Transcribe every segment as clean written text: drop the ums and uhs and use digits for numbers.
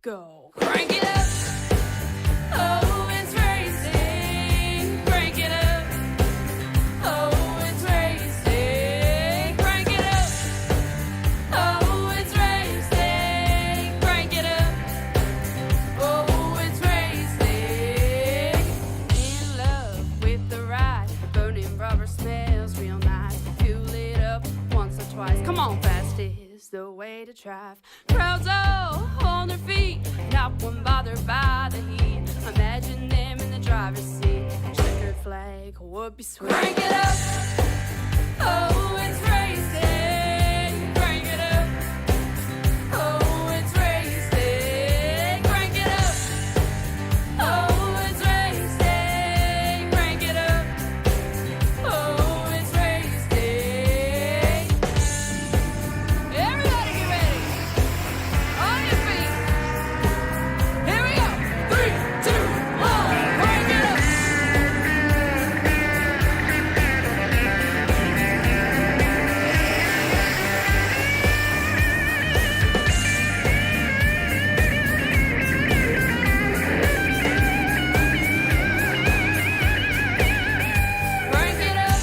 go. Crank it up. Oh, it's racing. Crank it up. Oh, it's racing. Crank it up. Oh, it's racing. Crank it up. Oh, it's racing. In love with the ride. Burning rubber smells real nice. Fuel it up once or twice. Come on, fast is the way to drive. Crowds all on their feet, not one bothered by the heat. Imagine them in the driver's seat. Checkered flag would be sweet. Crank it up. Oh, it's racing. Crank it up. Oh, it's racing. Crank it up. Oh, it's racing. Crank it up. Oh, it's racing. Everybody get ready. On your feet. Here we go. 3, 2, 1. Crank it up. Crank it up.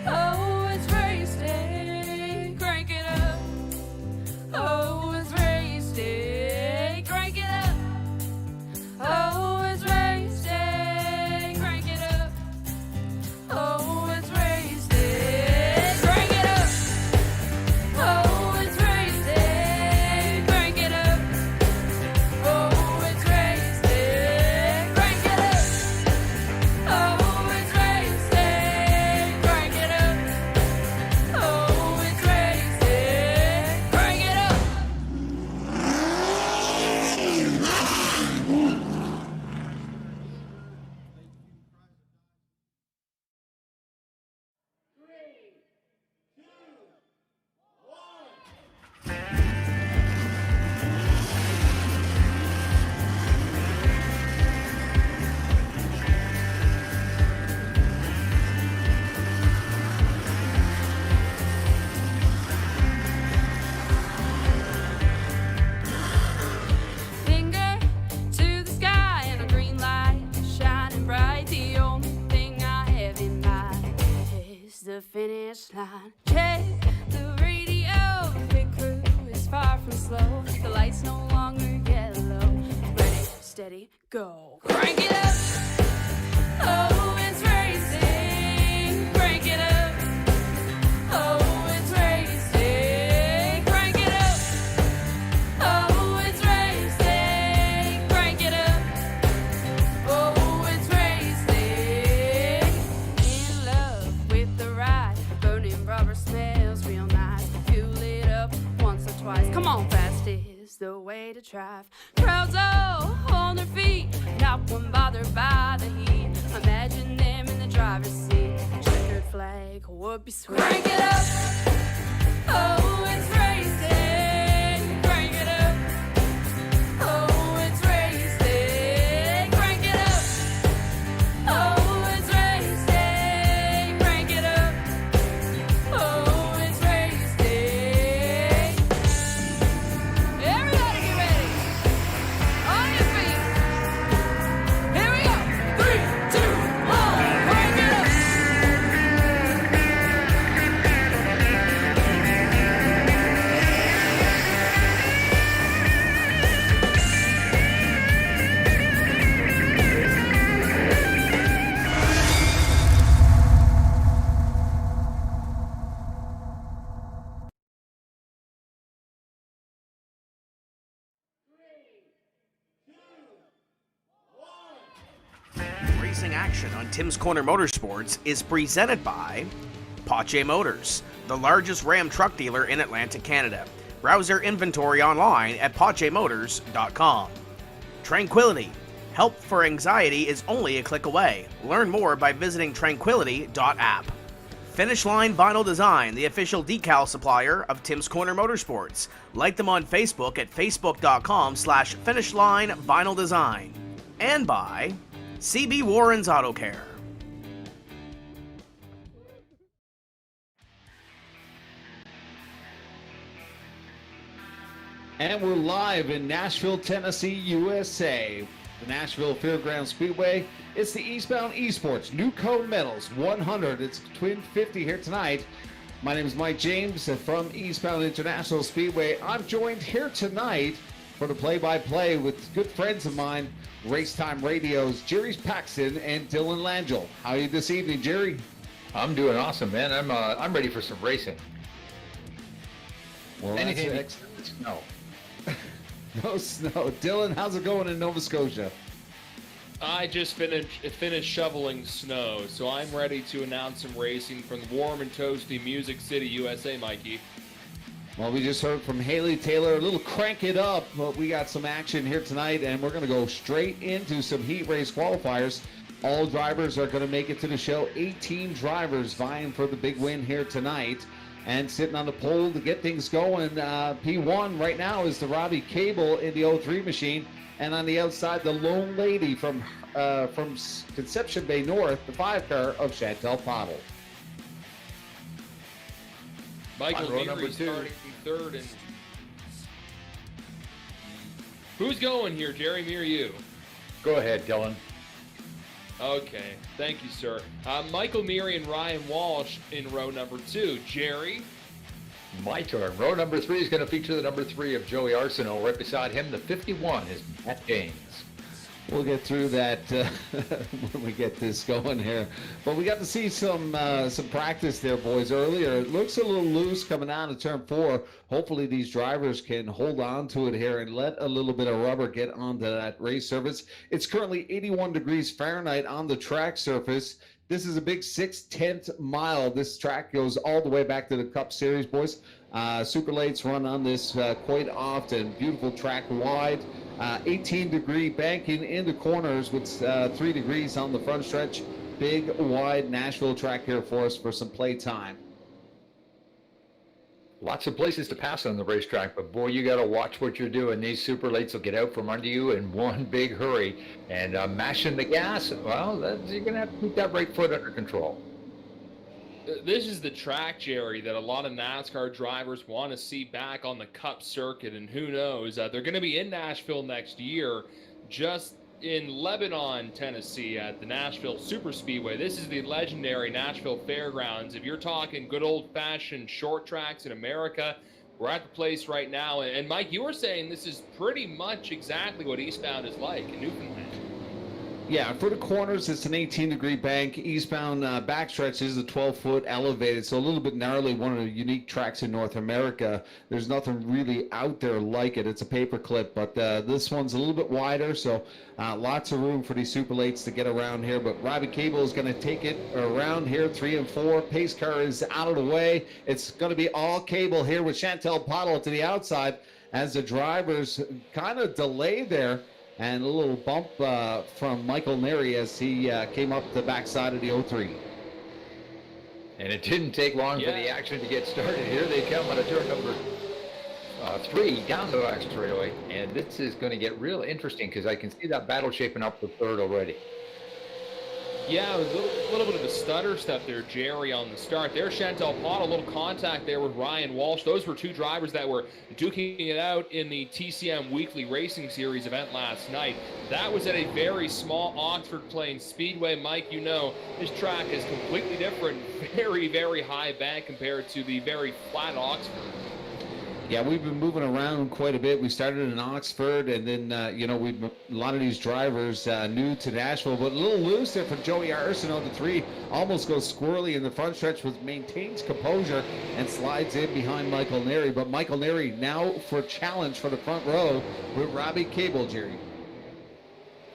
Oh, it's racing. Crank it up. Oh, it's racing. Crank it up. Oh, it's racing. Crank it up. Oh, it's racing. Crank it up. Oh, it's racing. Crank it up. Oh, it's racing. Crank it up. Oh, it's racing. Crank it up. Oh, it's racing. Crank it up. Finger to the sky and a green light shining bright. The only thing I have in mind is the finish line. Check the radio, pit crew is far from slow. The lights no longer yellow. Ready, steady, go. Crank it up. Oh, it's racing. Crank it up. Oh, it's racing. Crank it up. Oh, it's racing. Crank it up. Oh, it's racing. In love with the ride. Burning rubber smells real nice. Fuel it up once or twice. Come on, fast is the way to drive. Crowds all on their feet, not one bothered by the heat. Imagine them in the driver's seat. Checkered flag would be sweet. Crank it up. Oh, it's racing. Crank it up. Oh, it's racing. Crank it up. Oh, it's racing. Crank it up. Oh, it's racing. Everybody get ready. On your feet. Here we go. 3, 2, 1. Crank it up. Racing action on Tim's Corner Motorsports is presented by Pache Motors, the largest Ram truck dealer in Atlantic Canada. Browse their inventory online at pachemotors.com. Tranquility. Help for anxiety is only a click away. Learn more by visiting tranquility.app. Finish Line Vinyl Design, the official decal supplier of Tim's Corner Motorsports. Like them on Facebook at facebook.com/finishline vinyl design. And by CB Warren's Auto Care. And we're live in Nashville, Tennessee, USA. The Nashville Fairgrounds Speedway. It's the Eastbound eSports New Code Medals 100. It's Twin 50 here tonight. My name is Mike James from Eastbound International Speedway. I'm joined here tonight for the play-by-play with good friends of mine, Racetime Radio's Jerry Paxton and Dylan Langell. How are you this evening, Jerry? I'm doing awesome, man. I'm ready for some racing. Well, anything except snow. No snow. Dylan, how's it going in Nova Scotia? I just finished shoveling snow, so I'm ready to announce some racing from the warm and toasty Music City, USA, Mikey. Well, we just heard from Haley Taylor, a little crank it up, but we got some action here tonight, and we're going to go straight into some heat race qualifiers. All drivers are going to make it to the show. 18 drivers vying for the big win here tonight. And sitting on the pole to get things going, P1 right now is the Robbie Cable in the 03 machine. And on the outside, the lone lady from Conception Bay North, the 5-car of Chantel Pottle. Michael Neary starting third. And who's going here, Jerry, me or you? Go ahead, Dylan. Okay, thank you, sir. Michael Neary and Ryan Walsh in row number 2. Jerry? My turn. Row number 3 is going to feature the number 3 of Joey Arsenault. Right beside him, the 51 is Matt James. We'll get through that when we get this going here. But we got to see some practice there, boys, earlier. It looks a little loose coming out of turn 4. Hopefully these drivers can hold on to it here and let a little bit of rubber get onto that race surface. It's currently 81 degrees Fahrenheit on the track surface. This is a big 6/10 mile. This track goes all the way back to the Cup Series, boys. Super Lates run on this quite often. Beautiful track wide. 18-degree banking in the corners with 3 degrees on the front stretch. Big, wide Nashville track here for us for some play time. Lots of places to pass on the racetrack, but boy, you got to watch what you're doing. These Super Lates will get out from under you in one big hurry. And mashing the gas, well, you're going to have to keep that right foot under control. This is the track, Jerry, that a lot of NASCAR drivers want to see back on the Cup circuit, and who knows, they're going to be in Nashville next year, just in Lebanon, Tennessee, at the Nashville Super Speedway. This is the legendary Nashville Fairgrounds. If you're talking good old-fashioned short tracks in America, we're at the place right now. And Mike, you were saying this is pretty much exactly what Eastbound is like in Newfoundland. Yeah, for the corners, it's an 18-degree bank. Eastbound backstretch is a 12-foot elevated, so a little bit gnarly, one of the unique tracks in North America. There's nothing really out there like it. It's a paper clip, but this one's a little bit wider, so lots of room for these Super Lates to get around here. But Robbie Cable is going to take it around here, 3 and 4. Pace car is out of the way. It's going to be all Cable here with Chantel Pottle to the outside as the drivers kind of delay there. And a little bump from Michael Neary as he came up the backside of the 03. And it didn't take long for the action to get started. Here they come on a turn number 3 down the back straightaway. And this is going to get real interesting because I can see that battle shaping up for third already. Yeah, it was a little bit of a stutter step there, Jerry, on the start. There's Chantel Pottle, a little contact there with Ryan Walsh. Those were 2 drivers that were duking it out in the TCM Weekly Racing Series event last night. That was at a very small Oxford Plains Speedway. Mike, you know, this track is completely different. Very, very high bank compared to the very flat Oxford. Yeah, we've been moving around quite a bit. We started in Oxford, and then, a lot of these drivers new to Nashville, but a little loose there for Joey Arsenault. The 3 almost goes squirrely in the front stretch, but maintains composure and slides in behind Michael Neary. But Michael Neary now for challenge for the front row with Robbie Cable, Jerry.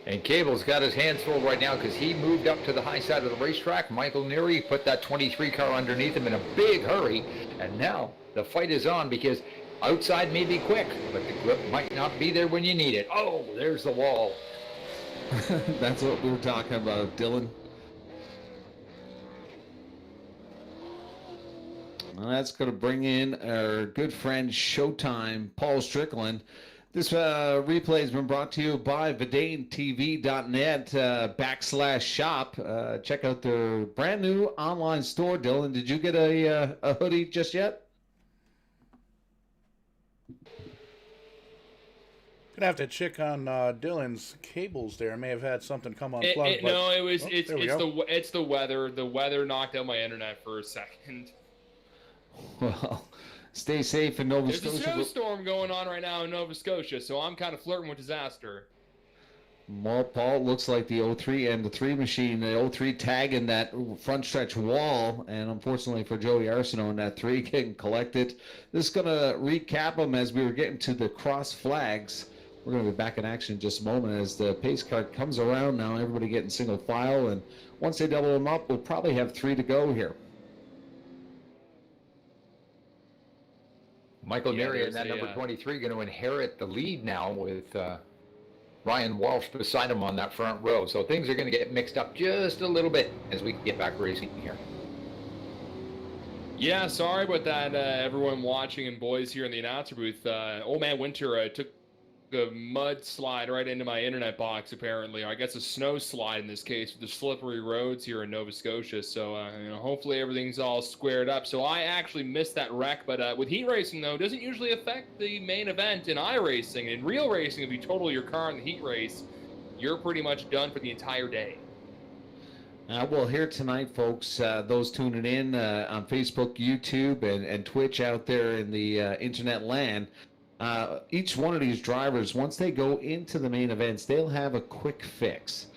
And Cable's got his hands full right now because he moved up to the high side of the racetrack. Michael Neary put that 23 car underneath him in a big hurry, and now the fight is on because outside may be quick, but the grip might not be there when you need it. Oh, there's the wall. That's what we were talking about, Dylan. Well, that's going to bring in our good friend Showtime, Paul Strickland. This replay has been brought to you by VidaneTV.net /shop. Check out their brand new online store. Dylan, did you get a hoodie just yet? Gonna have to check on Dylan's cables there. May have had something come unplugged. No, it was. Oh, It's the weather. The weather knocked out my internet for a second. Well, stay safe in Nova There's Scotia. a snowstorm going on right now in Nova Scotia, so I'm kind of flirting with disaster. Well, Paul, looks like the 03 and the 3 machine, the 03 tagging that front stretch wall, and unfortunately for Joey Arsenault in that 3 getting collected. This is going to recap them as we were getting to the cross flags. We're going to be back in action in just a moment as the pace car comes around now. Everybody getting single file, and once they double them up, we'll probably have 3 to go here. Michael Neary in that number 23 going to inherit the lead now with Ryan Walsh beside him on that front row. So things are going to get mixed up just a little bit as we get back racing here. Yeah, sorry about that, everyone watching and boys here in the announcer booth. Old Man Winter took a mud slide right into my internet box, apparently. I guess a snow slide in this case with the slippery roads here in Nova Scotia. So, hopefully everything's all squared up. So I actually missed that wreck. But with heat racing, though, it doesn't usually affect the main event in iRacing. In real racing, if you total your car in the heat race, you're pretty much done for the entire day. Well, here tonight, folks, those tuning in on Facebook, YouTube, and Twitch out there in the internet land, each one of these drivers, once they go into the main events, they'll have a quick fix.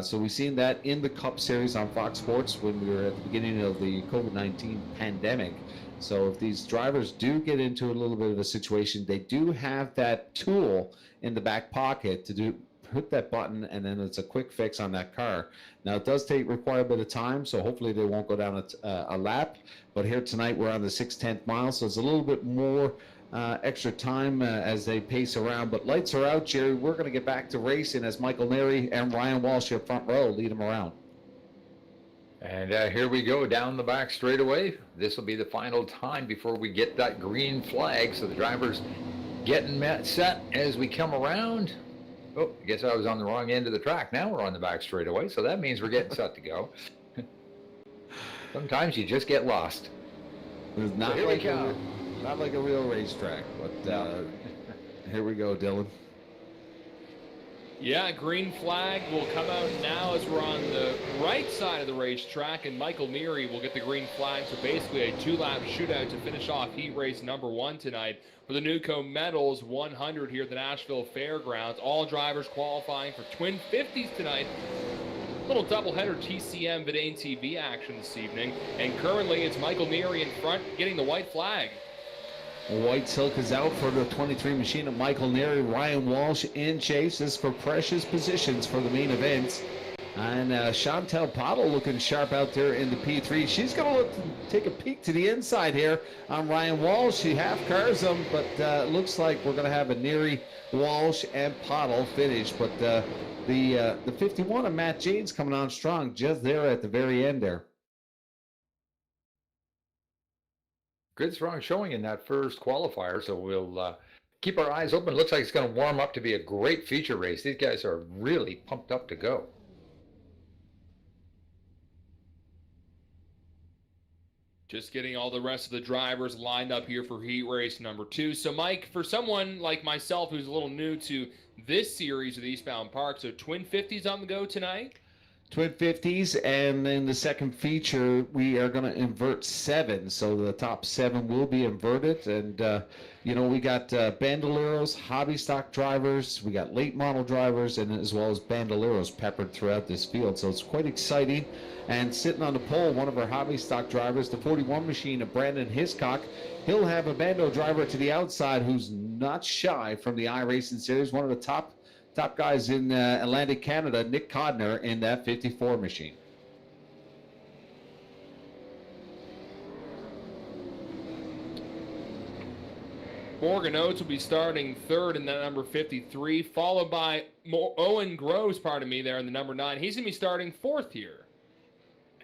So we've seen that in the Cup Series on Fox Sports when we were at the beginning of the COVID-19 pandemic. So if these drivers do get into a little bit of a situation, they do have that tool in the back pocket to hit that button, and then it's a quick fix on that car. Now, it does require a bit of time, so hopefully they won't go down a lap. But here tonight, we're on the 6/10 mile, so it's a little bit more extra time as they pace around. But lights are out, Jerry. We're going to get back to racing as Michael Neary and Ryan Walsh up front row lead them around. And here we go down the back straightaway. This will be the final time before we get that green flag. So the drivers getting set as we come around. Oh, I guess I was on the wrong end of the track. Now we're on the back straightaway, so that means we're getting set to go. Sometimes you just get lost. It's not like a real racetrack, but here we go, Dylan. Yeah, green flag will come out now as we're on the right side of the racetrack, and Michael Neary will get the green flag. So basically a 2-lap shootout to finish off heat race number 1 tonight for the Newco Metals 100 here at the Nashville Fairgrounds. All drivers qualifying for Twin 50s tonight. Little doubleheader TCM Vidane TV action this evening, and currently it's Michael Neary in front getting the white flag. White Silk is out for the 23 machine of Michael Neary. Ryan Walsh in chase. This is for precious positions for the main events. And Chantel Pottle looking sharp out there in the P3. She's going to take a peek to the inside here on Ryan Walsh. She half cars him, but looks like we're going to have a Neary, Walsh, and Pottle finish. But the 51 of Matt Jane's coming on strong just there at the very end there. Good strong showing in that first qualifier, so we'll keep our eyes open. Looks like it's going to warm up to be a great feature race. These guys are really pumped up to go. Just getting all the rest of the drivers lined up here for heat race number 2. So, Mike, for someone like myself who's a little new to this series of the Eastbound Park, so Twin 50s on the go tonight? Twin 50s, and in the second feature, we are going to invert 7. So the top 7 will be inverted. And, we got bandoleros, hobby stock drivers, we got late model drivers, and as well as bandoleros peppered throughout this field. So it's quite exciting. And sitting on the pole, one of our hobby stock drivers, the 41 machine of Brandon Hiscock. He'll have a bando driver to the outside who's not shy from the iRacing series, one of the top guys in Atlantic Canada, Nick Codner, in that 54 machine. Morgan Oates will be starting third in that number 53, followed by Owen Groves, there in the number 9. He's going to be starting 4th here.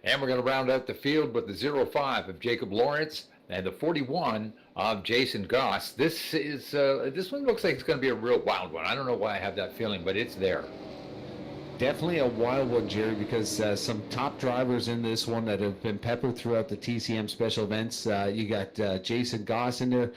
And we're going to round out the field with the 05 of Jacob Lawrence and the 41 of Jason Goss. This one looks like it's going to be a real wild one. I don't know why I have that feeling, but it's there. Definitely a wild one, Jerry, because some top drivers in this one that have been peppered throughout the TCM special events. You got Jason Goss in there.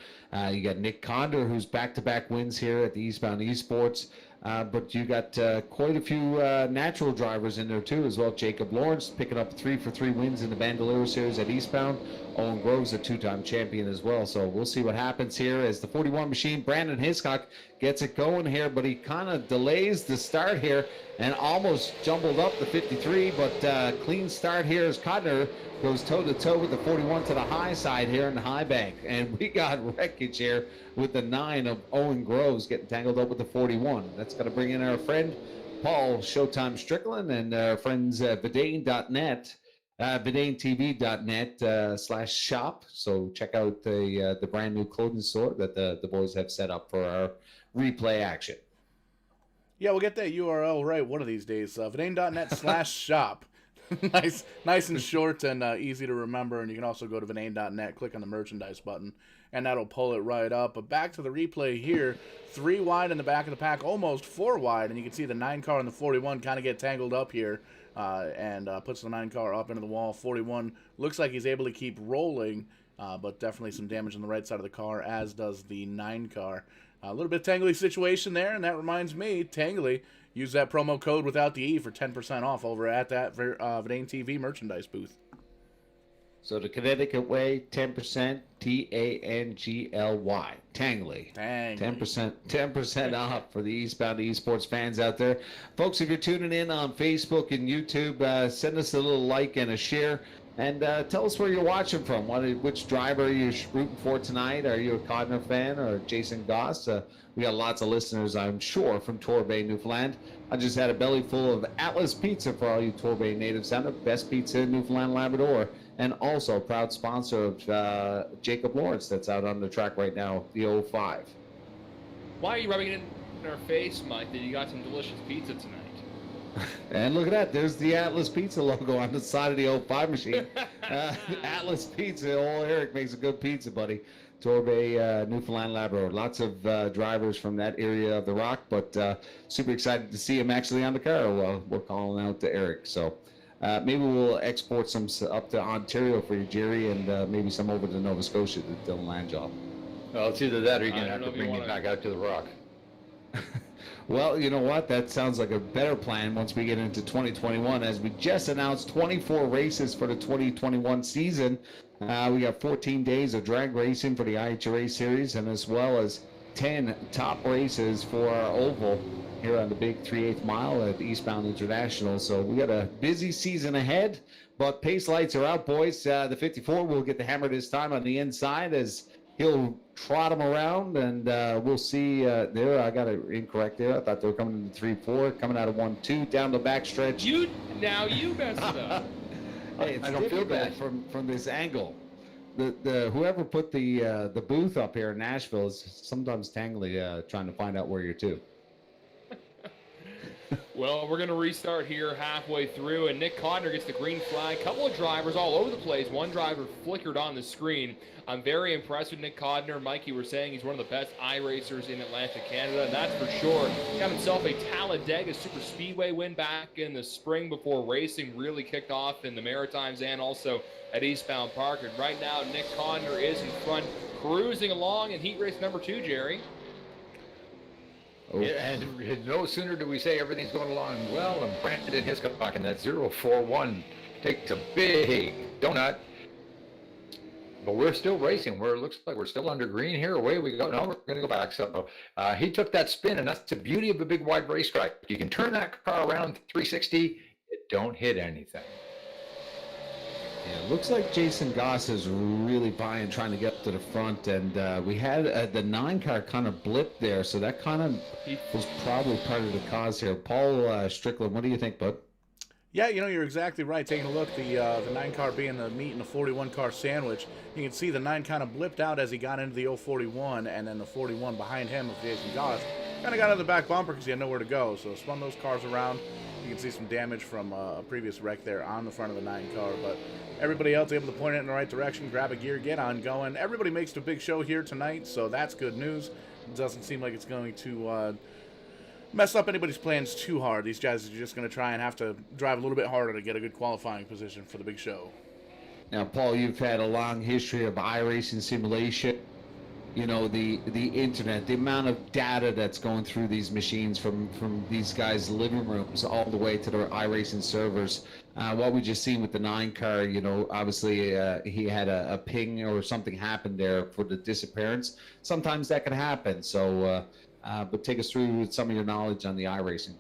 You got Nick Condor, who's back-to-back wins here at the Eastbound eSports. But you got quite a few natural drivers in there too as well. Jacob Lawrence picking up 3 for 3 wins in the Bandolero Series at Eastbound. Owen Groves, a 2-time champion as well. So we'll see what happens here as the 41 machine, Brandon Hiscock, gets it going here, but he kind of delays the start here and almost jumbled up the 53, but clean start here as Codner goes toe-to-toe with the 41 to the high side here in the high bank. And we got wreckage here with the 9 of Owen Groves getting tangled up with the 41. That's going to bring in our friend Paul Showtime Strickland and our friends at Vidane.net, VidaneTV.net /shop. So check out the brand new clothing store that the boys have set up for our replay action. Yeah, we'll get that URL right one of these days. Vidane.net /shop. nice and short and easy to remember. And you can also go to Vidane.net, click on the merchandise button, and that'll pull it right up. But back to the replay here. 3 wide in the back of the pack, almost 4 wide. And you can see the 9 car and the 41 kind of get tangled up here and puts the 9 car up into the wall. 41 looks like he's able to keep rolling, but definitely some damage on the right side of the car, as does the 9 car. A little bit tangly situation there, and that reminds me, Tangly, use that promo code without the E for 10% off over at that Vidane TV merchandise booth. So the Connecticut way, 10%, Tangly. Tangly. 10% off for the Eastbound eSports fans out there. Folks, if you're tuning in on Facebook and YouTube, send us a little like and a share. And tell us where you're watching from. Which driver are you rooting for tonight? Are you a Codner fan or Jason Goss? We got lots of listeners, I'm sure, from Torbay, Newfoundland. I just had a belly full of Atlas Pizza for all you Torbay natives down there. Best pizza in Newfoundland, Labrador. And also a proud sponsor of Jacob Lawrence that's out on the track right now, the 05. Why are you rubbing it in our face, Mike, that you got some delicious pizza tonight? And look at that. There's the Atlas Pizza logo on the side of the 05 machine. Atlas Pizza. Old Eric makes a good pizza, buddy. Torbay, Newfoundland, Labrador. Lots of drivers from that area of the Rock, but super excited to see him actually on the car while we're calling out to Eric. So maybe we'll export some up to Ontario for you, Jerry, and maybe some over to Nova Scotia to Dylan Landjaw. Well, it's either that or you're going to have to bring him back out to the Rock. Well, you know what? That sounds like a better plan once we get into 2021, as we just announced 24 races for the 2021 season. We got 14 days of drag racing for the IHRA series, and as well as 10 top races for our oval here on the big 3/8 mile at Eastbound International. So we got a busy season ahead, but pace lights are out, boys. The 54 will get the hammer this time on the inside as he'll trot them around, and we'll see there. I got it incorrect there. I thought they were coming in 3-4, coming out of 1-2 down the backstretch. You messed it up. Hey, it's I don't feel bad from this angle. The whoever put the booth up here in Nashville is sometimes tangly trying to find out where you're to. Well, we're going to restart here halfway through, and Nick Codner gets the green flag. Couple of drivers all over the place. One driver flickered on the screen. I'm very impressed with Nick Codner. Mike, you were saying he's one of the best iRacers in Atlantic Canada, and that's for sure. Got himself a Talladega Super Speedway win back in the spring before racing really kicked off in the Maritimes and also at Eastbound Park. And right now, Nick Codner is in front, cruising along in heat race number 2, Jerry. Oh. Yeah, and no sooner do we say everything's going along well, and Brandon Hiscock in that 041 takes a big donut. But we're still racing. It looks like we're still under green here. Away we go. No, we're going to go back. So he took that spin, and that's the beauty of a big wide racetrack. You can turn that car around 360. It don't hit anything. Yeah, it looks like Jason Goss is really trying to get up to the front, and we had the 9 car kind of blip there, so that kind of was probably part of the cause here. Paul Strickland, what do you think, bud? Yeah, you're exactly right. Taking a look, the 9 car being the meat and the 41 car sandwich, you can see the 9 kind of blipped out as he got into the 041, and then the 41 behind him of Jason Goss kind of got out of the back bumper because he had nowhere to go, so spun those cars around. You can see some damage from a previous wreck there on the front of the 9 car, but everybody else able to point it in the right direction, grab a gear, get on going. Everybody makes the big show here tonight, so that's good news. It doesn't seem like it's going to mess up anybody's plans too hard. These guys are just going to try and have to drive a little bit harder to get a good qualifying position for the big show. Now, Paul, you've had a long history of iRacing simulation. You know, the internet, the amount of data that's going through these machines from these guys' living rooms all the way to their iRacing servers. What we just seen with the 9 car, you know, obviously he had a ping or something happened there for the disappearance. Sometimes that can happen. So, but take us through some of your knowledge on the iRacing.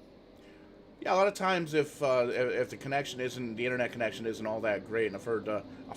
Yeah, a lot of times if the internet connection isn't all that great, and I've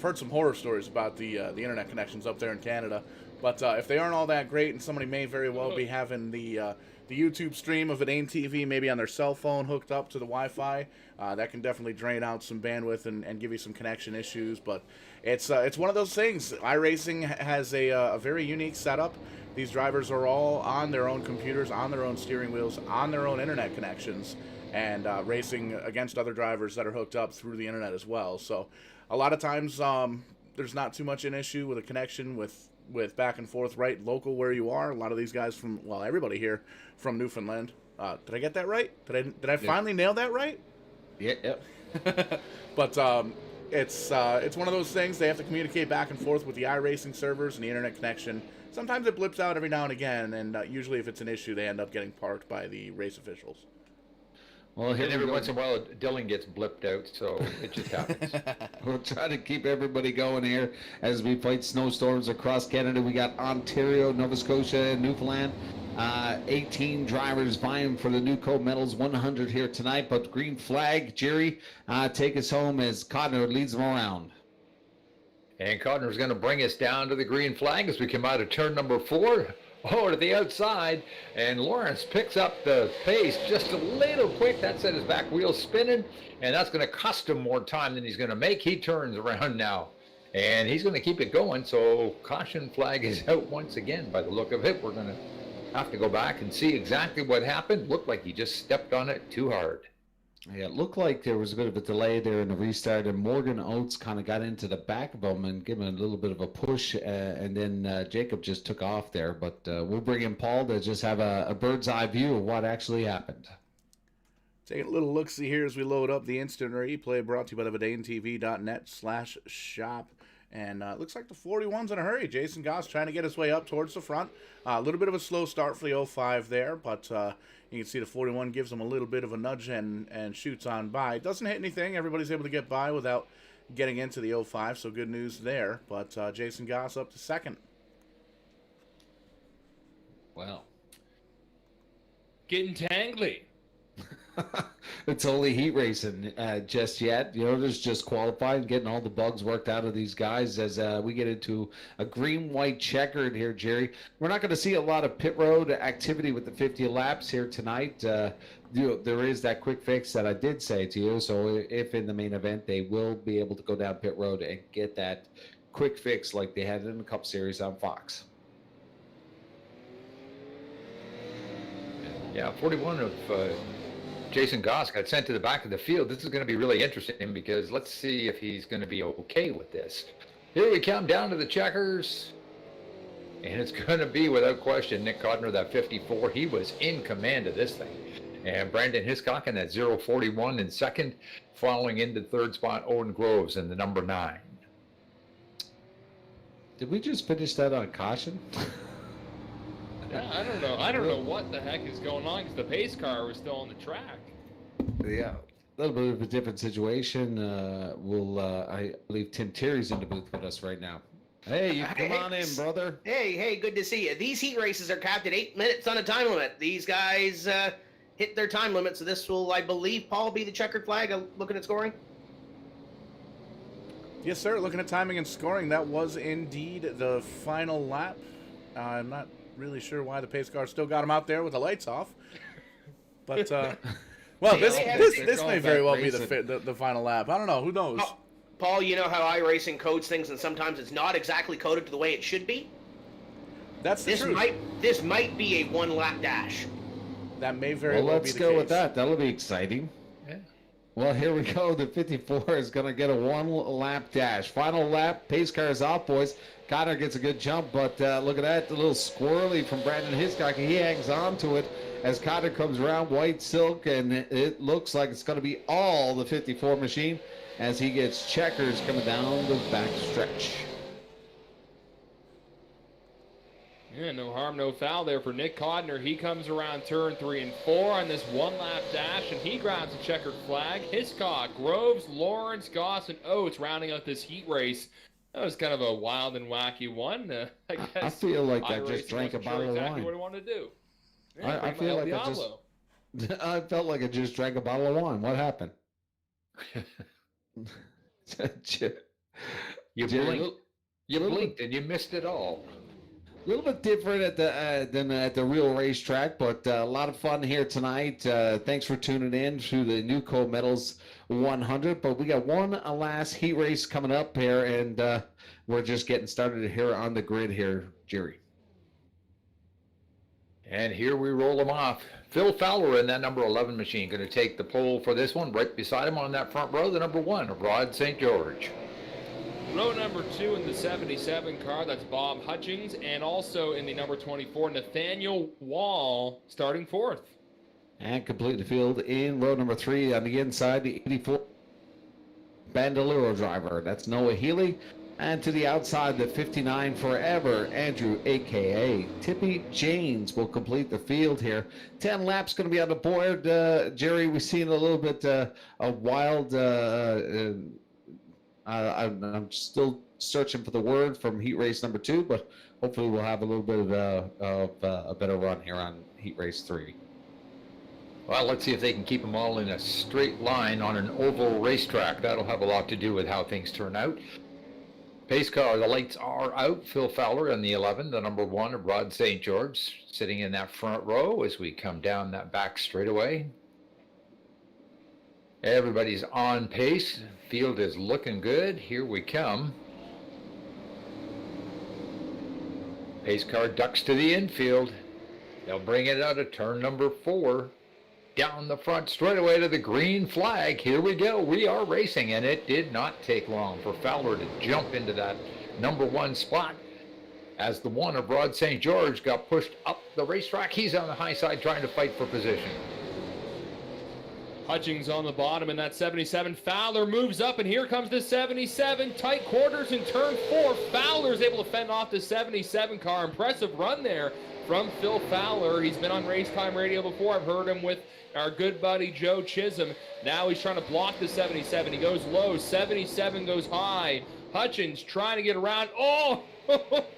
heard some horror stories about the internet connections up there in Canada. But if they aren't all that great, and somebody may very well be having the YouTube stream of Verdane TV maybe on their cell phone hooked up to the Wi-Fi, that can definitely drain out some bandwidth and give you some connection issues. But it's one of those things. iRacing has a very unique setup. These drivers are all on their own computers, on their own steering wheels, on their own internet connections, and racing against other drivers that are hooked up through the internet as well. So a lot of times there's not too much an issue with a connection with back and forth right local where you are. A lot of these guys everybody here from Newfoundland. Did I get that right? Did I finally nail that right? Yeah. Yep. But it's one of those things. They have to communicate back and forth with the iRacing servers and the internet connection. Sometimes it blips out every now and again, and usually if it's an issue, they end up getting parked by the race officials. Well, and every once in a while, Dylan gets blipped out, so it just happens. We'll try to keep everybody going here as we fight snowstorms across Canada. We got Ontario, Nova Scotia, and Newfoundland. 18 drivers vying for the new Code medals, 100 here tonight. But green flag, Jerry, take us home as Codner leads them around. And Codner's going to bring us down to the green flag as we come out of turn number 4. To the outside, and Lawrence picks up the pace just a little quick. That set his back wheel spinning, and that's going to cost him more time than he's going to make. He turns around now, and he's going to keep it going. So caution flag is out once again by the look of it. We're going to have to go back and see exactly what happened. Looked like he just stepped on it too hard. Yeah, it looked like there was a bit of a delay there in the restart, and Morgan Oates kind of got into the back of him and gave him a little bit of a push, and then Jacob just took off there. But we'll bring in Paul to just have a bird's eye view of what actually happened. Taking a little look-see here as we load up the instant replay brought to you by the VerdaneTV.net/shop. And it looks like the 41's in a hurry. Jason Goss trying to get his way up towards the front. A little bit of a slow start for the 05 there, but you can see the 41 gives him a little bit of a nudge and shoots on by. Doesn't hit anything. Everybody's able to get by without getting into the 05, so good news there. But Jason Goss up to second. Wow. Getting tangly. It's only heat racing just yet. You know, there's just qualifying, getting all the bugs worked out of these guys as we get into a green-white checkered here, Jerry. We're not going to see a lot of pit road activity with the 50 laps here tonight. There is that quick fix that I did say to you. So if in the main event, they will be able to go down pit road and get that quick fix like they had in the Cup Series on Fox. Yeah, 41 of Jason Goss got sent to the back of the field. This is going to be really interesting because let's see if he's going to be okay with this. Here we come down to the checkers. And it's going to be, without question, Nick Codner, that 54. He was in command of this thing. And Brandon Hiscock in that 041 in second. Following into third spot, Owen Groves in the number 9. Did we just finish that on caution? Yeah, I don't know. I don't know what the heck is going on because the pace car was still on the track. Yeah, a little bit of a different situation. I believe Tim Terry's in the booth with us right now. Hey, you come on in, brother. Hey, good to see you. These heat races are capped at 8 minutes on a time limit. These guys hit their time limit, so this will, I believe, Paul, be the checkered flag. Looking at scoring. Yes, sir. Looking at timing and scoring, that was indeed the final lap. I'm not really sure why the pace car still got him out there with the lights off, but well, this may very well be the final lap. I don't know. Who knows? Paul, you know how iRacing codes things, and sometimes it's not exactly coded to the way it should be. That's the truth. This might be a one-lap dash. That may very well be the case. Let's go with that. That'll be exciting. Yeah. Well, here we go. The 54 is going to get a one-lap dash. Final lap. Pace car is off, boys. Connor gets a good jump, but look at that. A little squirrely from Brandon Hiscock. He hangs on to it as Cotter comes around, white silk, and it looks like it's going to be all the 54 machine as he gets checkers coming down the back stretch. Yeah, no harm, no foul there for Nick Codner. He comes around turn 3 and 4 on this one-lap dash, and he grabs a checkered flag. Hiscock, Groves, Lawrence, Goss, and Oates rounding out this heat race. That was kind of a wild and wacky one. I guess I feel like I just iRacing drank a wasn't sure bottle exactly of wine. what I wanted to do. I feel like I felt like I just drank a bottle of wine. What happened? You blinked and you missed it all. A little bit different at the than at the real racetrack, but a lot of fun here tonight. Thanks for tuning in to the Newco Metals 100. But we got one last heat race coming up here, and we're just getting started here on the grid here, Jerry. And here we roll them off. Phil Fowler in that number 11 machine going to take the pole for this one. Right beside him on that front row, the number 1, Rod St. George. Row number 2 in the 77 car, that's Bob Hutchings, and also in the number 24, Nathaniel Wall, starting 4th. And complete the field in row number 3 on the inside, the 84 Bandolero driver. That's Noah Healy. And to the outside, the 59 Forever, Andrew, a.k.a. Tippy James, will complete the field here. 10 laps going to be on the board. Jerry, we've seen a little bit a wild... I'm still searching for the word from heat race number 2, but hopefully we'll have a little bit of a better run here on heat race 3. Well, let's see if they can keep them all in a straight line on an oval racetrack. That'll have a lot to do with how things turn out. Pace car, the lights are out. Phil Fowler in the 11, the number 1 of Rod St. George, sitting in that front row as we come down that back straightaway. Everybody's on pace. Field is looking good. Here we come. Pace car ducks to the infield. They'll bring it out of turn number 4. Down the front straightaway to the green flag. Here we go. We are racing, and it did not take long for Fowler to jump into that number 1 spot. As the 1 of Rod St. George got pushed up the racetrack, he's on the high side trying to fight for position. Hutchings on the bottom in that 77. Fowler moves up, and here comes the 77. Tight quarters in turn 4. Fowler's able to fend off the 77 car. Impressive run there from Phil Fowler. He's been on Race Time Radio before. I've heard him with our good buddy Joe Chisholm. Now he's trying to block the 77. He goes low. 77 goes high. Hutchings trying to get around. Oh,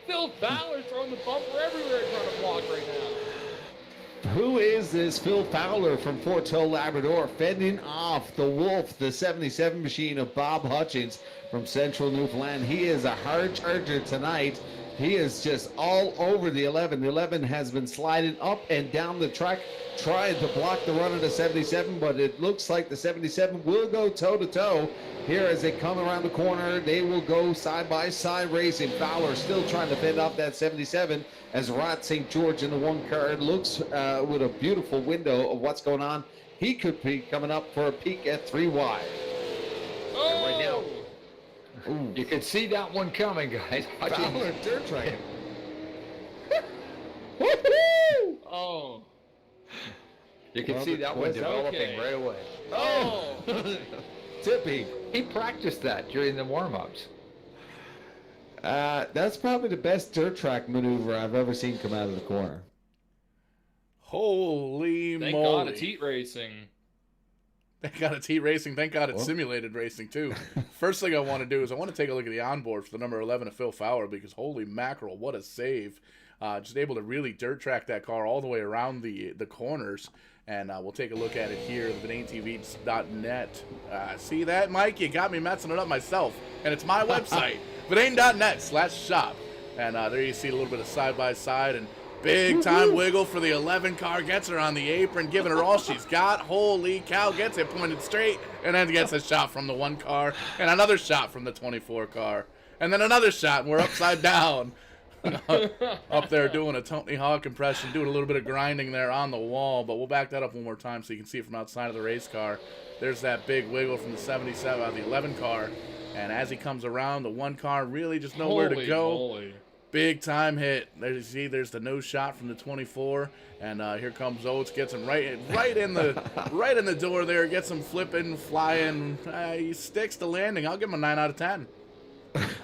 Phil Fowler's throwing the bumper everywhere trying to block right now. Who is this Phil Fowler from Fort Hill, Labrador, fending off the Wolf, the 77 machine of Bob Hutchings from Central Newfoundland? He is a hard charger tonight. He is just all over the 11. The 11 has been sliding up and down the track, trying to block the run of the 77, but it looks like the 77 will go toe-to-toe. Here as they come around the corner, they will go side-by-side racing. Fowler still trying to fend off that 77 as Rod St. George in the 1 car looks with a beautiful window of what's going on. He could be coming up for a peek at 3 wide. Oh! Right now, you can see that one coming, guys. Fowler dirt tracking. Oh. You can see that one developing right away. Oh! Tippy. He practiced that during the warm-ups. That's probably the best dirt track maneuver I've ever seen come out of the corner. Holy Thank moly. God it's heat racing. Thank God it's heat racing. Thank God it's Well. simulated racing, too. First thing I want to do is I want to take a look at the onboard for the number 11 of Phil Fowler, because holy mackerel, what a save. Just able to really dirt track that car all the way around the corners. And we'll take a look at it here at VidaneTV.net. See that, Mike? You got me messing it up myself. And it's my website, Vidane.net/shop. And there you see a little bit of side-by-side and big-time wiggle for the 11 car. Gets her on the apron, giving her all she's got. Holy cow, gets it pointed straight. And then gets a shot from the 1 car. And another shot from the 24 car. And then another shot, and we're upside down. Up there doing a Tony Hawk impression, doing a little bit of grinding there on the wall, but we'll back that up one more time so you can see it from outside of the race car. There's that big wiggle from the 77 out of the 11 car, and as he comes around, the 1 car really just nowhere to go. Moly. Big time hit. There you see, there's the no shot from the 24, and here comes Oates, gets him right in the door there, gets him flipping, flying. He sticks the landing. I'll give him a 9 out of 10.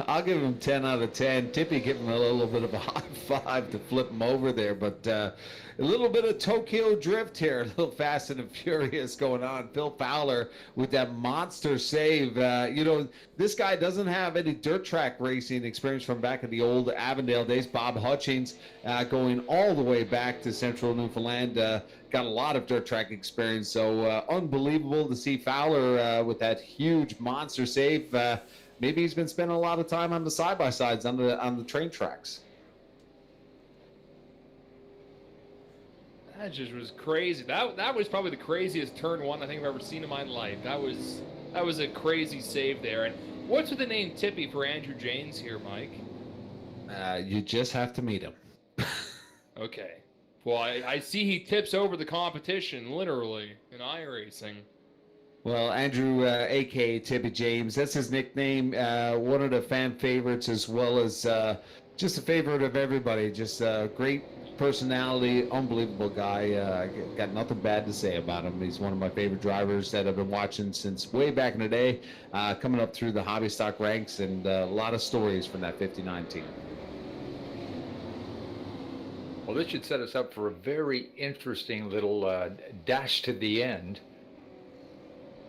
I'll give him 10 out of 10. Tippy giving him a little bit of a high five to flip him over there, but a little bit of Tokyo drift here, a little fast and furious going on. Phil Fowler with that monster save. This guy doesn't have any dirt track racing experience from back in the old Avondale days. Bob Hutchings going all the way back to Central Newfoundland. Got a lot of dirt track experience, so unbelievable to see Fowler with that huge monster save. Maybe he's been spending a lot of time on the side-by-sides on the train tracks. That just was crazy. That was probably the craziest turn one I think I've ever seen in my life. That was a crazy save there. And what's with the name Tippy for Andrew Janes here, Mike? You just have to meet him. Okay. Well, I see he tips over the competition, literally, in iRacing. Well, Andrew, a.k.a. Tippy James, that's his nickname. One of the fan favorites, as well as just a favorite of everybody. Just a great personality, unbelievable guy. Got nothing bad to say about him. He's one of my favorite drivers that I've been watching since way back in the day, coming up through the hobby stock ranks, and a lot of stories from that 59 team. Well, this should set us up for a very interesting little dash to the end,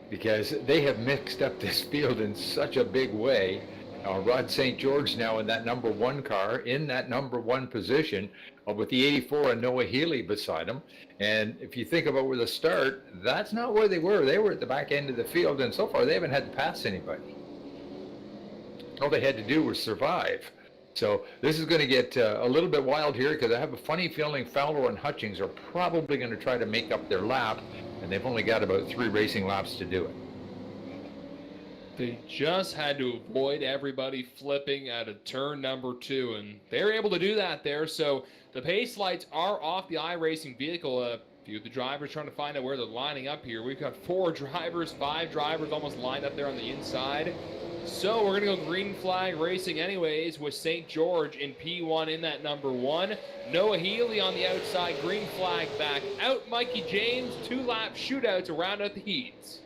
because they have mixed up this field in such a big way. Rod St. George now in that number one car, in that number one position, with the 84 and Noah Healy beside him. And if you think about where the start, that's not where they were. They were at the back end of the field, and so far they haven't had to pass anybody. All they had to do was survive. So this is going to get a little bit wild here, because I have a funny feeling Fowler and Hutchings are probably going to try to make up their lap, and they've only got about 3 racing laps to do it. They just had to avoid everybody flipping at a turn number 2, and they're able to do that there. So the pace lights are off the iRacing vehicle. A few of the drivers trying to find out where they're lining up here. We've got 4 drivers, 5 drivers almost lined up there on the inside. So we're going to go green flag racing anyways with St. George in P1 in that number 1. Noah Healy on the outside, green flag back out. Mikey James, 2-lap shootout to round out the heats.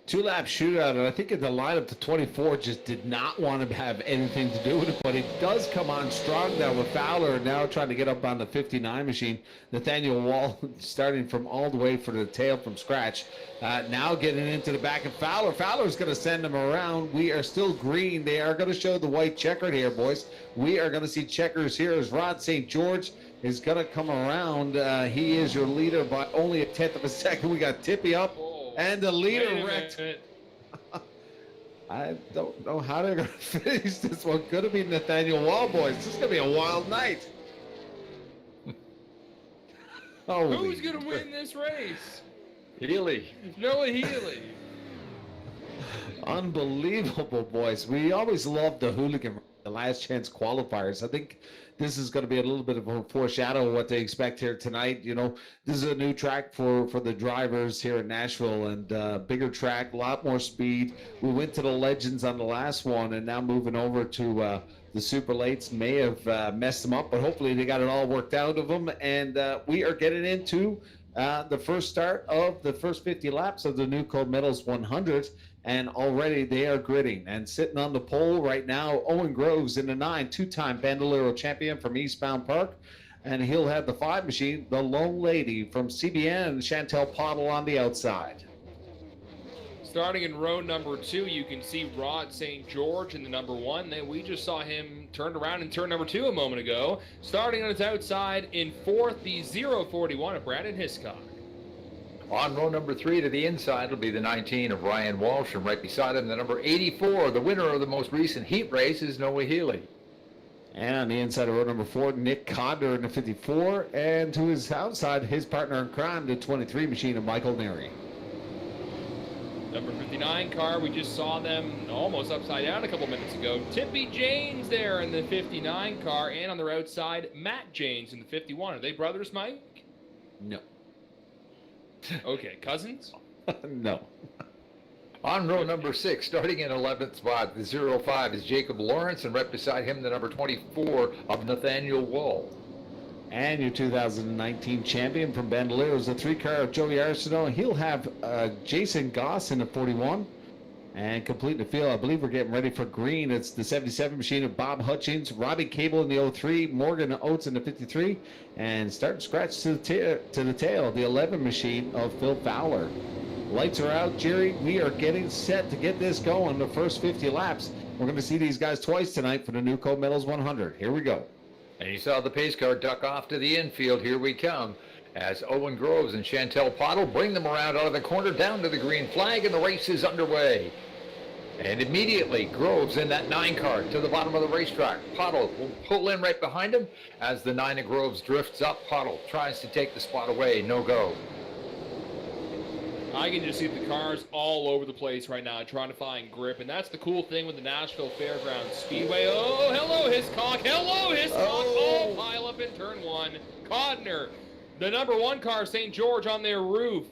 2-lap shootout, and I think in the lineup, the 24 just did not want to have anything to do with it, but it does come on strong now with Fowler now trying to get up on the 59 machine. Nathaniel Wall starting from all the way for the tail from scratch. Now getting into the back of Fowler. Fowler's going to send him around. We are still green. They are going to show the white checkered here, boys. We are going to see checkers here as Rod St. George is going to come around. He is your leader by only a 1/10 of a second. We got Tippy up. And the leader wrecked. I don't know how they're going to finish this one. Could have been Nathaniel Wall, boys. This is going to be a wild night. Who's going to win this race? Healy. Noah Healy. Unbelievable, boys. We always love the hooligan, the last chance qualifiers. I think this is going to be a little bit of a foreshadow of what they expect here tonight. You know, this is a new track for the drivers here in Nashville, and bigger track, a lot more speed. We went to the Legends on the last one, and now moving over to the Super Lates may have messed them up, but hopefully they got it all worked out of them. And we are getting into the first start of the first 50 laps of the New Cold Metals 100. And already they are gritting. And sitting on the pole right now, Owen Groves in the 9, 2-time Bandolero champion from Eastbound Park. And he'll have the 5 machine, the Lone Lady from CBN, Chantel Pottle on the outside. Starting in row number 2, you can see Rod St. George in the number 1. We just saw him turned around in turn number 2 a moment ago. Starting on his outside in 4th, the 041 of Brandon Hiscock. On row number 3 to the inside will be the 19 of Ryan Walsh, and right beside him the number 84, the winner of the most recent heat race, is Noah Healy. And on the inside of row number 4, Nick Conder in the 54, and to his outside, his partner in crime, the 23 machine of Michael Neary. Number 59 car, we just saw them almost upside down a couple minutes ago. Tippy Janes there in the 59 car, and on their outside, Matt Janes in the 51. Are they brothers, Mike? No. Okay, cousins? No. On row number 6, starting in 11th spot, the 05 is Jacob Lawrence, and right beside him, the number 24 of Nathaniel Wall. And your 2019 champion from Bandolier is the 3-car of Joey Arsenault. He'll have Jason Goss in the 41. And completing the field, I believe we're getting ready for green. It's the 77 machine of Bob Hutchings, Robbie Cable in the 03, Morgan Oates in the 53, and starting scratch to the tail, the 11 machine of Phil Fowler. Lights are out, Jerry. We are getting set to get this going. The first 50 laps. We're going to see these guys twice tonight for the Newco Metals 100. Here we go. And you saw the pace car duck off to the infield. Here we come. As Owen Groves and Chantel Pottle bring them around out of the corner down to the green flag, and the race is underway. And immediately, Groves in that 9 car to the bottom of the racetrack. Pottle will pull in right behind him as the 9 of Groves drifts up. Pottle tries to take the spot away. No go. I can just see the cars all over the place right now trying to find grip, and that's the cool thing with the Nashville Fairgrounds Speedway. Oh, hello, Hiscock. Hello, Hiscock. Oh, pile up in turn 1. Codner, the number 1 car, St. George, on their roof.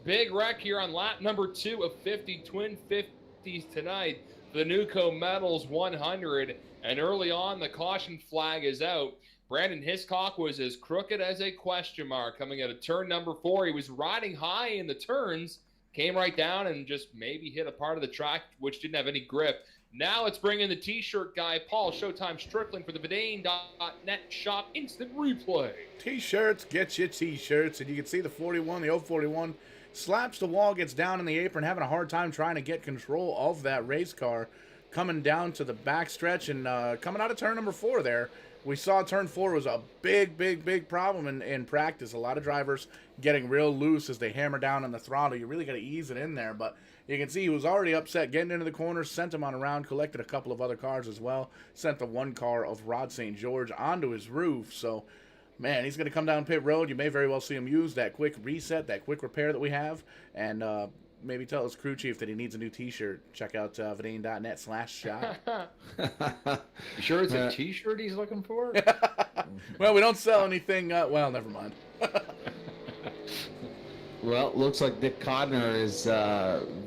Big wreck here on lap number 2 of 50, twin 50s tonight. The Newco Metals 100, and early on, the caution flag is out. Brandon Hiscock was as crooked as a question mark coming out of turn number 4. He was riding high in the turns, came right down and just maybe hit a part of the track which didn't have any grip. Now let's bring in the T-shirt guy, Paul Showtime Strickland, for the Vidane.net shop instant replay. T-shirts, get you T-shirts, and you can see the 41, the 041, slaps the wall, gets down in the apron, having a hard time trying to get control of that race car, coming down to the backstretch and coming out of turn number 4 there. We saw turn 4 was a big problem in practice. A lot of drivers getting real loose as they hammer down on the throttle. You really got to ease it in there, but you can see he was already upset getting into the corner, sent him on around, collected a couple of other cars as well, sent the 1 car of Rod St. George onto his roof. So, man, he's going to come down pit road. You may very well see him use that quick reset, that quick repair that we have, and maybe tell his crew chief that he needs a new T-shirt. Check out Vidane.net/shop. You sure it's a T-shirt he's looking for? Well, we don't sell anything. Well, never mind. Well, it looks like Dick Codner has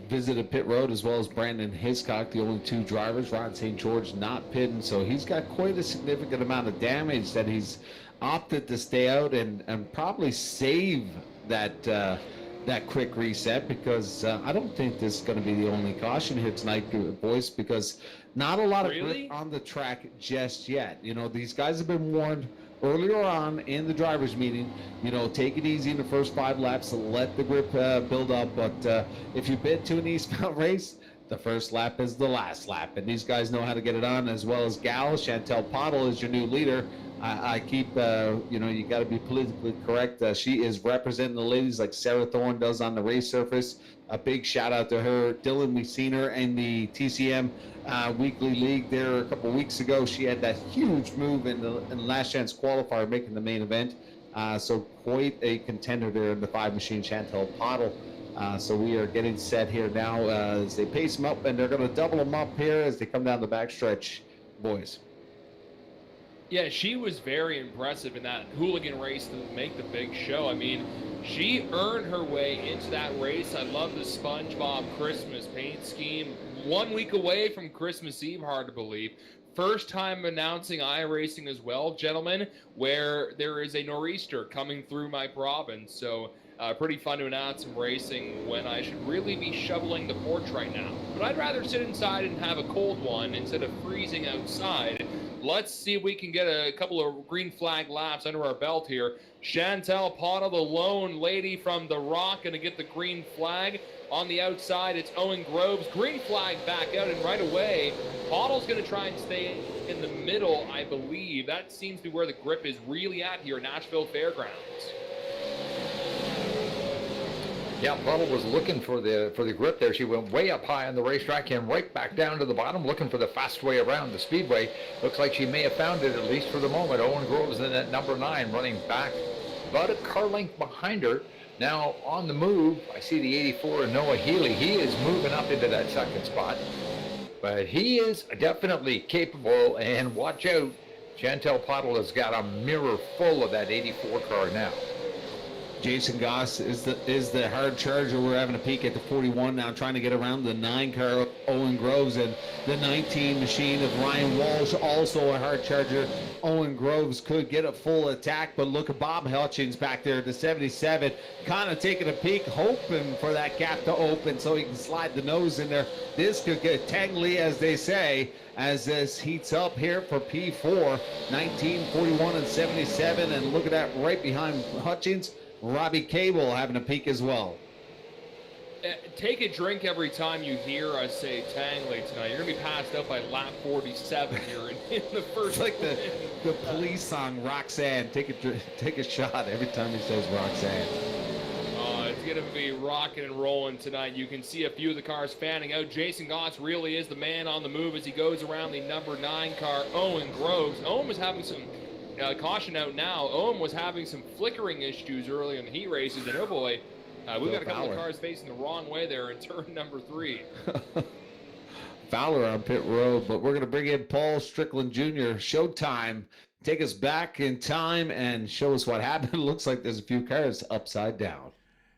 visited pit road, as well as Brandon Hiscock, the only 2 drivers. Ron St. George not pitting, so he's got quite a significant amount of damage that he's opted to stay out and probably save that quick reset, because I don't think this is going to be the only caution here tonight, boys, because not a lot of grip on the track just yet. You know, these guys have been warned earlier on in the drivers' meeting, you know, take it easy in the first 5 laps, let the grip build up, but if you bid to an eastbound race, the first lap is the last lap, and these guys know how to get it on, as well as Gal. Chantel Pottle is your new leader. I keep, you know, you got to be politically correct. She is representing the ladies like Sarah Thorne does on the race surface. A big shout out to her. Dylan, we've seen her in the TCM weekly league there a couple weeks ago. She had that huge move in the last chance qualifier, making the main event. So quite a contender there in the 5 machine, Chantel Pottle. So we are getting set here now as they pace them up, and they're going to double them up here as they come down the backstretch, boys. Yeah, she was very impressive in that hooligan race to make the big show. I mean, she earned her way into that race. I love the SpongeBob Christmas paint scheme. 1 week away from Christmas Eve, hard to believe. First time announcing iRacing as well, gentlemen, where there is a nor'easter coming through my province. So pretty fun to announce some racing when I should really be shoveling the porch right now. But I'd rather sit inside and have a cold one instead of freezing outside. Let's see if we can get a couple of green flag laps under our belt here. Chantel Pottle, the lone lady from the Rock, going to get the green flag. On the outside, it's Owen Groves. Green flag back out, and right away, Pottle's going to try and stay in the middle, I believe. That seems to be where the grip is really at here at Nashville Fairgrounds. Yeah, Pottle was looking for the grip there. She went way up high on the racetrack, came right back down to the bottom, looking for the fast way around the speedway. Looks like she may have found it, at least for the moment. Owen Groves in at number 9, running back about a car length behind her. Now on the move, I see the 84 Noah Healy. He is moving up into that second spot. But he is definitely capable, and watch out. Chantel Pottle has got a mirror full of that 84 car now. Jason Goss is the hard charger. We're having a peek at the 41 now, trying to get around the 9 car, Owen Groves, and the 19 machine of Ryan Walsh, also a hard charger. Owen Groves could get a full attack, but look at Bob Hutchins back there at the 77, kind of taking a peek, hoping for that gap to open so he can slide the nose in there. This could get tangly, as they say, as this heats up here for P4, 19, 41, and 77. And look at that right behind Hutchins, Robbie Cable having a peek as well. Take a drink every time you hear us say Tangley tonight. You're going to be passed out by lap 47 here in the first. It's like the police song, Roxanne. Take a shot every time he says Roxanne. It's going to be rocking and rolling tonight. You can see a few of the cars fanning out. Jason Goss really is the man on the move as he goes around the number 9 car, Owen Groves. Owen was having some caution out now. Owen was having some flickering issues early in the heat races, and oh boy, we've got a couple of cars facing the wrong way there in turn number 3. Fowler on pit road, but we're going to bring in Paul Strickland Jr. Showtime. Take us back in time and show us what happened. Looks like there's a few cars upside down.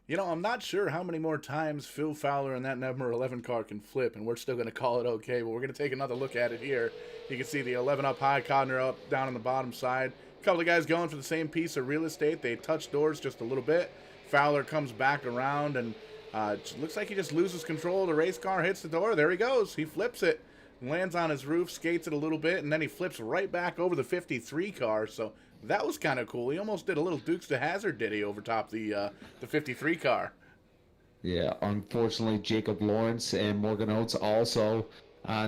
You know, I'm not sure how many more times Phil Fowler in that number 11 car can flip, and we're still going to call it okay, but we're going to take another look at it here. You can see the 11 up high, Codner up down on the bottom side. A couple of guys going for the same piece of real estate. They touch doors just a little bit. Fowler comes back around, and it looks like he just loses control. The race car hits the door. There he goes. He flips it, lands on his roof, skates it a little bit, and then he flips right back over the 53 car. So that was kind of cool. He almost did a little Dukes to Hazard, did he, over top the 53 car. Yeah, unfortunately, Jacob Lawrence and Morgan Oates also.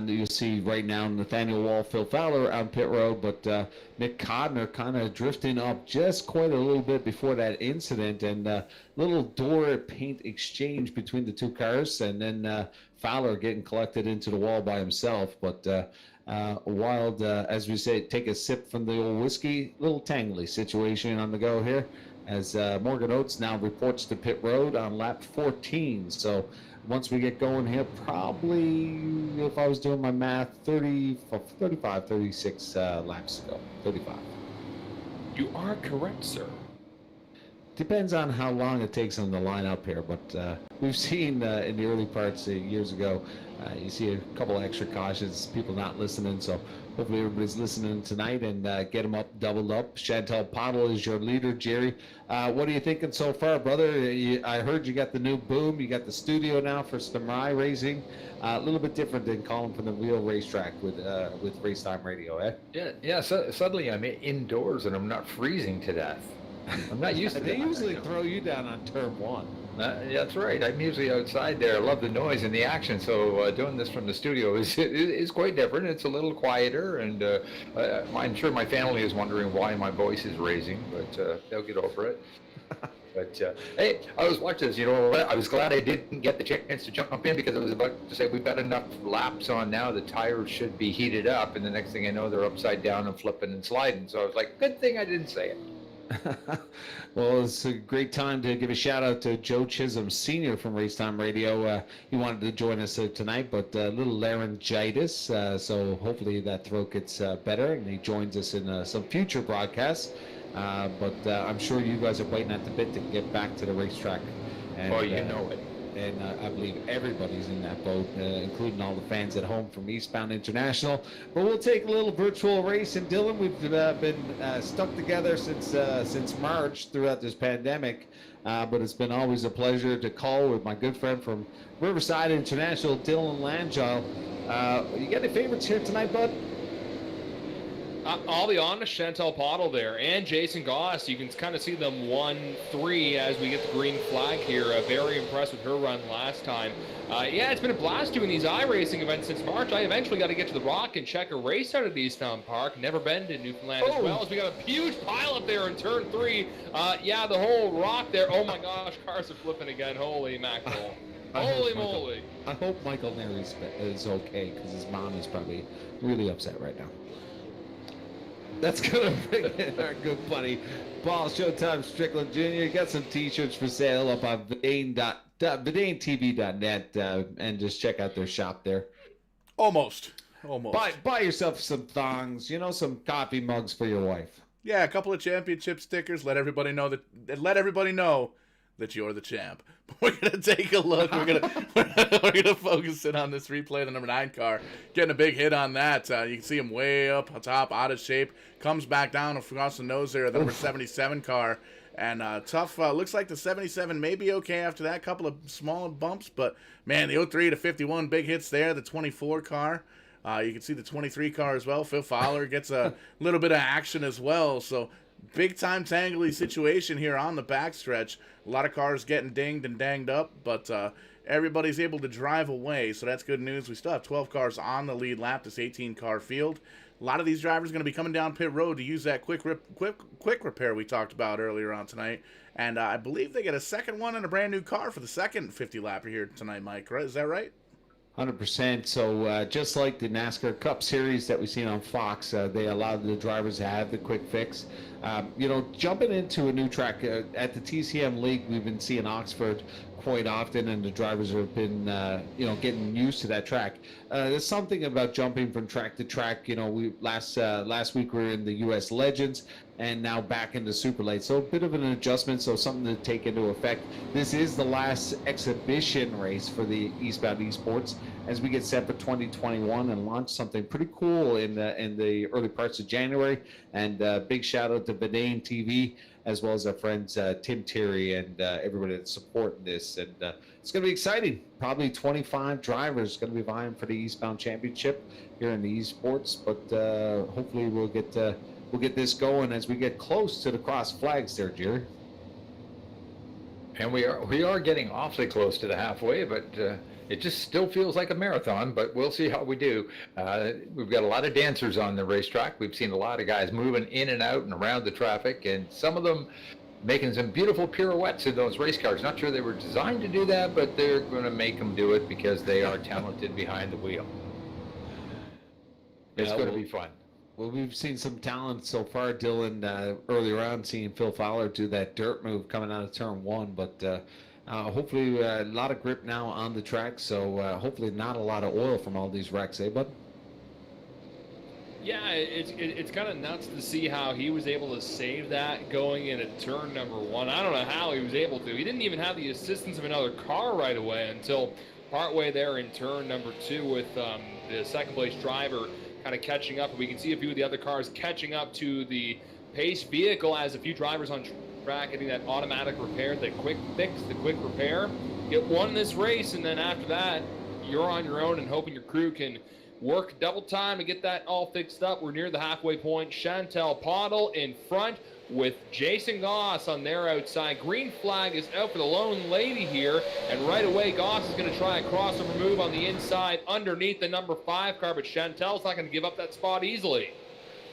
You'll see right now Nathaniel Wall, Phil Fowler on pit road, but Nick Codner kind of drifting up just quite a little bit before that incident, and little door paint exchange between the two cars, and then Fowler getting collected into the wall by himself. But Wild, as we say, take a sip from the old whiskey. Little tangly situation on the go here, as Morgan Oates now reports to pit road on lap 14. So once we get going here, probably, if I was doing my math, 35, 36 laps to go. 35. You are correct, sir. Depends on how long it takes on the line up here, but we've seen in the early parts years ago, you see a couple extra cautions, people not listening, so hopefully everybody's listening tonight and get them up, doubled up. Chantal Pottle is your leader, Jerry. What are you thinking so far, brother? I heard you got the new boom, you got the studio now for some iRACING. A little bit different than calling from the real racetrack with Racetime Radio, eh? Yeah. So suddenly I'm indoors and I'm not freezing to death. I'm not used to that. They usually throw you down on turn 1. Yeah, that's right. I'm usually outside there. I love the noise and the action, so doing this from the studio is quite different. It's a little quieter, and I'm sure my family is wondering why my voice is raising, but they'll get over it. But hey, I was watching this. You know, I was glad I didn't get the chance to jump in, because I was about to say we've got enough laps on now. The tires should be heated up, and the next thing I know, they're upside down and flipping and sliding. So I was like, good thing I didn't say it. Well, it's a great time to give a shout out to Joe Chisholm Sr. from Racetime Radio. He wanted to join us tonight, but a little laryngitis, so hopefully that throat gets better and he joins us in some future broadcasts. But I'm sure you guys are waiting at the bit to get back to the racetrack. And, you know it. And I believe everybody's in that boat, including all the fans at home from Eastbound International. But we'll take a little virtual race. And Dylan, we've been stuck together since March throughout this pandemic. But it's been always a pleasure to call with my good friend from Riverside International, Dylan Langell. You got any favorites here tonight, bud? I'll be honest, Chantal Pottle there and Jason Goss. You can kind of see them 1-3 as we get the green flag here. Very impressed with her run last time. Yeah, it's been a blast doing these iRacing events since March. I eventually got to get to the Rock and check a race out at Eastbound Park. Never been to Newfoundland as well. As we got a huge pile up there in turn 3. Yeah, the whole Rock there. Oh my gosh, cars are flipping again. Holy mackerel. Holy moly. I hope Michael Neary is okay, because his mom is probably really upset right now. That's going to bring in our good buddy, Paul Showtime Strickland Jr. You got some T-shirts for sale up on VidaneTV.net, and just check out their shop there. Almost. Buy yourself some thongs, some coffee mugs for your wife. Yeah, a couple of championship stickers. Let everybody know that you're the champ. We're gonna take a look. We're gonna focus in on this replay. The number 9 car getting a big hit on that. You can see him way up top, out of shape. Comes back down across the nose there. The number 77 car. And tough. Looks like the 77 may be okay after that. Couple of small bumps, but man, the 03 to 51 big hits there. The 24 car. You can see the 23 car as well. Phil Fowler gets a little bit of action as well. So big time tangly situation here on the backstretch. A lot of cars getting dinged and danged up, but everybody's able to drive away. So that's good news. We still have 12 cars on the lead lap, this 18-car field. A lot of these drivers are going to be coming down pit road to use that quick repair we talked about earlier on tonight. And I believe they get a second one and a brand new car for the second 50-lapper here tonight, Mike. Right? Is that right? 100%. So just like the NASCAR Cup Series that we've seen on Fox, they allowed the drivers to have the quick fix. Jumping into a new track at the TCM League, we've been seeing Oxford quite often, and the drivers have been, getting used to that track. There's something about jumping from track to track. We last week we were in the U.S. Legends, and now back into Super Late. So a bit of an adjustment, so something to take into effect. This is the last exhibition race for the Eastbound eSports as we get set for 2021 and launch something pretty cool in the early parts of January. And big shout out to Vidane TV, as well as our friends Tim Terry and everybody that's supporting this. And it's going to be exciting. Probably 25 drivers going to be vying for the Eastbound Championship here in the eSports. But hopefully we'll get this going as we get close to the cross flags there, Jerry. And we are getting awfully close to the halfway, but it just still feels like a marathon, but we'll see how we do. We've got a lot of dancers on the racetrack. We've seen a lot of guys moving in and out and around the traffic, and some of them making some beautiful pirouettes in those race cars. Not sure they were designed to do that, but they're going to make them do it because they are talented behind the wheel. It's going to be fun. Well, we've seen some talent so far, Dylan, earlier on, seeing Phil Fowler do that dirt move coming out of turn 1, but hopefully a lot of grip now on the track, so hopefully not a lot of oil from all these wrecks, eh, bud? Yeah, it's kind of nuts to see how he was able to save that going into turn number 1. I don't know how he was able to. He didn't even have the assistance of another car right away until partway there in turn number 2 with the second place driver kind of catching up. We can see a few of the other cars catching up to the pace vehicle as a few drivers on track getting that automatic repair, the quick fix, the quick repair. Get won this race, and then after that, you're on your own and hoping your crew can work double time to get that all fixed up. We're near the halfway point. Chantel Pottle in front with Jason Goss on their outside. Green flag is out for the lone lady here, and right away Goss is going to try a crossover move on the inside underneath the number 5 car, but Chantel's not going to give up that spot easily.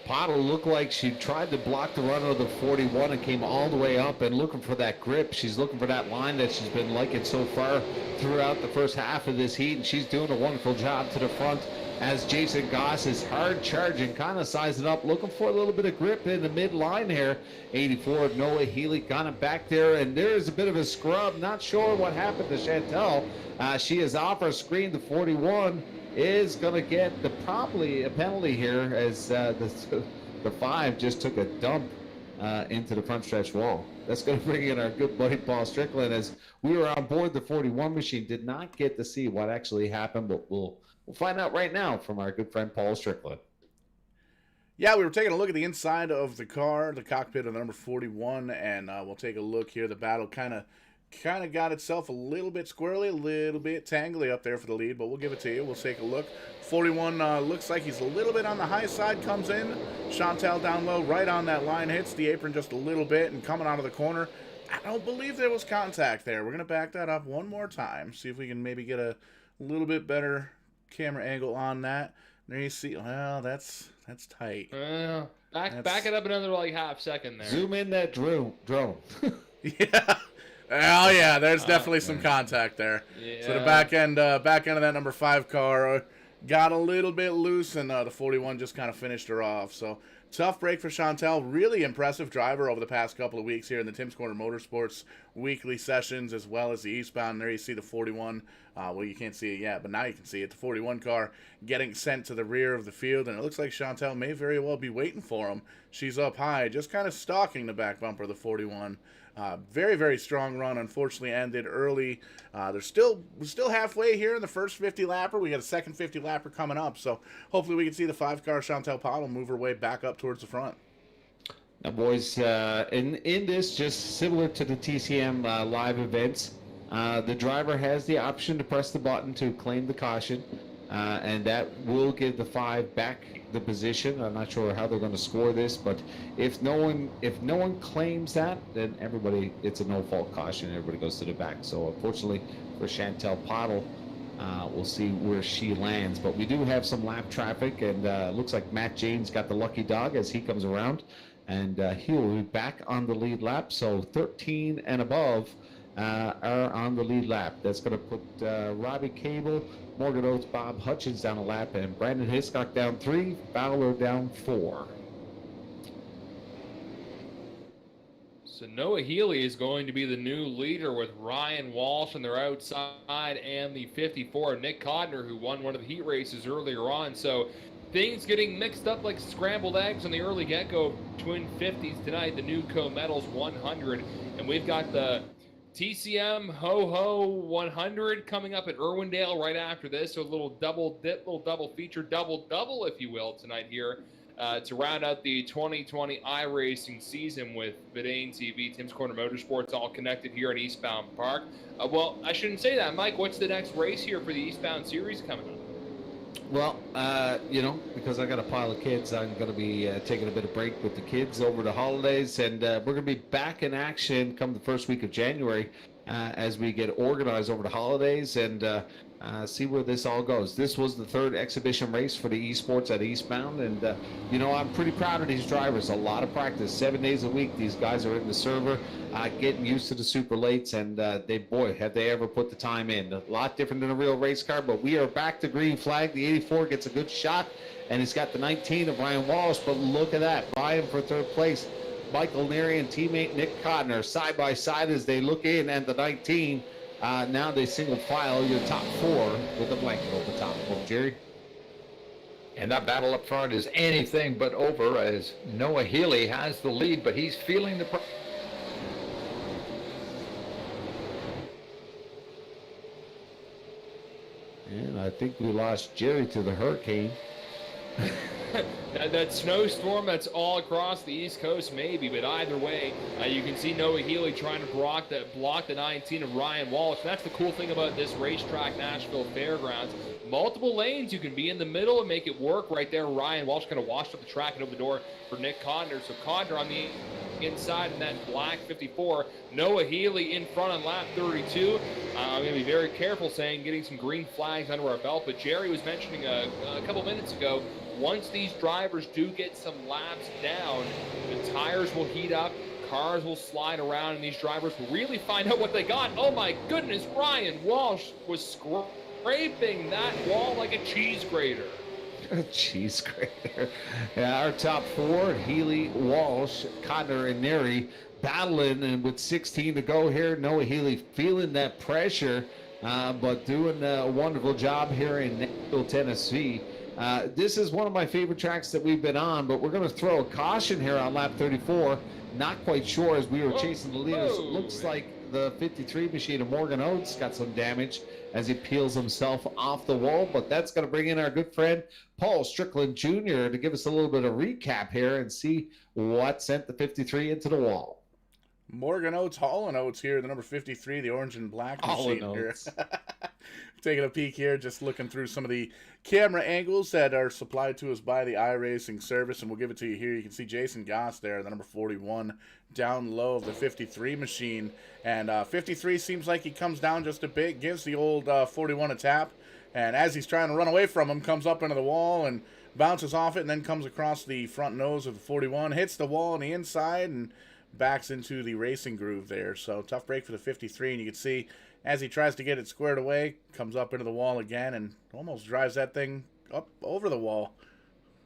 Pottle looked like she tried to block the run of the 41 and came all the way up and looking for that grip. She's looking for that line that she's been liking so far throughout the first half of this heat, and she's doing a wonderful job to the front as Jason Goss is hard charging, kind of sizing up, looking for a little bit of grip in the mid-line here. 84 Noah Healy got it back there, and there is a bit of a scrub. Not sure what happened to Chantel. She is off her screen. The 41 is going to get probably a penalty here as the 5 just took a dump into the front stretch wall. That's going to bring in our good buddy Paul Strickland, as we were on board the 41 machine. Did not get to see what actually happened, but we'll find out right now from our good friend Paul Strickland. Yeah, we were taking a look at the inside of the car, the cockpit of the number 41, and we'll take a look here. The battle kind of got itself a little bit squirrely, a little bit tangly up there for the lead, but we'll give it to you. We'll take a look. 41 looks like he's a little bit on the high side, comes in. Chantel down low, right on that line, hits the apron just a little bit, and coming out of the corner. I don't believe there was contact there. We're going to back that up one more time, see if we can maybe get a little bit better camera angle on that. There you see, well, that's tight. Back it up another like half second there. Zoom in that drone. Yeah. Oh yeah, there's definitely some contact there. Yeah. So the back end of that number 5 car got a little bit loose, and the 41 just kind of finished her off. So tough break for Chantel. Really impressive driver over the past couple of weeks here in the Tim's Corner Motorsports weekly sessions, as well as the Eastbound. There you see the 41. Well, you can't see it yet, but now you can see it. The 41 car getting sent to the rear of the field, and it looks like Chantel may very well be waiting for him. she's up high, just kind of stalking the back bumper of the 41. Very, very strong run. Unfortunately, ended early. We're still halfway here in the first 50 lapper. We got a second 50 lapper coming up, so hopefully we can see the 5-car Chantel Pottle move her way back up towards the front. Now, boys, in this, just similar to the TCM live events, the driver has the option to press the button to claim the caution, and that will give the 5 back the position. I'm not sure how they're going to score this, but if no one claims that, then it's a no-fault caution. Everybody goes to the back. So unfortunately for Chantel Pottle, we'll see where she lands. But we do have some lap traffic, and looks like Matt James got the lucky dog as he comes around, and he'll be back on the lead lap. So 13 and above are on the lead lap. That's going to put Robbie Cable, Morgan Oates, Bob Hutchins down a lap, and Brandon Hiscock down 3, Fowler down 4. So Noah Healy is going to be the new leader with Ryan Walsh on their outside and the 54, Nick Codner, who won one of the heat races earlier on. So things getting mixed up like scrambled eggs on the early get-go of Twin 50s tonight, the new Co-Metals 100. And we've got the TCM Ho-Ho 100 coming up at Irwindale right after this. So a little double dip, little double feature, double, if you will, tonight here to round out the 2020 iRacing season with Vidane TV, Tim's Corner Motorsports, all connected here in Eastbound Park. Well, I shouldn't say that, Mike. What's the next race here for the Eastbound Series coming up? Well, because I got a pile of kids, I'm going to be taking a bit of break with the kids over the holidays, and we're going to be back in action come the first week of January as we get organized over the holidays and see where this all goes. This was the 3rd exhibition race for the eSports at Eastbound, and I'm pretty proud of these drivers. A lot of practice, 7 days a week. These guys are in the server, getting used to the super lates, and have they ever put the time in. A lot different than a real race car, but we are back to green flag. The 84 gets a good shot, and it's got the 19 of Ryan Walsh, but look at that. Ryan for 3rd place. Michael Neary and teammate Nick Codner side by side as they look in at the 19. Now they single file your top 4 with a blanket over the top of them, Jerry. And that battle up front is anything but over as Noah Healy has the lead, but he's feeling the And I think we lost Jerry to the hurricane. That snowstorm that's all across the East Coast, maybe, but either way, you can see Noah Healy trying to block the 19 of Ryan Walsh. That's the cool thing about this racetrack, Nashville Fairgrounds. Multiple lanes, you can be in the middle and make it work right there. Ryan Walsh kind of washed up the track and opened the door for Nick Codner. So Codner on the inside in that black 54. Noah Healy in front on lap 32. I'm going to be very careful getting some green flags under our belt, but Jerry was mentioning a couple minutes ago, once these drivers do get some laps down, the tires will heat up, cars will slide around, and these drivers will really find out what they got. Oh my goodness, Ryan Walsh was scraping that wall like a cheese grater. Cheese grater. Yeah, our top 4, Healy, Walsh, Codner, and Neary battling, and with 16 to go here, Noah Healy feeling that pressure, but doing a wonderful job here in Nashville, Tennessee. This is one of my favorite tracks that we've been on, but we're going to throw a caution here on lap 34. Not quite sure as we were chasing the leaders. It looks like the 53 machine of Morgan Oates got some damage as he peels himself off the wall, but that's going to bring in our good friend Paul Strickland Jr. to give us a little bit of recap here and see what sent the 53 into the wall. Morgan Oates, Hall & Oates here, the number 53, the orange and black machine here. Taking a peek here, just looking through some of the camera angles that are supplied to us by the iRacing service, and we'll give it to you here. You can see Jason Goss there, the number 41, down low of the 53 machine. And 53 seems like he comes down just a bit, gives the old 41 a tap, and as he's trying to run away from him, comes up into the wall and bounces off it, and then comes across the front nose of the 41, hits the wall on the inside, and backs into the racing groove there. So tough break for the 53, and you can see as he tries to get it squared away, comes up into the wall again and almost drives that thing up over the wall.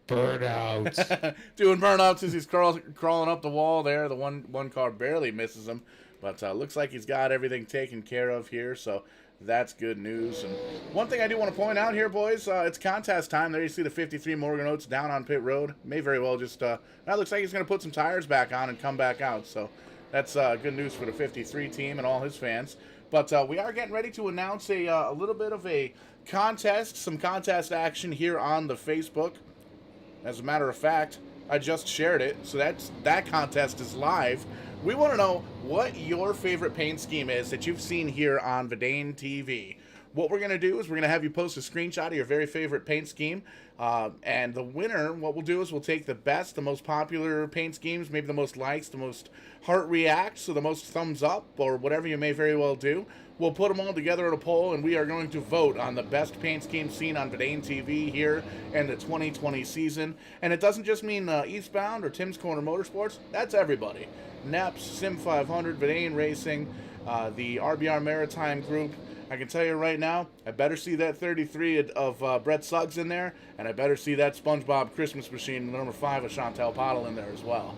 Burnouts. Doing burnouts as he's crawling up the wall there. The one car barely misses him, but looks like he's got everything taken care of here. So that's good news. And one thing I do want to point out here, boys, it's contest time. There you see the 53 Morgan Oats down on pit road. May very well just, that looks like he's going to put some tires back on and come back out. So that's good news for the 53 team and all his fans. But we are getting ready to announce a little bit of a contest, some contest action here on the Facebook. As a matter of fact, I just shared it, so that contest is live. We want to know what your favorite paint scheme is that you've seen here on Verdane TV. What we're going to do is we're going to have you post a screenshot of your very favorite paint scheme, and the winner, what we'll do is we'll take the best, the most popular paint schemes, maybe the most likes, the most heart reacts, so the most thumbs up, or whatever you may very well do. We'll put them all together in a poll, and we are going to vote on the best paint scheme seen on Verdane TV here in the 2020 season. And it doesn't just mean Eastbound or Tim's Corner Motorsports. That's everybody. NEPS, Sim 500, Verdane Racing, the RBR Maritime Group. I can tell you right now, I better see that 33 of Brett Suggs in there, and I better see that SpongeBob Christmas Machine, number 5 of Chantel Pottle in there as well.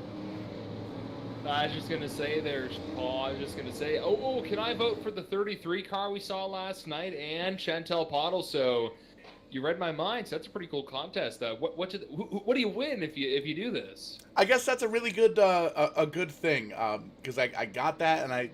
I was just going to say there, Paul, I was just going to say, oh, can I vote for the 33 car we saw last night and Chantel Pottle? So you read my mind. So that's a pretty cool contest. What do you win if you do this? I guess that's a really good a good thing, because I got that, and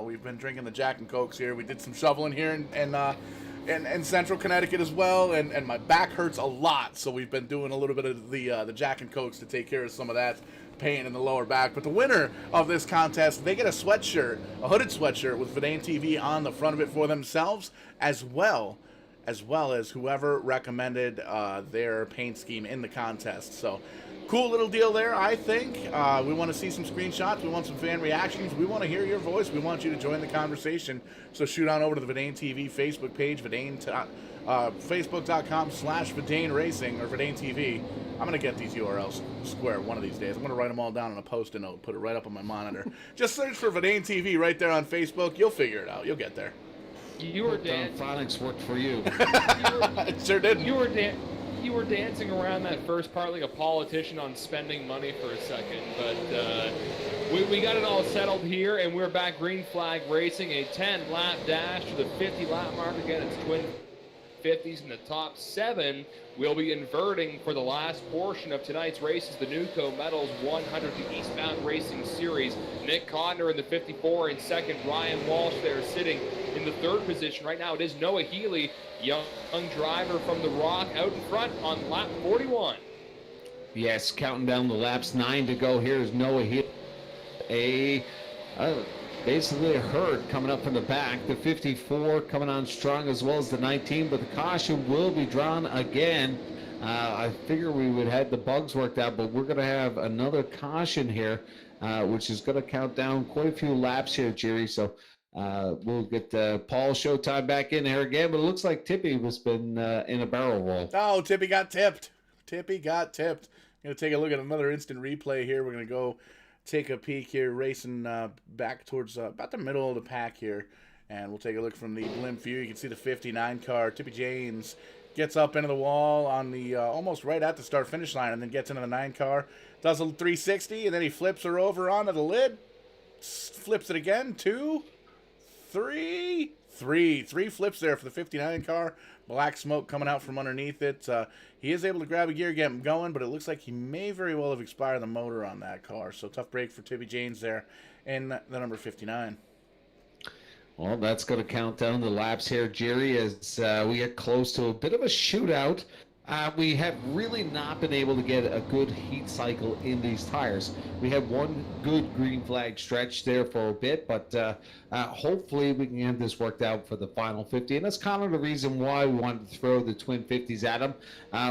we've been drinking the Jack and Cokes here. We did some shoveling here in Central Connecticut as well, and my back hurts a lot, so we've been doing a little bit of the Jack and Cokes to take care of some of that pain in the lower back. But the winner of this contest, they get a sweatshirt, a hooded sweatshirt with Verdane TV on the front of it for themselves, as well as whoever recommended their paint scheme in the contest. So cool little deal there, I think. We want to see some screenshots. We want some fan reactions. We want to hear your voice. We want you to join the conversation. So shoot on over to the Verdane TV Facebook page, Facebook.com/Verdane Racing or Verdane TV. I'm going to get these URLs square one of these days. I'm going to write them all down on a Post-it note, put it right up on my monitor. Just search for Verdane TV right there on Facebook. You'll figure it out. You'll get there. You were dancing. Phonics worked for you. It sure did. You were dancing around that first part like a politician on spending money for a second, but we got it all settled here, and we're back green flag racing, a 10-lap dash to the 50-lap mark. Again, it's twin 50s in the top 7. We'll be inverting for the last portion of tonight's races, the Newco Metals 100, the Eastbound Racing Series. Nick Codner in the 54 in second. Ryan Walsh there sitting in the 3rd position. Right now it is Noah Healy, young driver from the Rock, out in front on lap 41. Yes, counting down the laps, 9 to go. Here's Noah Healy. Basically a herd coming up from the back. The 54 coming on strong, as well as the 19, but the caution will be drawn again. I figure we would have the bugs worked out, but we're going to have another caution here, which is going to count down quite a few laps here, Jerry. So we'll get Paul Showtime back in here again, but it looks like Tippy has been in a barrel roll. Oh, Tippy got tipped. Tippy got tipped. Going to take a look at another instant replay here. We're going to go take a peek here, racing back towards about the middle of the pack here, and we'll take a look from the blimp view. You can see the 59 car. Tippy James gets up into the wall on the almost right at the start finish line, and then gets into the 9 car, does a 360, and then he flips her over onto the lid, flips it again, 2, 3 flips there for the 59 car. Black smoke coming out from underneath it. He is able to grab a gear, get him going, but it looks like he may very well have expired the motor on that car. So tough break for Tippy James there in the number 59. Well, that's going to count down the laps here, Jerry, as we get close to a bit of a shootout. We have really not been able to get a good heat cycle in these tires. We had one good green flag stretch there for a bit, but hopefully we can get this worked out for the final 50. And that's kind of the reason why we wanted to throw the twin 50s at them,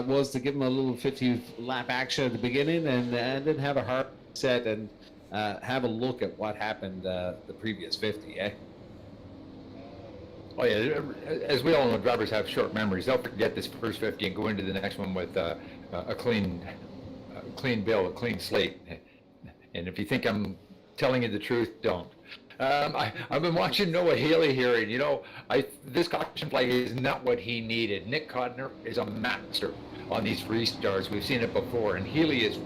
was to give them a little 50-lap action at the beginning and then have a hard set and have a look at what happened the previous 50, eh? Oh yeah, as we all know, drivers have short memories. They'll forget this first 50 and go into the next one with a clean bill, a clean slate. And if you think I'm telling you the truth, don't. I've been watching Noah Healy here, and this caution flag is not what he needed. Nick Codner is a master on these restarts. We've seen it before, and Healy is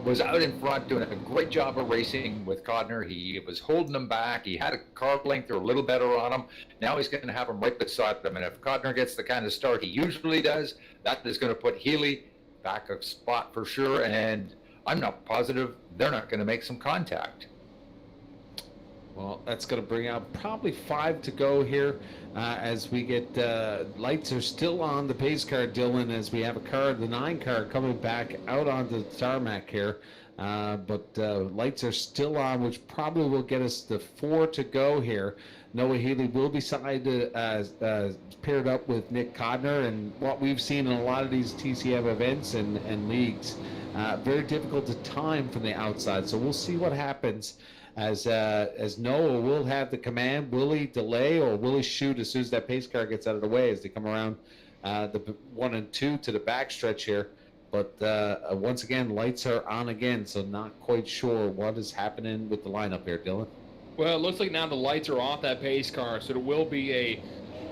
was out in front doing a great job of racing with Codner. He was holding him back. He had a car length or a little better on him. Now he's going to have him right beside him. And if Codner gets the kind of start he usually does, that is going to put Healy back a spot for sure. And I'm not positive they're not going to make some contact. Well, that's going to bring out probably 5 to go here as we get lights are still on the pace car, Dylan, as we have a car, the 9 car, coming back out onto the tarmac here. But lights are still on, which probably will get us the 4 to go here. Noah Healy will be paired up with Nick Codner, and what we've seen in a lot of these TCM events and leagues, very difficult to time from the outside. So we'll see what happens. As Noah will have the command. Will he delay or will he shoot as soon as that pace car gets out of the way as they come around the 1 and 2 to the backstretch here? But once again, lights are on again, so not quite sure what is happening with the lineup here, Dylan. Well, it looks like now the lights are off that pace car, so there will be a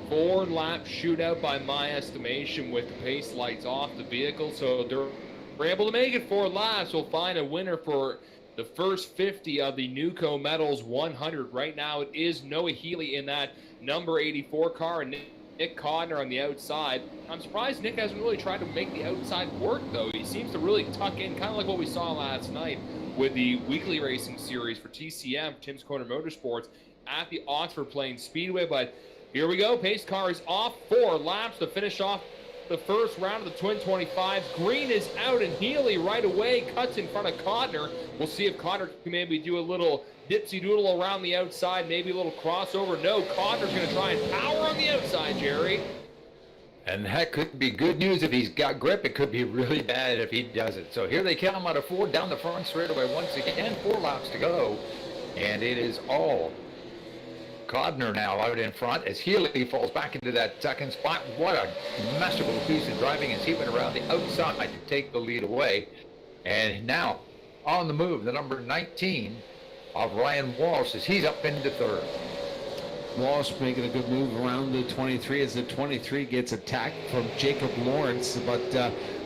4-lap shootout by my estimation with the pace lights off the vehicle. So they're able to make it 4 laps. We'll find a winner for the first 50 of the Newco Metals 100. Right now it is Noah Healy in that number 84 car and Nick Codner on the outside. I'm surprised Nick hasn't really tried to make the outside work, though. He seems to really tuck in, kind of like what we saw last night with the weekly racing series for TCM, Tim's Corner Motorsports, at the Oxford Plains Speedway. But here we go. Pace car is off. 4 laps to finish off the first round of the Twin 25s. Green is out, and Healy right away cuts in front of Codner. We'll see if Codner can maybe do a little dipsy doodle around the outside, maybe a little crossover. No, Codner's going to try and power on the outside, Jerry. And that could be good news if he's got grip. It could be really bad if he doesn't. So here they come out of 4 down the front straightaway once again. 4 laps to go, and it is all Codner now out in front as Healy falls back into that second spot. What a masterful piece of driving as he went around the outside to take the lead away. And now on the move, the number 19 of Ryan Walsh as he's up into 3rd. Walsh making a good move around the 23 as the 23 gets attacked from Jacob Lawrence, but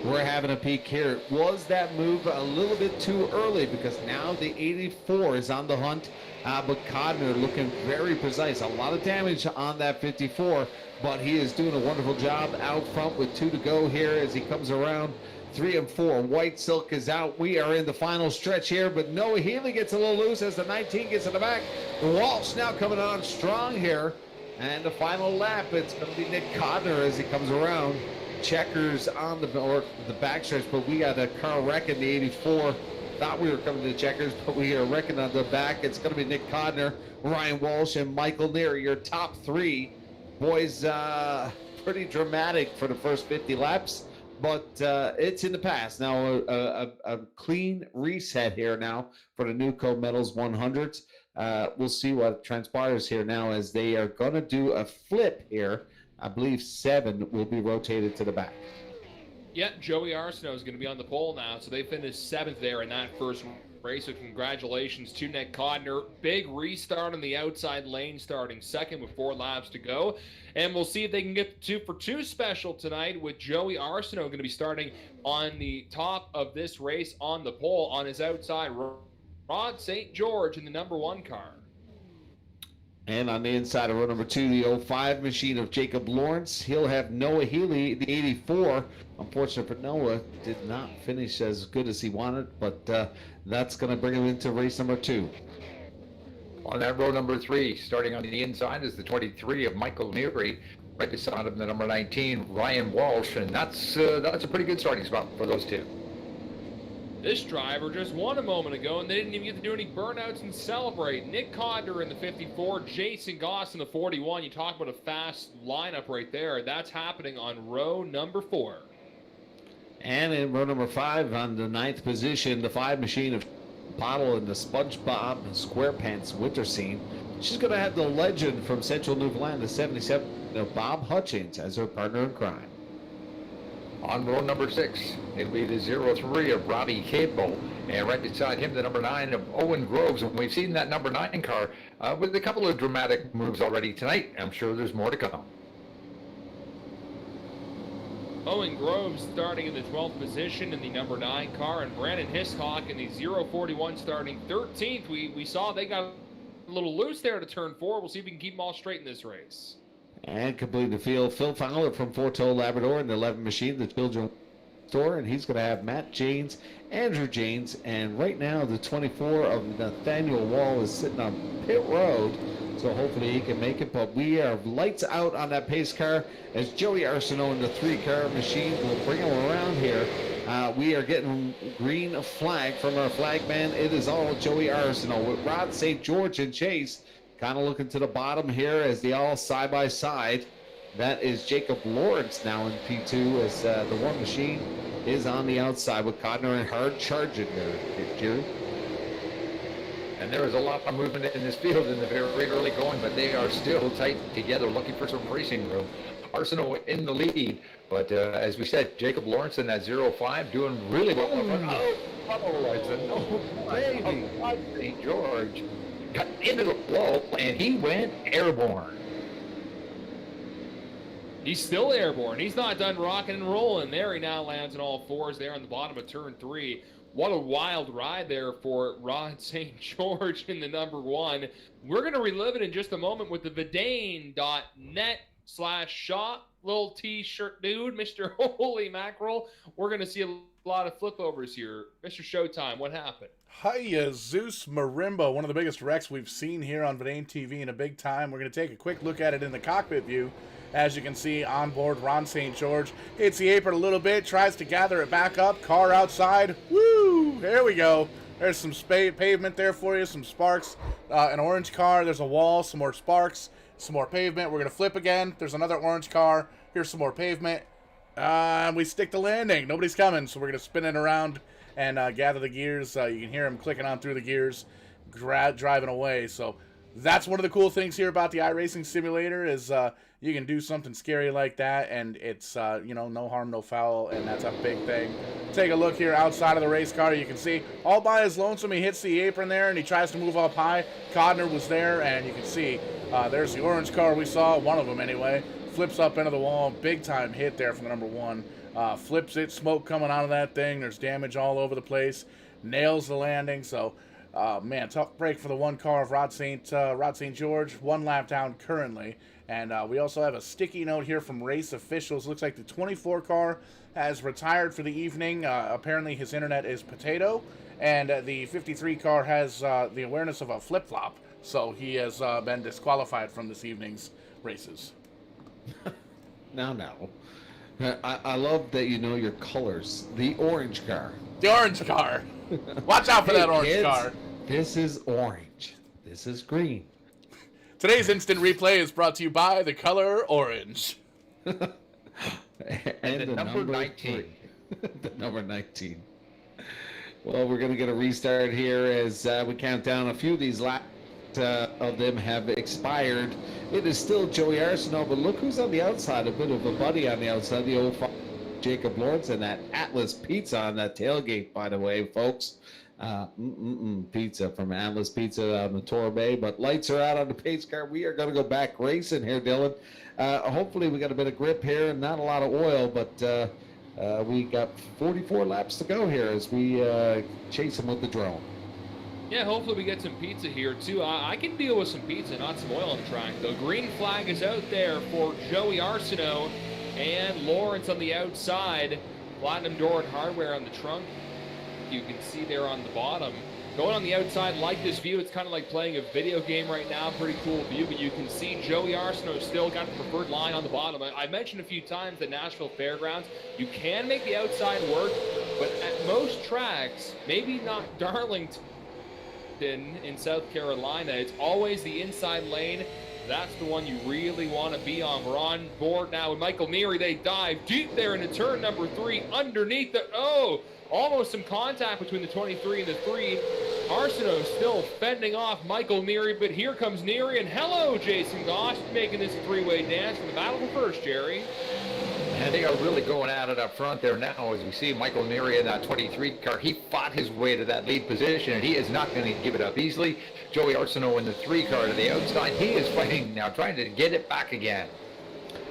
we're having a peek here. Was that move a little bit too early, because now the 84 is on the hunt, but Codner looking very precise. A lot of damage on that 54, but he is doing a wonderful job out front with 2 to go here as he comes around 3 and 4. White Silk is out. We are in the final stretch here, but Noah Healy gets a little loose as the 19 gets in the back. Walsh now coming on strong here. And the final lap, it's going to be Nick Codner as he comes around. Checkers on the backstretch, but we got a car wreck in the 84. Thought we were coming to the checkers, but we are wrecking on the back. It's going to be Nick Codner, Ryan Walsh, and Michael Neary, your top 3. Boys, pretty dramatic for the first 50 laps. But it's in the past. Now a clean reset here now for the Newco Metals 100s. We'll see what transpires here now as they are going to do a flip here. I believe 7 will be rotated to the back. Yeah, Joey Arsenault is going to be on the pole now. So they finished 7th there in that first race. So congratulations to Nick Codner. Big restart on the outside lane, starting 2nd with 4 laps to go. And we'll see if they can get the 2 for 2 special tonight, with Joey Arsenault going to be starting on the top of this race on the pole. On his outside, Rod St. George in the number 1 car. And on the inside of row number 2, the 05 machine of Jacob Lawrence. He'll have Noah Healy, the 84. Unfortunate for Noah, did not finish as good as he wanted, but that's going to bring him into race number 2. On that row number 3, starting on the inside, is the 23 of Michael Neary. Right beside him, the number 19, Ryan Walsh, and that's a pretty good starting spot for those 2. This driver just won a moment ago, and they didn't even get to do any burnouts and celebrate. Nick Codner in the 54, Jason Goss in the 41. You talk about a fast lineup right there. That's happening on row number 4. And in row number 5, on the 9th position, the 5 machine of Bottle in the SpongeBob SquarePants winter scene. She's going to have the legend from Central Newfoundland, the 77 of Bob Hutchins, as her partner in crime. On row number 6, it'll be the 03 of Robbie Cable, and right beside him, the number 9 of Owen Groves. And we've seen that number 9 car with a couple of dramatic moves already tonight. I'm sure there's more to come. Owen Groves starting in the 12th position in the number 9 car, and Brandon Hiscock in the 041 starting 13th. We saw they got a little loose there to turn 4. We'll see if we can keep them all straight in this race. And completing the field, Phil Fowler from Fort Toll Labrador in the 11 machine, the children store, and he's going to have Matt Janes, Andrew Janes, and right now the 24 of Nathaniel Wall is sitting on pit road, so hopefully he can make it. But we are lights out on that pace car as Joey Arsenault in the 3-car machine will bring him around here. We are getting green flag from our flag man. It is all Joey Arsenault with Rod St. George and Chase kind of looking to the bottom here as they all side by side. That is Jacob Lawrence now in P2 as the one machine is on the outside with Codner and Hard charging there, Jerry. And there is a lot of movement in this field in the very early going, but they are still tight together looking for some racing room. Arsenal in the lead, but as we said, Jacob Lawrence in that 05 doing really well. It's a no baby. St. George got into the wall and he went airborne. He's still airborne. He's not done rocking and rolling. There he now lands on all fours there on the bottom of turn 3. What a wild ride there for Rod St. George in the number 1. We're going to relive it in just a moment with the Vidane.net/shop little t-shirt dude, Mr. Holy Mackerel. We're going to see a lot of flipovers here. Mr. Showtime, what happened? Hiya, Zeus Marimba, one of the biggest wrecks we've seen here on Vidane TV in a big time. We're going to take a quick look at it in the cockpit view. As you can see, on board, Ron St. George hits the apron a little bit, tries to gather it back up. Car outside. Woo! There we go. There's some pavement there for you, some sparks. An orange car. There's a wall, some more sparks, some more pavement. We're going to flip again. There's another orange car. Here's some more pavement. We stick the landing. Nobody's coming, so we're going to spin it around and gather the gears. You can hear him clicking on through the gears, driving away. So that's one of the cool things here about the iRacing simulator is you can do something scary like that, and it's, no harm, no foul, and that's a big thing. Take a look here outside of the race car. You can see all by his lonesome, he hits the apron there, and he tries to move up high. Codner was there, and you can see there's the orange car we saw, one of them anyway. Flips up into the wall. Big time hit there from the number 1. Flips it, smoke coming out of that thing. There's damage all over the place. Nails the landing. So, man, tough break for the 1 car of Rod St. George. 1 lap down currently. And we also have a sticky note here from race officials. Looks like the 24 car has retired for the evening. Apparently his internet is potato. And the 53 car has the awareness of a flip-flop. So he has been disqualified from this evening's races. No. I love that you know your colors. The orange car. The orange car. Watch out for that orange kids, car. This is orange. This is green. Today's instant replay is brought to you by the color orange. and the number 19. The number 19. Well, we're going to get a restart here as we count down a few of these laps. Of them have expired. It is still Joey Arsenault, but look who's on the outside. A bit of a buddy on the outside. The old Jacob Lawrence and that Atlas Pizza on that tailgate, by the way, folks. Pizza from Atlas Pizza on the Torre Bay. But lights are out on the pace car. We are going to go back racing here, Dylan. Hopefully we got a bit of grip here and not a lot of oil, but we got 44 laps to go here as we chase them with the drone. Yeah, hopefully we get some pizza here, too. I can deal with some pizza, not some oil on the track, though. Green flag is out there for Joey Arsenault and Lawrence on the outside. Platinum door and hardware on the trunk. You can see there on the bottom. Going on the outside, like this view, it's kind of like playing a video game right now. Pretty cool view, but you can see Joey Arsenault still got the preferred line on the bottom. I mentioned a few times at Nashville Fairgrounds, you can make the outside work, but at most tracks, maybe not Darlington, in South Carolina, it's always the inside lane. That's the one you really want to be on. We're on board now with Michael Neary. They dive deep there into turn number 3 underneath the almost some contact between the 23 and the 3. Arsenault still fending off Michael Neary, but here comes Neary, and hello, Jason Goss, making this a 3-way dance for the battle for first, Jerry. And they are really going at it up front there now as we see Michael Neary in that 23 car. He fought his way to that lead position, and he is not going to give it up easily. Joey Arsenault in the 3 car to the outside. He is fighting now, trying to get it back again.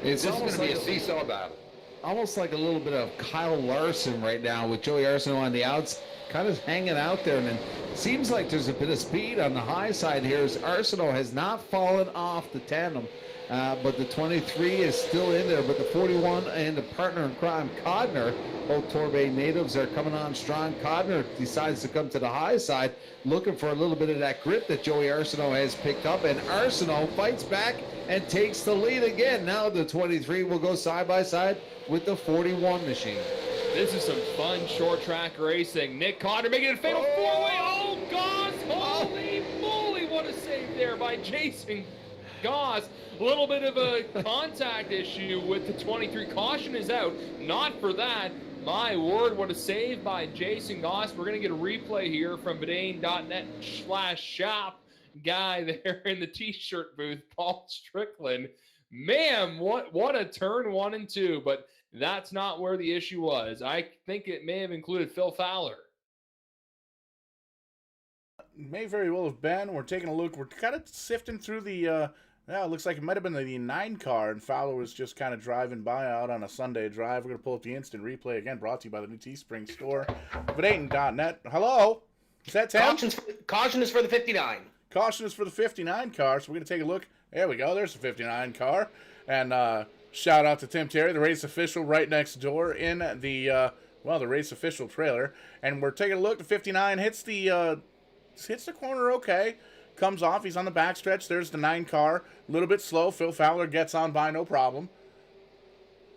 This is going to be a seesaw battle. almost like a little bit of Kyle Larson right now with Joey Arsenault on the outs, kind of hanging out there. And then seems like there's a bit of speed on the high side here as Arsenault has not fallen off the tandem. But the 23 is still in there. But the 41 and the partner in crime, Codner, both Torbay natives, are coming on strong. Codner decides to come to the high side, looking for a little bit of that grip that Joey Arsenault has picked up. And Arsenault fights back and takes the lead again. Now the 23 will go side by side with the 41 machine. This is some fun short track racing. Nick Codner making it a fatal four-way. Oh, Goss! Holy moly, what a save there by Jason Goss. A little bit of a contact issue with the 23. Caution is out. Not for that. My word, what a save by Jason Goss. We're going to get a replay here from Vidane.net/shop. Guy there in the t-shirt booth, Paul Strickland. Man, what a turn 1 and 2, but that's not where the issue was. I think it may have included Phil Fowler. May very well have been. We're taking a look. We're kind of sifting through the, it looks like it might have been the 9 car, and Fowler was just kind of driving by out on a Sunday drive. We're going to pull up the instant replay again, brought to you by the new Teespring store. Vidane.net. Hello? Is that Tim? Caution is for the 59. Caution is for the 59 car, so we're going to take a look. There we go. There's the 59 car. And shout out to Tim Terry, the race official right next door in the, the race official trailer. And we're taking a look. The 59 hits the corner okay. Comes off. He's on the backstretch. There's the 9 car. A little bit slow. Phil Fowler gets on by, no problem.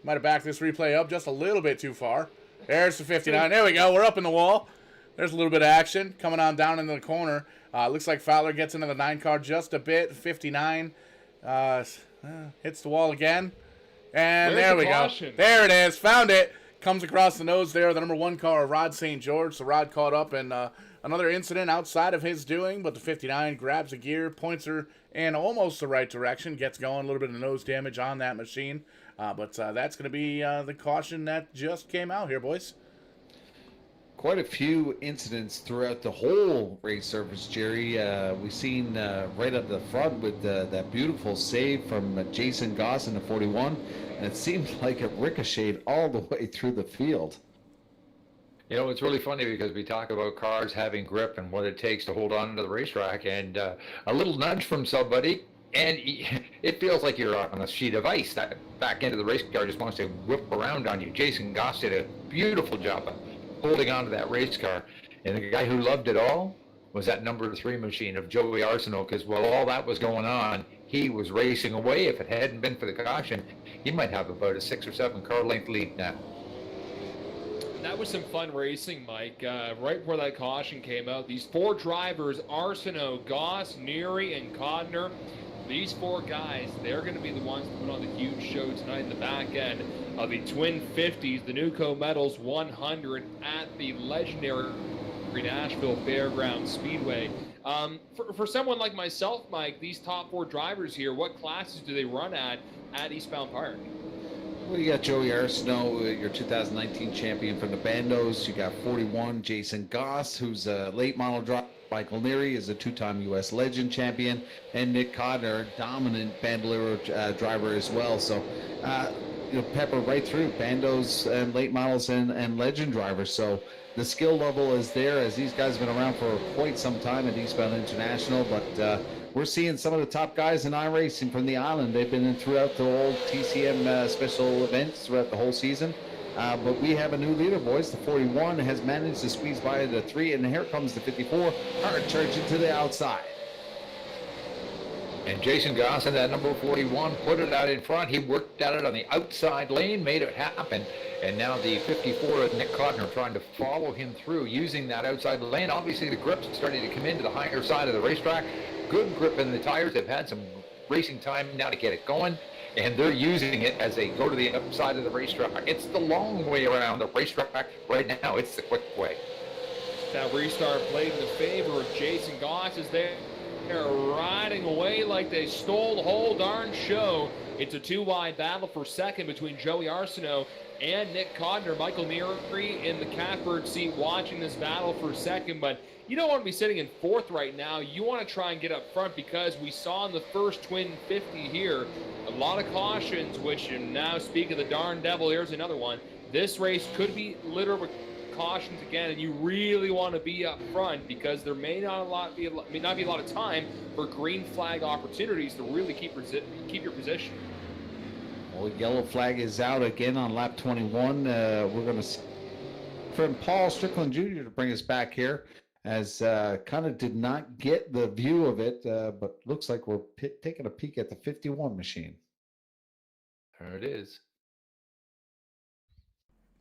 Might have backed this replay up just a little bit too far. There's the 59. There we go. We're up in the wall. There's a little bit of action coming on down into the corner. Looks like Fowler gets into the 9 car just a bit. 59 hits the wall again. And there we go. There it is. Found it. Comes across the nose there. The number 1 car, Rod St. George. So Rod caught up in another incident outside of his doing, but the 59 grabs a gear, points her in almost the right direction, gets going. A little bit of nose damage on that machine. But that's going to be the caution that just came out here, boys. Quite a few incidents throughout the whole race surface, Jerry. We've seen right up the front with that beautiful save from Jason Goss in the 41, and it seemed like it ricocheted all the way through the field. You know, it's really funny because we talk about cars having grip and what it takes to hold on to the racetrack, and a little nudge from somebody, and it feels like you're on a sheet of ice. That back end of the race car just wants to whip around on you. Jason Goss did a beautiful job of holding on to that race car. And the guy who loved it all was that number 3 machine of Joey Arsenault, because while all that was going on, he was racing away. If it hadn't been for the caution, he might have about a 6 or 7 car length lead now. That was some fun racing, Mike. Right before that caution came out, these 4 drivers, Arsenault, Goss, Neary, and Codner, these 4 guys, they're going to be the ones to put on the huge show tonight in the back end of the Twin 50s, the Newco Metals 100 at the legendary Nashville Fairgrounds Speedway. For someone like myself, Mike, these top 4 drivers here, what classes do they run at Eastbound Park? Well, you got Joey Arsenault, your 2019 champion from the Bandos. You got 41, Jason Goss, who's a late model driver. Michael Neary is a 2-time U.S. Legend champion. And Nick Codner, dominant Bandolero driver as well. So, pepper right through Bandos and late models and Legend drivers. So the skill level is there, as these guys have been around for quite some time at Eastbound International. But we're seeing some of the top guys in iRacing from the island. They've been in throughout the whole TCM special events throughout the whole season. But we have a new leader, boys. The 41 has managed to squeeze by the 3, and here comes the 54, hard charging to the outside. And Jason Goss in that number 41 put it out in front. He worked at it on the outside lane, made it happen. And now the 54, Nick Codner, trying to follow him through using that outside lane. Obviously, the grip's starting to come into the higher side of the racetrack. Good grip in the tires. They've had some racing time now to get it going. And they're using it as they go to the upside of the racetrack. It's the long way around the racetrack right now. It's the quick way. That restart played in the favor of Jason Goss as they're riding away like they stole the whole darn show. It's a 2-wide battle for second between Joey Arsenault and Nick Codner. Michael Neary in the catbird seat watching this battle for second, but you don't want to be sitting in 4th right now. You want to try and get up front, because we saw in the first Twin 50 here, a lot of cautions, which you now speak of the darn devil. Here's another one. This race could be littered with cautions again, and you really want to be up front because there may not be a lot of time for green flag opportunities to really keep your position. Well, yellow flag is out again on lap 21. We're going to from Paul Strickland Jr. to bring us back here, as kind of did not get the view of it, but looks like we're taking a peek at the 51 machine. There it is.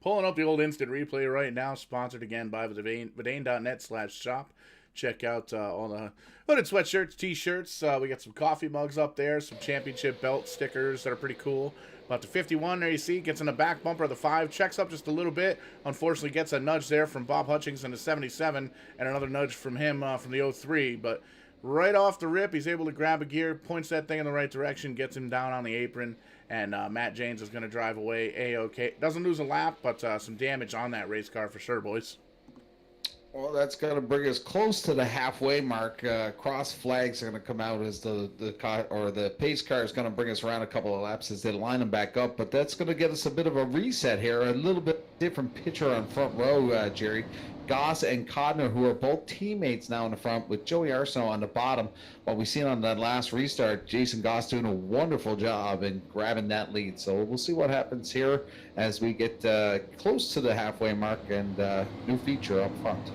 Pulling up the old instant replay right now, sponsored again by Vidane.net/shop. Check out all the hooded sweatshirts, t-shirts. We got some coffee mugs up there, some championship belt stickers that are pretty cool. About the 51, there you see, gets in the back bumper of the 5, checks up just a little bit. Unfortunately, gets a nudge there from Bob Hutchings in the 77, and another nudge from him from the 03. But right off the rip, he's able to grab a gear, points that thing in the right direction, gets him down on the apron, and Matt James is going to drive away A-OK. Doesn't lose a lap, but some damage on that race car for sure, boys. Well, that's going to bring us close to the halfway mark. Cross flags are going to come out as the pace car is going to bring us around a couple of laps as they line them back up. But that's going to get us a bit of a reset here, a little bit different picture on front row, Jerry. Goss and Codner, who are both teammates now in the front, with Joey Arsenault on the bottom. What we've seen on that last restart, Jason Goss doing a wonderful job in grabbing that lead. So we'll see what happens here as we get close to the halfway mark and new feature up front.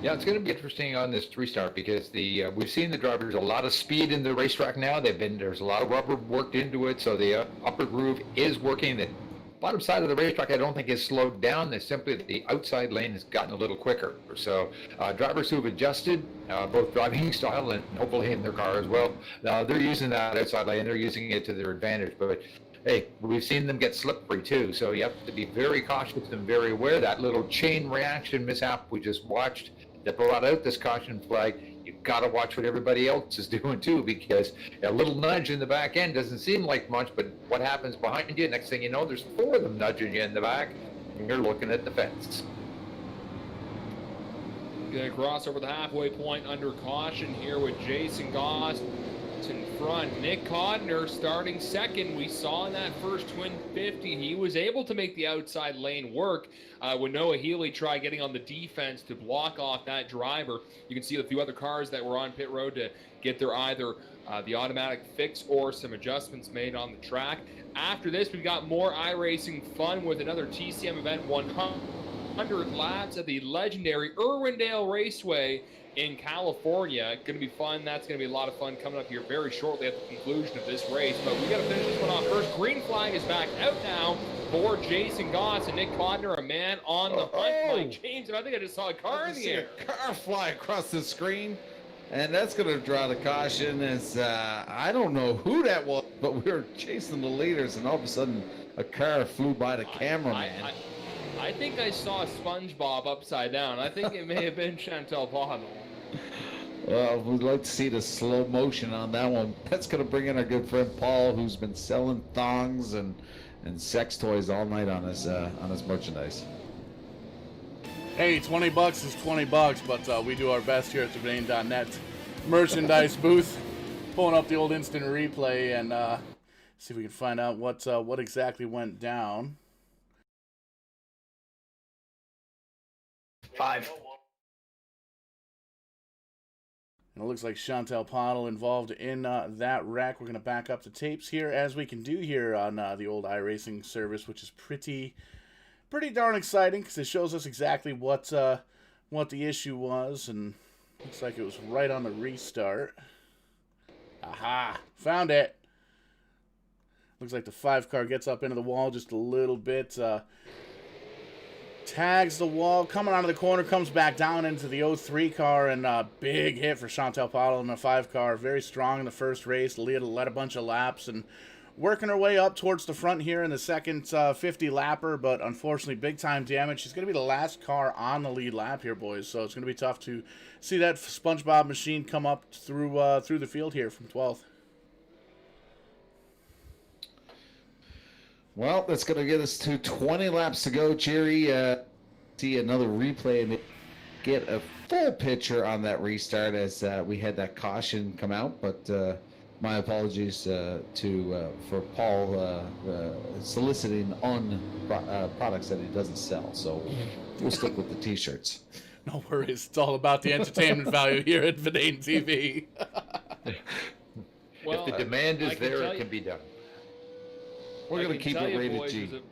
Yeah, it's going to be interesting on this restart because we've seen the drivers a lot of speed in the racetrack now. There's a lot of rubber worked into it, so the upper groove is working. The bottom side of the racetrack I don't think is slowed down. It's simply that the outside lane has gotten a little quicker. So drivers who've adjusted both driving style and hopefully in their car as well, they're using that outside lane. They're using it to their advantage. But hey, we've seen them get slippery too. So you have to be very cautious and very aware. That little chain reaction mishap we just watched that brought out this caution flag, you got to watch what everybody else is doing too, because a little nudge in the back end doesn't seem like much, but what happens behind you, next thing you know, there's 4 of them nudging you in the back, and you're looking at the fence. Gonna cross over the halfway point under caution here with Jason Goss in front. Nick Codner starting second. We saw in that first Twin 50, he was able to make the outside lane work when Noah Healy tried getting on the defense to block off that driver. You can see a few other cars that were on pit road to get their either the automatic fix or some adjustments made on the track. After this, we've got more iRacing fun with another TCM event, 100 laps at the legendary IRWINDALE Raceway in California. Going to be fun. That's going to be a lot of fun coming up here very shortly at the conclusion of this race. But we got to finish this one off first. Green flag is back out now for Jason Goss and Nick Codner, a man on the hunt. Mike James, and I think I just saw a car in the air. A car fly across the screen, and that's going to draw the caution. As I don't know who that was, but we were chasing the leaders, and all of a sudden a car flew by the cameraman. I think I saw SpongeBob upside down. I think it may have been Chantal Bottle. Well, we'd like to see the slow motion on that one. That's going to bring in our good friend Paul, who's been selling thongs and sex toys all night on his merchandise. Hey, $20 is $20, but we do our best here at the Vidane.net merchandise booth. Pulling up the old instant replay and see if we can find out what exactly went down. 5. And it looks like Chantal Pottle involved in that wreck. We're going to back up the tapes here, as we can do here on the old iRacing service, which is pretty darn exciting because it shows us exactly what the issue was, and looks like it was right on the restart. Aha! Found it! Looks like the 5 car gets up into the wall just a little bit. Tags the wall, coming out of the corner, comes back down into the 03 car, and a big hit for Chantal Pottle in the 5 car. Very strong in the first race, led a bunch of laps, and working her way up towards the front here in the second 50 lapper, but unfortunately big time damage. She's going to be the last car on the lead lap here, boys, so it's going to be tough to see that SpongeBob machine come up through the field here from 12th. Well, that's going to get us to 20 laps to go, Jerry. See another replay and get a full picture on that restart as we had that caution come out. But my apologies for Paul soliciting on products that he doesn't sell. So we'll stick with the T-shirts. No worries. It's all about the entertainment value here at Vidane TV. Well, if the demand is there, it can be done. We're going to keep it rated boys, G.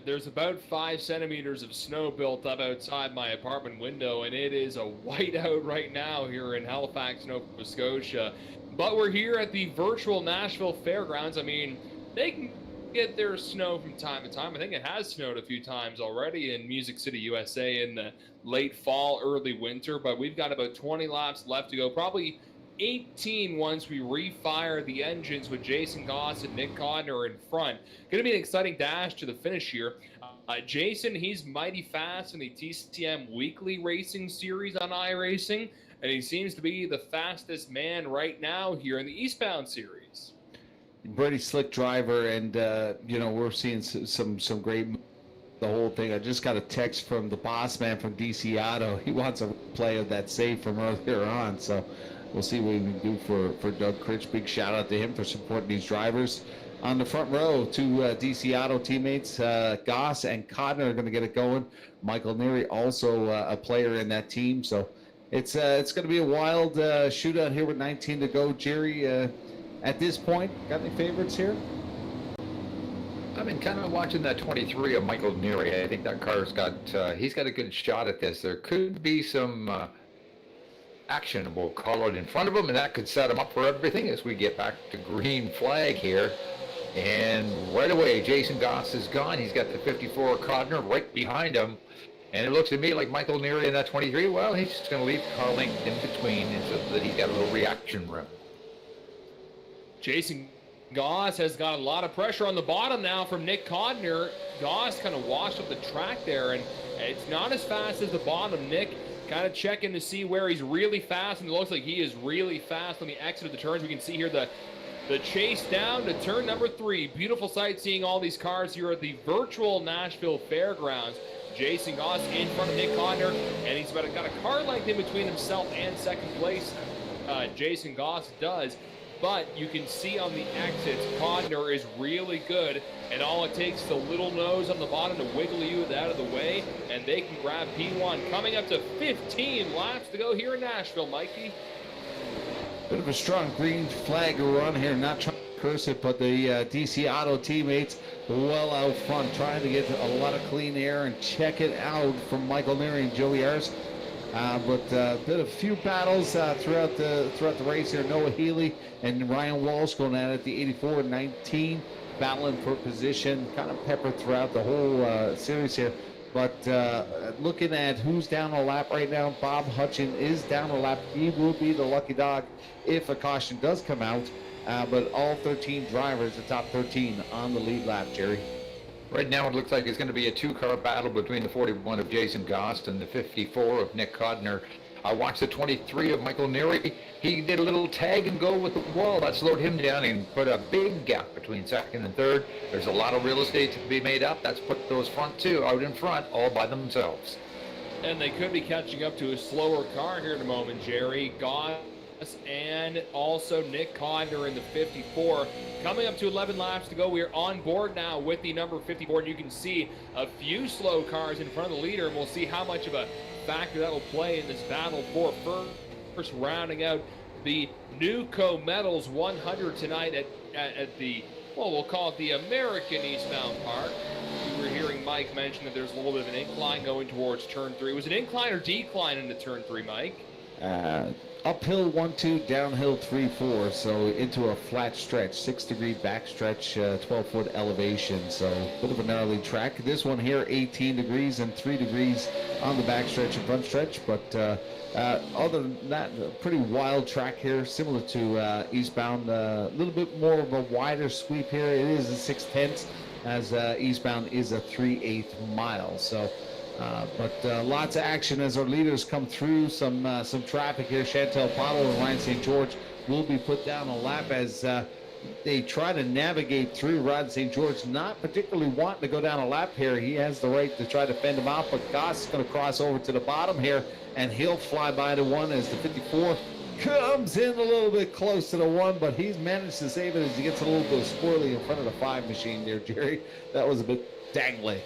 There's about 5 centimeters of snow built up outside my apartment window, and it is a whiteout right now here in Halifax, Nova Scotia. But we're here at the virtual Nashville Fairgrounds. I mean, they can get their snow from time to time. I think it has snowed a few times already in Music City, USA in the late fall, early winter, but we've got about 20 laps left to go. Probably 18 once we refire the engines with Jason Goss and Nick Codner in front. Going to be an exciting dash to the finish here. Jason, he's mighty fast in the TCM Weekly Racing Series on iRACING, and he seems to be the fastest man right now here in the Eastbound Series. Pretty slick driver, and we're seeing some great the whole thing. I just got a text from the boss man from DC Auto. He wants a replay of that save from earlier on, so we'll see what we can do for Doug Critch. Big shout out to him for supporting these drivers. On the front row, two DC Auto teammates, Goss and Codner, are going to get it going. Michael Neary, also a player in that team. So it's going to be a wild shootout here with 19 to go. Jerry, at this point, got any favorites here? I've been kind of watching that 23 of Michael Neary. I think that car's got he's got a good shot at this. There could be some action, we'll call it, in front of him, and that could set him up for everything as we get back to green flag here. And right away, Jason Goss is gone. He's got the 54 Codner right behind him. And it looks to me like Michael Neary in that 23, well, he's just going to leave car length in between so that he's got a little reaction room. Jason Goss has got a lot of pressure on the bottom now from Nick Codner. Goss kind of washed up the track there, and it's not as fast as the bottom. Nick kind of checking to see where he's really fast, and it looks like he is really fast on the exit of the turns. We can see here the chase down to turn number 3. Beautiful sight seeing all these cars here at the virtual Nashville Fairgrounds. Jason Goss in front of Nick Codner, and he's got a car length in between himself and second place. Jason Goss does. But you can see on the exits, Codner is really good, and all it takes is a little nose on the bottom to wiggle you out of the way, and they can grab P1. Coming up to 15 laps to go here in Nashville, Mikey. Bit of a strong green flag run here, not trying to curse it, but the DC Auto teammates well out front, trying to get a lot of clean air and check it out from Michael Neary and Joey Ayers. But been a few battles throughout the race here. Noah Healy and Ryan Walsh going at it, the 84 and 19, battling for position, kind of peppered throughout the whole series here. But looking at who's down a lap right now, Bob Hutchin is down a lap. He will be the lucky dog if a caution does come out. But all 13 drivers, the top 13 on the lead lap, Jerry. Right now it looks like it's going to be a 2-car battle between the 41 of Jason Goss and the 54 of Nick Codner. I watched the 23 of Michael Neary. He did a little tag and go with the wall. That slowed him down and put a big gap between second and third. There's a lot of real estate to be made up. That's put those front two out in front all by themselves. And they could be catching up to a slower car here in a moment, Jerry. Goss and also Nick Codner in the 54. Coming up to 11 laps to go. We are on board now with the number 54, and you can see a few slow cars in front of the leader, and we'll see how much of a factor that will play in this battle for first, rounding out the Newco Metals 100 tonight at the, well, we'll call it the American Eastbound Park. We were hearing Mike mention that there's a little bit of an incline going towards turn 3. Was it incline or decline into turn 3, Mike? Uphill 1-2, downhill 3-4, so into a flat stretch, 6-degree back stretch, 12-foot elevation, so a bit of a gnarly track. This one here, 18 degrees and 3 degrees on the back stretch and front stretch, but other than that, a pretty wild track here, similar to Eastbound. A little bit more of a wider sweep here. It is a 6/10, as Eastbound is a 3/8 mile, so but lots of action as our leaders come through. Some traffic here. Chantel Pottle and Ryan St. George will be put down a lap as they try to navigate through. Rod St. George not particularly wanting to go down a lap here. He has the right to try to fend him off, but Goss is going to cross over to the bottom here, and he'll fly by to one as the 54 comes in a little bit close to the 1, but he's managed to save it as he gets a little bit squirrely in front of the 5 machine there, Jerry. That was a bit dangly.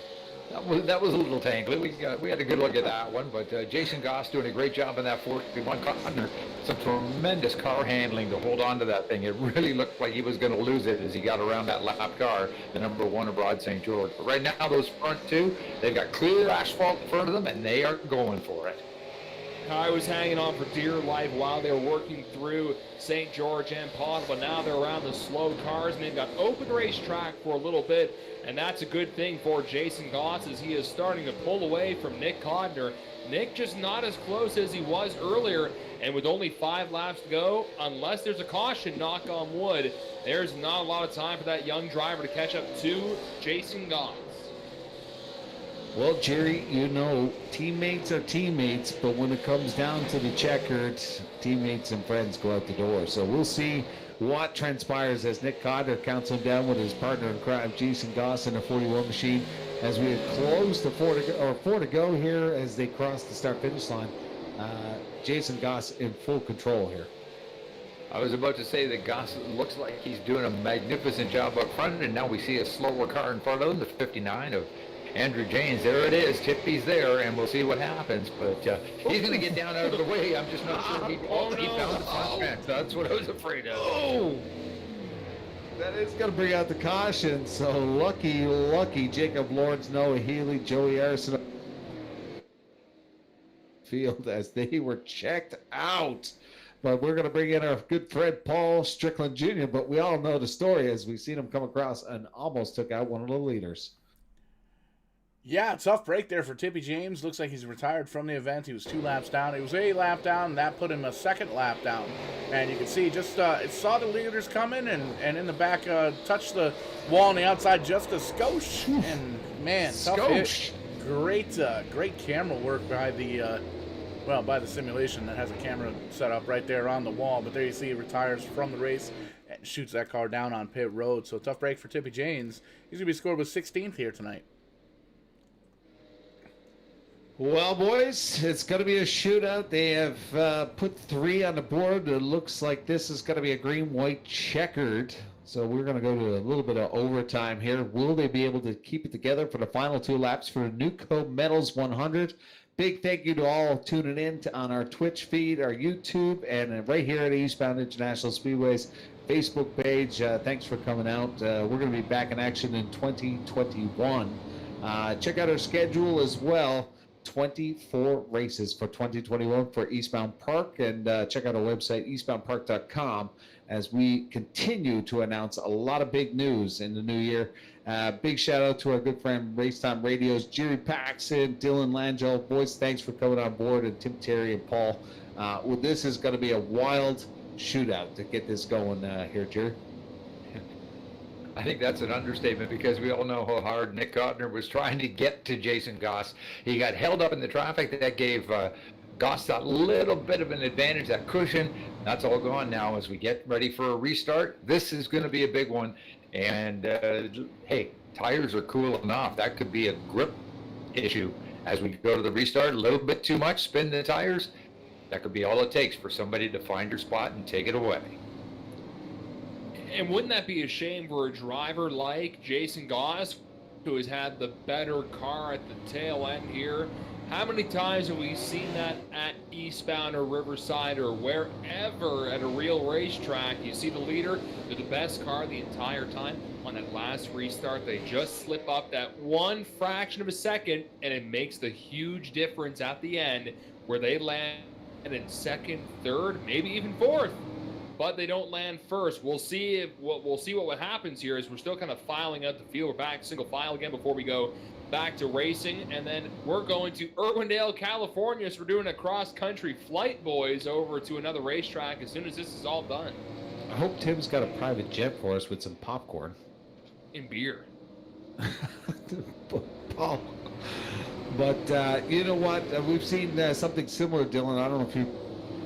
That was a little tangly. We had a good look at that one, but Jason Goss doing a great job in that 41 corner. Some tremendous car handling to hold on to that thing. It really looked like he was going to lose it as he got around that lap car, the number 1 of Broad St. George. But right now, those front two, they've got clear asphalt in front of them, and they are going for it. Kai was hanging on for dear life while they were working through St. George and Pond, but now they're around the slow cars, and they've got open racetrack for a little bit, and that's a good thing for Jason Goss as he is starting to pull away from Nick Codner. Nick just not as close as he was earlier, and with only 5 laps to go, unless there's a caution, knock on wood, there's not a lot of time for that young driver to catch up to Jason Goss. Well, Jerry, you know, teammates are teammates, but when it comes down to the checkered, teammates and friends go out the door. So we'll see what transpires as Nick Cotter counts him down with his partner in crime, Jason Goss, in the 41 machine. As we are close to 4 to go here as they cross the start-finish line. Jason Goss in full control here. I was about to say that Goss looks like he's doing a magnificent job up front, and now we see a slower car in front of him, the 59 of Andrew James. There it is. Tippy's there, and we'll see what happens. But he's going to get down out of the way. I'm just not sure he found the front fence. That's what I was afraid of. Oh! That is going to bring out the caution. So lucky Jacob Lawrence, Noah Healy, Joey Arson field as they were checked out. But we're going to bring in our good friend Paul Strickland Jr., but we all know the story as we've seen him come across and almost took out one of the leaders. Yeah, tough break there for Tippy James. Looks like he's retired from the event. He was 2 laps down. He was a lap down, and that put him a 2nd lap down. And you can see just it saw the leaders coming, and in the back touched the wall on the outside just a skosh. And man, tough hit. Great camera work by the by the simulation that has a camera set up right there on the wall. But there you see he retires from the race and shoots that car down on pit road. So tough break for Tippy James. He's gonna be scored with 16th here tonight. Well, boys, it's going to be a shootout. They have put 3 on the board. It looks like this is going to be a green-white checkered. So we're going to go to a little bit of overtime here. Will they be able to keep it together for the final 2 laps for Newco Metals 100? Big thank you to all tuning in on our Twitch feed, our YouTube, and right here at Eastbound International Speedway's Facebook page. Thanks for coming out. We're going to be back in action in 2021. Check out our schedule as well. 24 races for 2021 for Eastbound Park, and check out our website eastboundpark.com as we continue to announce a lot of big news in the new year. Big shout out to our good friend Racetime Radio's Jerry Paxson, Dylan Langell. Boys, thanks for coming on board, and Tim Terry and Paul. Well, this is going to be a wild shootout to get this going here, Jerry. I think that's an understatement because we all know how hard Nick Codner was trying to get to Jason Goss. He got held up in the traffic. That gave Goss that little bit of an advantage, that cushion. That's all gone now as we get ready for a restart. This is going to be a big one. And, hey, tires are cool enough. That could be a grip issue as we go to the restart. A little bit too much, spin the tires. That could be all it takes for somebody to find your spot and take it away. And wouldn't that be a shame for a driver like Jason Goss, who has had the better car at the tail end here? How many times have we seen that at Eastbound or Riverside or wherever at a real racetrack? You see the leader, they're the best car the entire time. On that last restart, they just slip up that 1 fraction of a second, and it makes the huge difference at the end where they land in 2nd, 3rd, maybe even 4th. But they don't land first. We'll see what happens here as we're still kind of filing out the field. We're back single file again before we go back to racing, and then we're going to IRWINDALE, California. So we're doing a cross-country flight, boys, over to another racetrack as soon as this is all done. I hope Tim's got a private jet for us with some popcorn. And beer. Paul. But you know what? We've seen something similar, Dylan. I don't know if you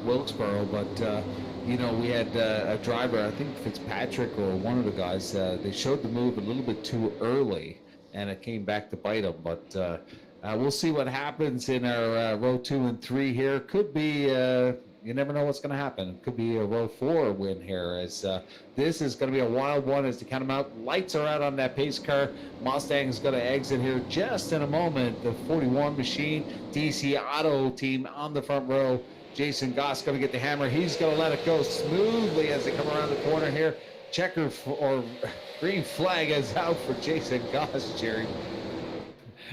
Wilkesboro, but you know, we had a driver, I think Fitzpatrick or one of the guys, they showed the move a little bit too early, and it came back to bite them. But we'll see what happens in our row 2 and 3 here. Could be you never know what's going to happen. It could be a row 4 win here, as this is going to be a wild one as they count them out. Lights are out on that pace car. Mustang is going to exit here just in a moment. The 41 machine DC Auto team on the front row. Jason Goss going to get the hammer. He's going to let it go smoothly as they come around the corner here. Or green flag is out for Jason Goss, Jerry.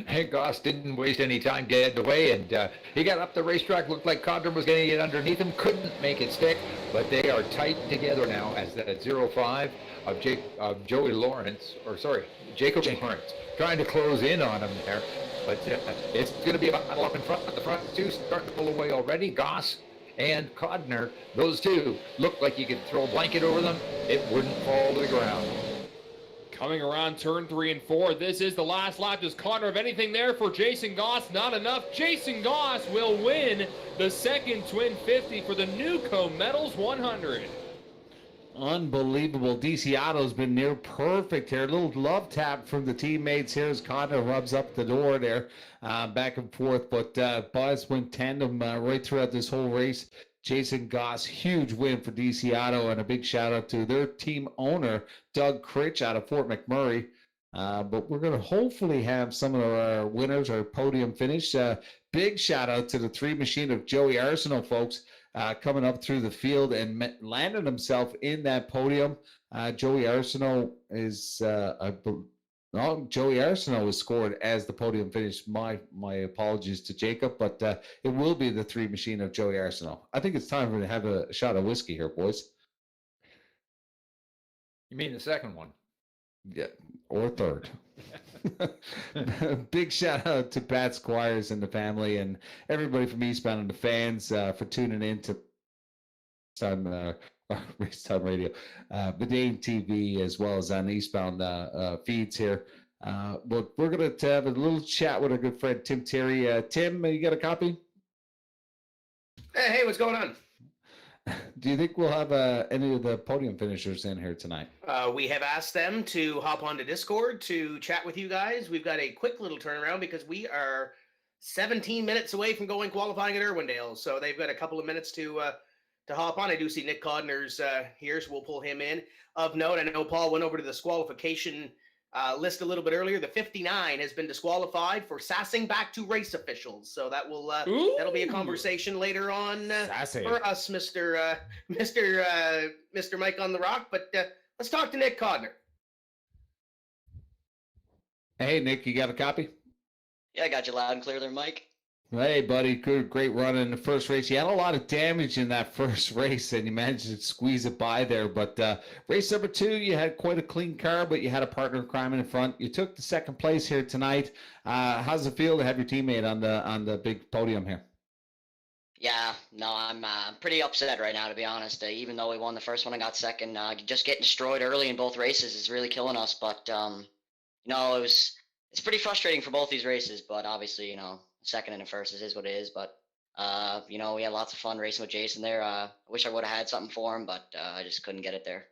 And Goss didn't waste any time getting away, and he got up the racetrack. Looked like Condor was going to get underneath him. Couldn't make it stick, but they are tight together now as that 05 of Joey Lawrence, Jacob Lawrence, trying to close in on him there. But it's going to be a battle up in front. The front two start to pull away already. Goss and Codner, those two look like you could throw a blanket over them. It wouldn't fall to the ground. Coming around turn 3 and 4, this is the last lap. Does Connor have anything there for Jason Goss? Not enough. Jason Goss will win the second Twin 50 for the Newco Metals 100. Unbelievable. DC Auto's been near perfect here. A little love tap from the teammates here as Connor rubs up the door there, back and forth. But Buzz went tandem right throughout this whole race. Jason Goss, huge win for DC Auto, and a big shout out to their team owner, Doug Critch out of Fort McMurray. But we're going to hopefully have some of our winners, our podium finish. Big shout out to the 3 machine of Joey Arsenault, folks, coming up through the field and landed himself in that podium. Joey Arsenault is, Joey Arsenault was scored as the podium finish. My apologies to Jacob, but it will be the 3 machine of Joey Arsenault. I think it's time for to have a shot of whiskey here, boys. You mean the second one? Yeah, or third. Big shout out to Pat Squires and the family and everybody from Eastbound and the fans for tuning in to Race Time Radio, Vidane TV, as well as on Eastbound feeds here. But we're going to have a little chat with our good friend Tim Terry. Tim, you got a copy? Hey, what's going on? Do you think we'll have any of the podium finishers in here tonight? We have asked them to hop onto Discord to chat with you guys. We've got a quick little turnaround because we are 17 minutes away from going qualifying at IRWINDALE. So they've got a couple of minutes to hop on. I do see Nick Codner's here, so we'll pull him in. Of note, I know Paul went over to the disqualification list a little bit earlier. The 59 has been disqualified for sassing back to race officials. So that will that'll be a conversation later on for us, Mr. Mike on the Rock. But let's talk to Nick Codner. Hey, Nick, you got a copy? Yeah, I got you loud and clear there, Mike. Hey, buddy. Good, great run in the first race. You had a lot of damage in that first race, and you managed to squeeze it by there. But race number 2, you had quite a clean car, but you had a partner in crime in front. You took the second place here tonight. How's it feel to have your teammate on the big podium here? Yeah, no, I'm pretty upset right now, to be honest. Even though we won the first one and got second, just getting destroyed early in both races is really killing us. But it's pretty frustrating for both these races. But obviously, second and the first is what it is. But we had lots of fun racing with Jason there. I wish I would have had something for him, but I just couldn't get it there.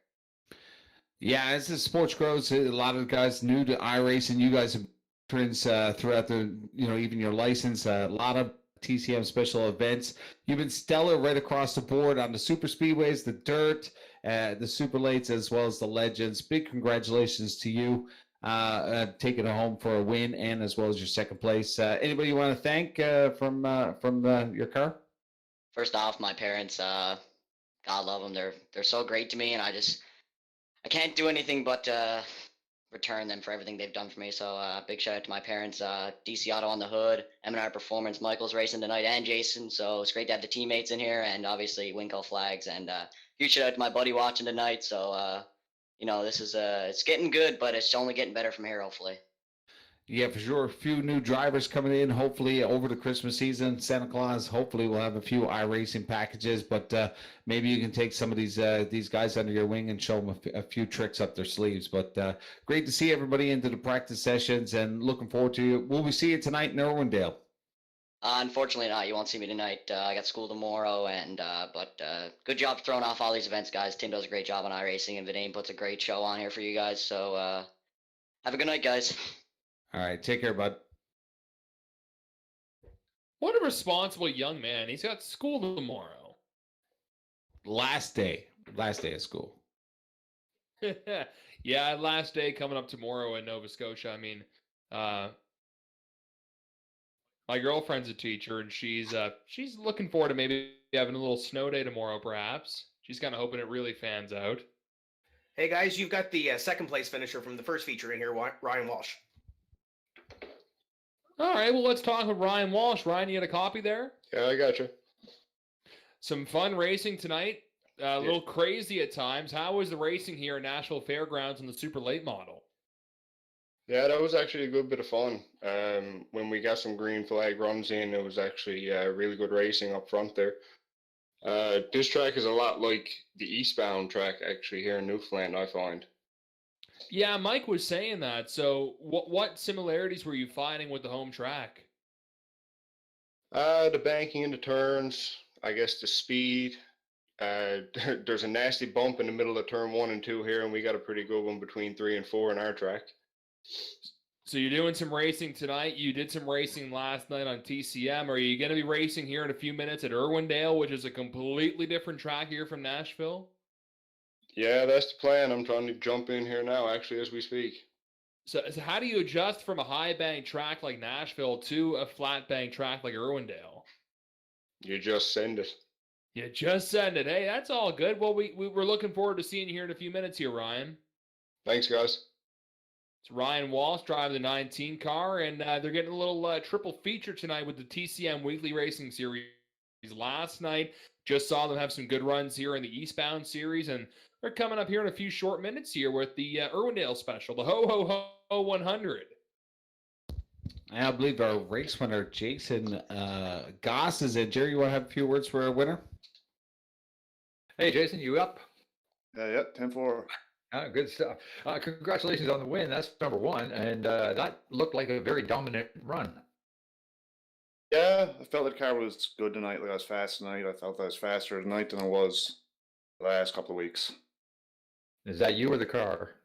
Yeah, as the sports grows, a lot of the guys new to iRacing, you guys have veterans throughout even your license, a lot of TCM special events. You've been stellar right across the board on the super speedways, the dirt, the super lates, as well as the legends. Big congratulations to you. Taking it home for a win and as well as your second place. Anybody you want to thank from your car? First off, my parents, God love them. They're so great to me, and I can't do anything but return them for everything they've done for me. So big shout out to my parents, DC Auto on the hood, M&R Performance, Michael's racing tonight, and Jason. So it's great to have the teammates in here, and obviously Winkle Flags, and huge shout out to my buddy watching tonight. So this is it's getting good, but it's only getting better from here, hopefully. Yeah, for sure. A few new drivers coming in, hopefully over the Christmas season. Santa Claus, hopefully we'll have a few iRacing packages, but maybe you can take some of these guys under your wing and show them a few tricks up their sleeves. But great to see everybody into the practice sessions, and looking forward to it. Will we see you tonight in IRWINDALE? Unfortunately not. You won't see me tonight. I got school tomorrow, but good job throwing off all these events, guys. Tim does a great job on iRacing, and Vidane puts a great show on here for you guys. So have a good night, guys. All right, take care, bud. What a responsible young man. He's got school tomorrow. last day of school. Yeah, last day coming up tomorrow in Nova Scotia. I mean, my girlfriend's a teacher, and she's looking forward to maybe having a little snow day tomorrow, perhaps. She's kind of hoping it really fans out. Hey guys, you've got the second place finisher from the first feature in here, Ryan Walsh. All right, well, let's talk with Ryan Walsh. Ryan, you got a copy there? Yeah, I got you. Some fun racing tonight. A little crazy at times. How was the racing here at Nashville Fairgrounds in the super late model? Yeah, that was actually a good bit of fun. When we got some green flag runs in, it was actually really good racing up front there. This track is a lot like the Eastbound track actually here in Newfoundland, I find. Yeah, Mike was saying that. So what similarities were you finding with the home track? The banking in the turns, I guess the speed. There's a nasty bump in the middle of turn 1 and 2 here, and we got a pretty good one between 3 and 4 in our track. So you're doing some racing tonight. You did some racing last night on TCM. Are you going to be racing here in a few minutes at IRWINDALE, which is a completely different track here from Nashville? Yeah, that's the plan. I'm trying to jump in here now, actually, as we speak. So how do you adjust from a high bank track like Nashville to a flat bank track like IRWINDALE? You just send it. You just send it. Hey, that's all good. Well, we're looking forward to seeing you here in a few minutes here, Ryan. Thanks, guys. It's Ryan Walsh driving the 19 car, and they're getting a little triple feature tonight with the TCM Weekly Racing Series. Last night, just saw them have some good runs here in the Eastbound Series, and they're coming up here in a few short minutes here with the IRWINDALE special, the Ho Ho Ho 100. I believe our race winner, Jason Goss, is in. Jerry, you want to have a few words for our winner? Hey, Jason, you up? Yep, 10-4. Good stuff. Congratulations on the win. That's number one. And that looked like a very dominant run. Yeah, I felt the car was good tonight. Like I was fast tonight. I felt I was faster tonight than I was the last couple of weeks. Is that you or the car?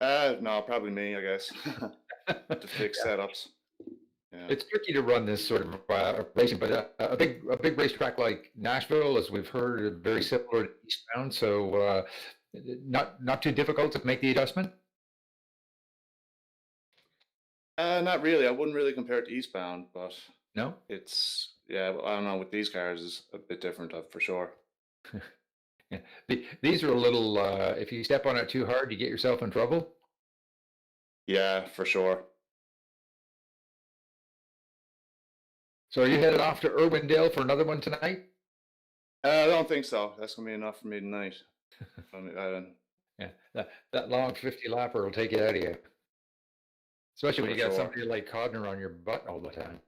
No, probably me, I guess. To fix setups. Yeah. It's tricky to run this sort of racing, but a big racetrack like Nashville, as we've heard, is very similar to Eastbound. So not too difficult to make the adjustment. Not really. I wouldn't really compare it to Eastbound, but No. it's I don't know. With these cars, it's a bit different for sure. Yeah. These are a little. If you step on it too hard, you get yourself in trouble. Yeah, for sure. So are you headed off to IRWINDALE for another one tonight? I don't think so. That's gonna be enough for me tonight. Yeah, that long 50 lapper will take it out of you. Especially when you got sure. somebody like Codner on your butt all the time.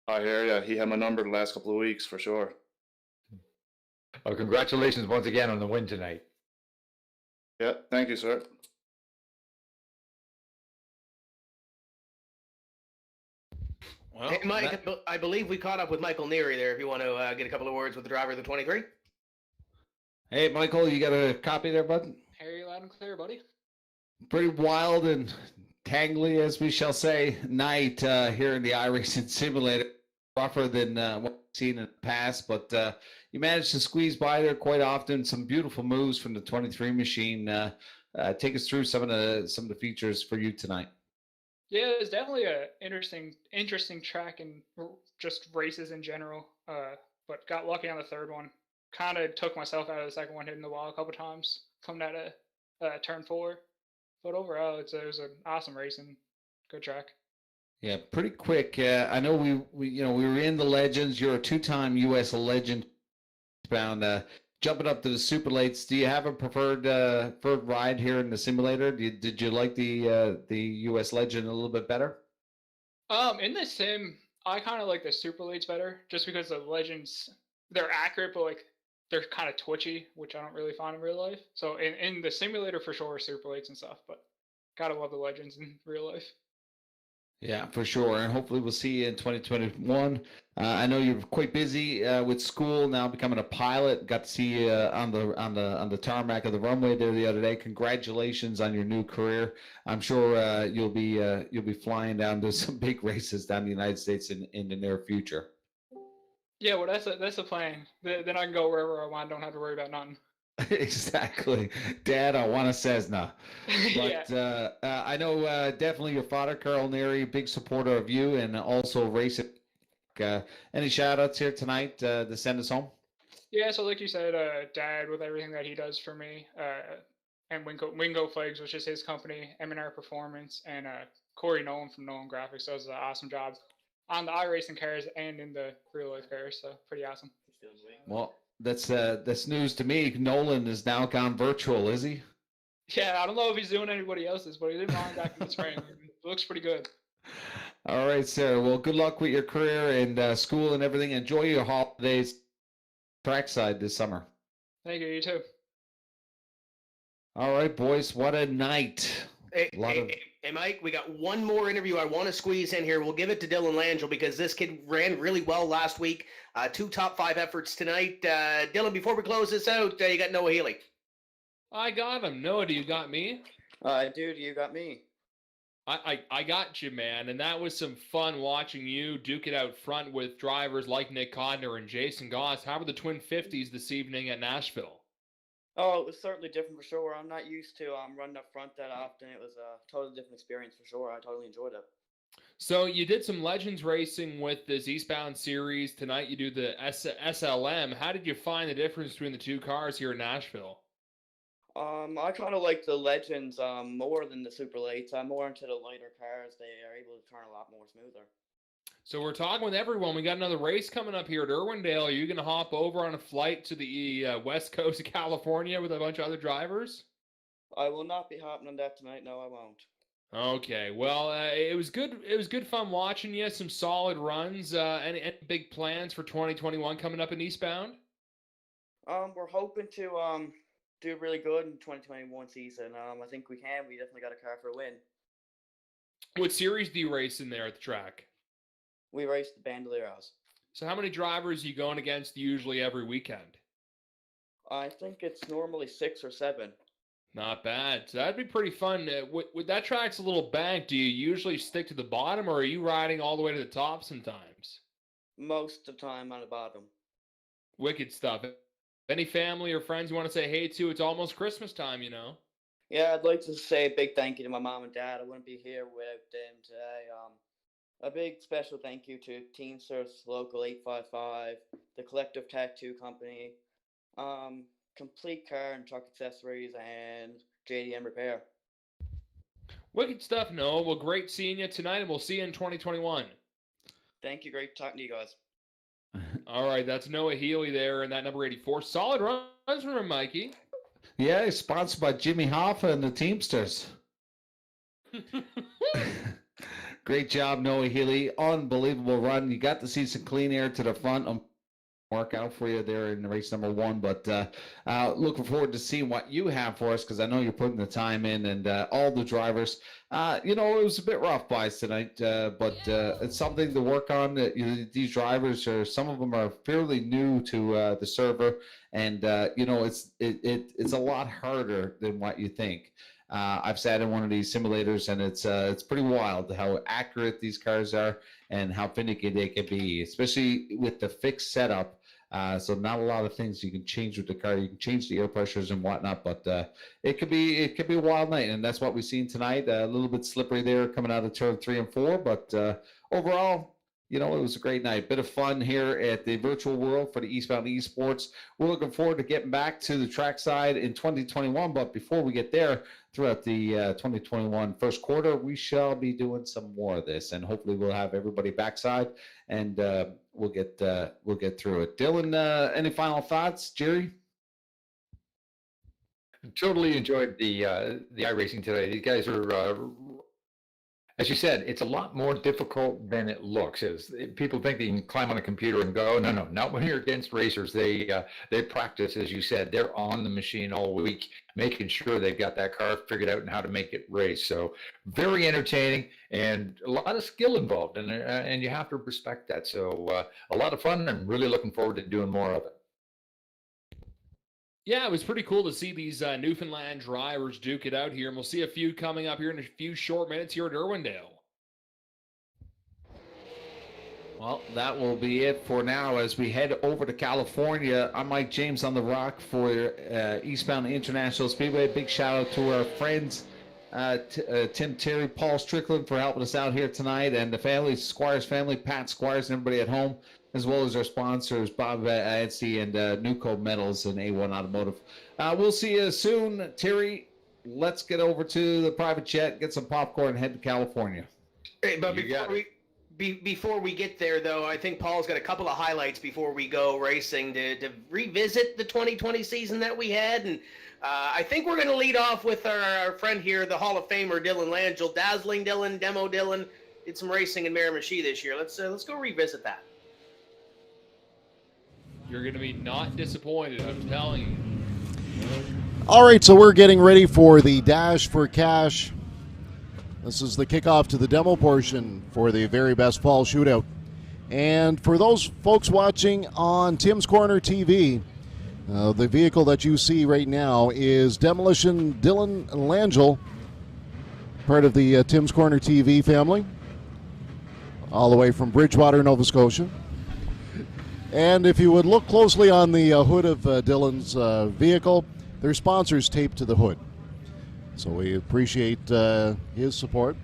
I hear ya. He had my number the last couple of weeks for sure. Well, congratulations once again on the win tonight. Yeah, thank you, sir. Well, Hey, Mike, I believe we caught up with Michael Neary there. If you want to get a couple of words with the driver of the 23. Hey, Michael, you got a copy there, bud? Hear you loud and clear, buddy. Pretty wild and tangly, as we shall say, night here in the iRacing simulator. Rougher than what we've seen in the past, but you managed to squeeze by there quite often. Some beautiful moves from the 23 machine. Take us through some of the features for you tonight. Yeah, it was definitely a interesting track and just races in general. But got lucky on the third one. Kind of took myself out of the second one, hitting the wall a couple times, coming out of turn 4. But overall, it was an awesome race and good track. Yeah, pretty quick. I know we were in the legends. You're a 2-time U.S. legend. Bound jumping up to the super lates. Do you have a preferred ride here in the simulator? Did you like the U.S. legend a little bit better? In the sim, I kind of like the super lates better, just because the legends, they're accurate, but like they're kind of twitchy, which I don't really find in real life. So in the simulator for sure, super lates and stuff, but gotta love the legends in real life. Yeah, for sure, and hopefully we'll see you in 2021. I know you're quite busy with school now, becoming a pilot. Got to see you on the tarmac of the runway there the other day. Congratulations on your new career. I'm sure you'll be flying down to some big races down in the United States in the near future. Yeah, well, that's a plan. Then I can go wherever I want. Don't have to worry about nothing. Exactly. Dad, I want a Cessna. Yeah. But I know definitely your father, Carl Neary, big supporter of you and also racing. Any shout outs here tonight to send us home? Yeah, so like you said, Dad, with everything that he does for me, and Wingo Flags, which is his company, M&R Performance, and Corey Nolan from Nolan Graphics does an awesome job on the iRacing cars and in the real life cars, so pretty awesome. Well, that's news to me. Nolan is now gone virtual, is he? Yeah, I don't know if he's doing anybody else's, but he did mine back in the spring. It looks pretty good. All right, Sarah. Well, good luck with your career and school and everything. Enjoy your holidays trackside this summer. Thank you. You too. All right, boys. What a night. Hey, Mike, we got one more interview I want to squeeze in here. We'll give it to Dylan Langell because this kid ran really well last week. 2 top 5 efforts tonight. Dylan, before we close this out, you got Noah Healy. I got him. Noah, do you got me? Dude, you got me. I got you, man. And that was some fun watching you duke it out front with drivers like Nick Codner and Jason Goss. How were the Twin 50s this evening at Nashville? Oh, it was certainly different for sure. I'm not used to running up front that often. It was a totally different experience for sure. I totally enjoyed it. So you did some Legends racing with this Eastbound series. Tonight you do the SLM. How did you find the difference between the two cars here in Nashville? I kind of like the Legends more than the Super Lates. I'm more into the lighter cars. They are able to turn a lot more smoother. So we're talking with everyone. We got another race coming up here at Irwindale. Are you going to hop over on a flight to the west coast of California with a bunch of other drivers? I will not be hopping on that tonight. No, I won't. Okay. Well, it was good. It was good fun watching you. Some solid runs. Any big plans for 2021 coming up in Eastbound? We're hoping to do really good in 2021 season. I think we can. We definitely got a car for a win. What series do you race in there at the track? We race the Bandoleros. So how many drivers are you going against usually every weekend? I think it's normally 6 or 7. Not bad. So that'd be pretty fun. With that track's a little banked, do you usually stick to the bottom, or are you riding all the way to the top sometimes? Most of the time on the bottom. Wicked stuff. Any family or friends you want to say hey to? It's almost Christmas time, you know. Yeah, I'd like to say a big thank you to my mom and dad. I wouldn't be here without them today. A big special thank you to Teamsters Local 855, the Collective Tattoo Company, Complete Car and Truck Accessories, and JDM Repair. Wicked stuff, Noah. Well, great seeing you tonight, and we'll see you in 2021. Thank you. Great talking to you guys. All right, that's Noah Healy there, and that number 84. Solid runs from him, Mikey. Yeah, he's sponsored by Jimmy Hoffa and the Teamsters. Great job, Noah Healy. Unbelievable run. You got to see some clean air to the front. Work out for you there in race number 1, but looking forward to seeing what you have for us because I know you're putting the time in and all the drivers. It was a bit rough by us tonight, but it's something to work on. These drivers some of them are fairly new to the server, and it's a lot harder than what you think. I've sat in one of these simulators, and it's pretty wild how accurate these cars are and how finicky they can be, especially with the fixed setup. So not a lot of things you can change with the car. You can change the air pressures and whatnot, but it could be a wild night, and that's what we've seen tonight. A little bit slippery there coming out of turn 3 and 4, but overall, it was a great night. Bit of fun here at the virtual world for the Eastbound eSports. We're looking forward to getting back to the trackside in 2021. But before we get there, throughout the 2021 first quarter, we shall be doing some more of this, and hopefully we'll have everybody backside, and we'll get through it. Dylan, any final thoughts? Jerry? Totally enjoyed the iRacing today. These guys are. As you said, it's a lot more difficult than it looks. As people think they can climb on a computer and go, no, not when you're against racers. They practice, as you said. They're on the machine all week, making sure they've got that car figured out and how to make it race. So very entertaining and a lot of skill involved, and you have to respect that. So a lot of fun. I'm really looking forward to doing more of it. Yeah, it was pretty cool to see these Newfoundland drivers duke it out here, and we'll see a few coming up here in a few short minutes here at Irwindale. Well, that will be it for now as we head over to California. I'm Mike James on the Rock for Eastbound International Speedway. Big shout out to our friends, Tim Terry, Paul Strickland for helping us out here tonight, and the family, Squires family, Pat Squires, and everybody at home, as well as our sponsors, Bob Anstey and Newco Metals and A1 Automotive. We'll see you soon. Terry, let's get over to the private jet, get some popcorn, and head to California. Hey, but before we get there, though, I think Paul's got a couple of highlights before we go racing to revisit the 2020 season that we had. And I think we're going to lead off with our friend here, the Hall of Famer, Dylan Langell. Dazzling Dylan, Demo Dylan, did some racing in Miramichi this year. Let's go revisit that. You're going to be not disappointed, I'm telling you. All right, so we're getting ready for the Dash for Cash. This is the kickoff to the demo portion for the Very Best Fall Shootout. And for those folks watching on Tim's Corner TV, the vehicle that you see right now is Demolition Dylan Langell, part of the Tim's Corner TV family, all the way from Bridgewater, Nova Scotia. And if you would look closely on the hood of Dylan's vehicle, there's sponsors taped to the hood. So we appreciate his support.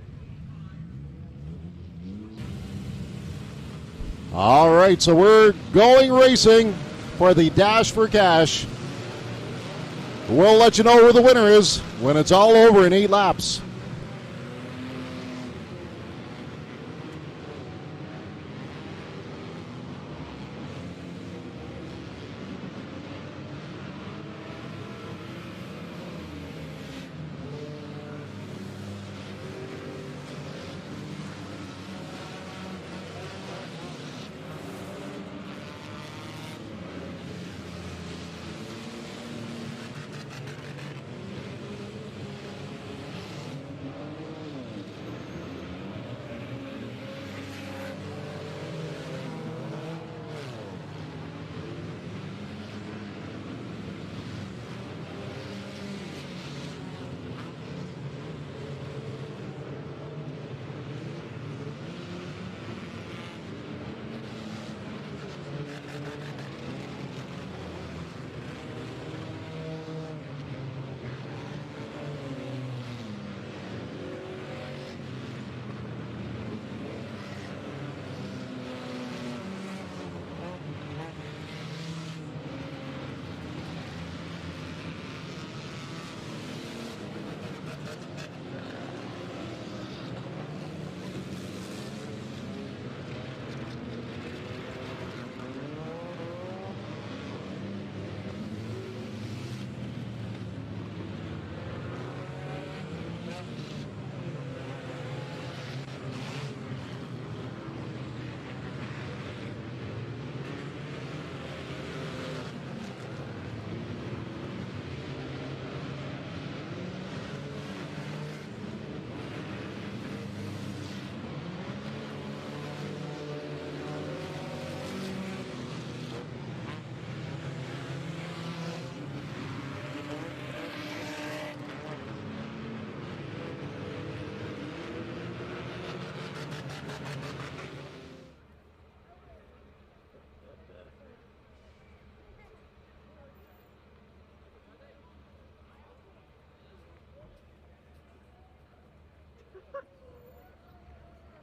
All right, so we're going racing for the Dash for Cash. We'll let you know who the winner is when it's all over in 8 laps.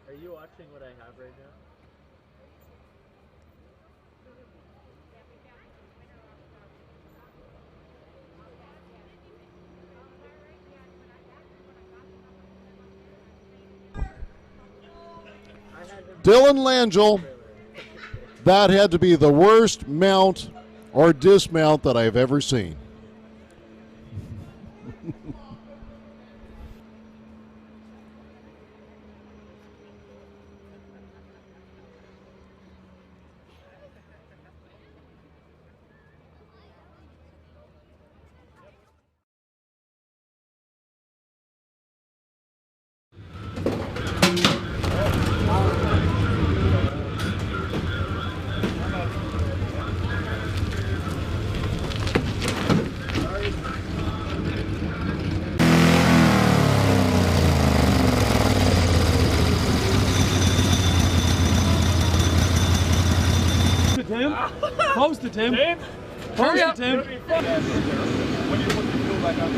Are you watching what I have right now? Dylan Langell, that had to be the worst mount or dismount that I've ever seen. Tim. Hurry up, Tim. When you put the fuel back on,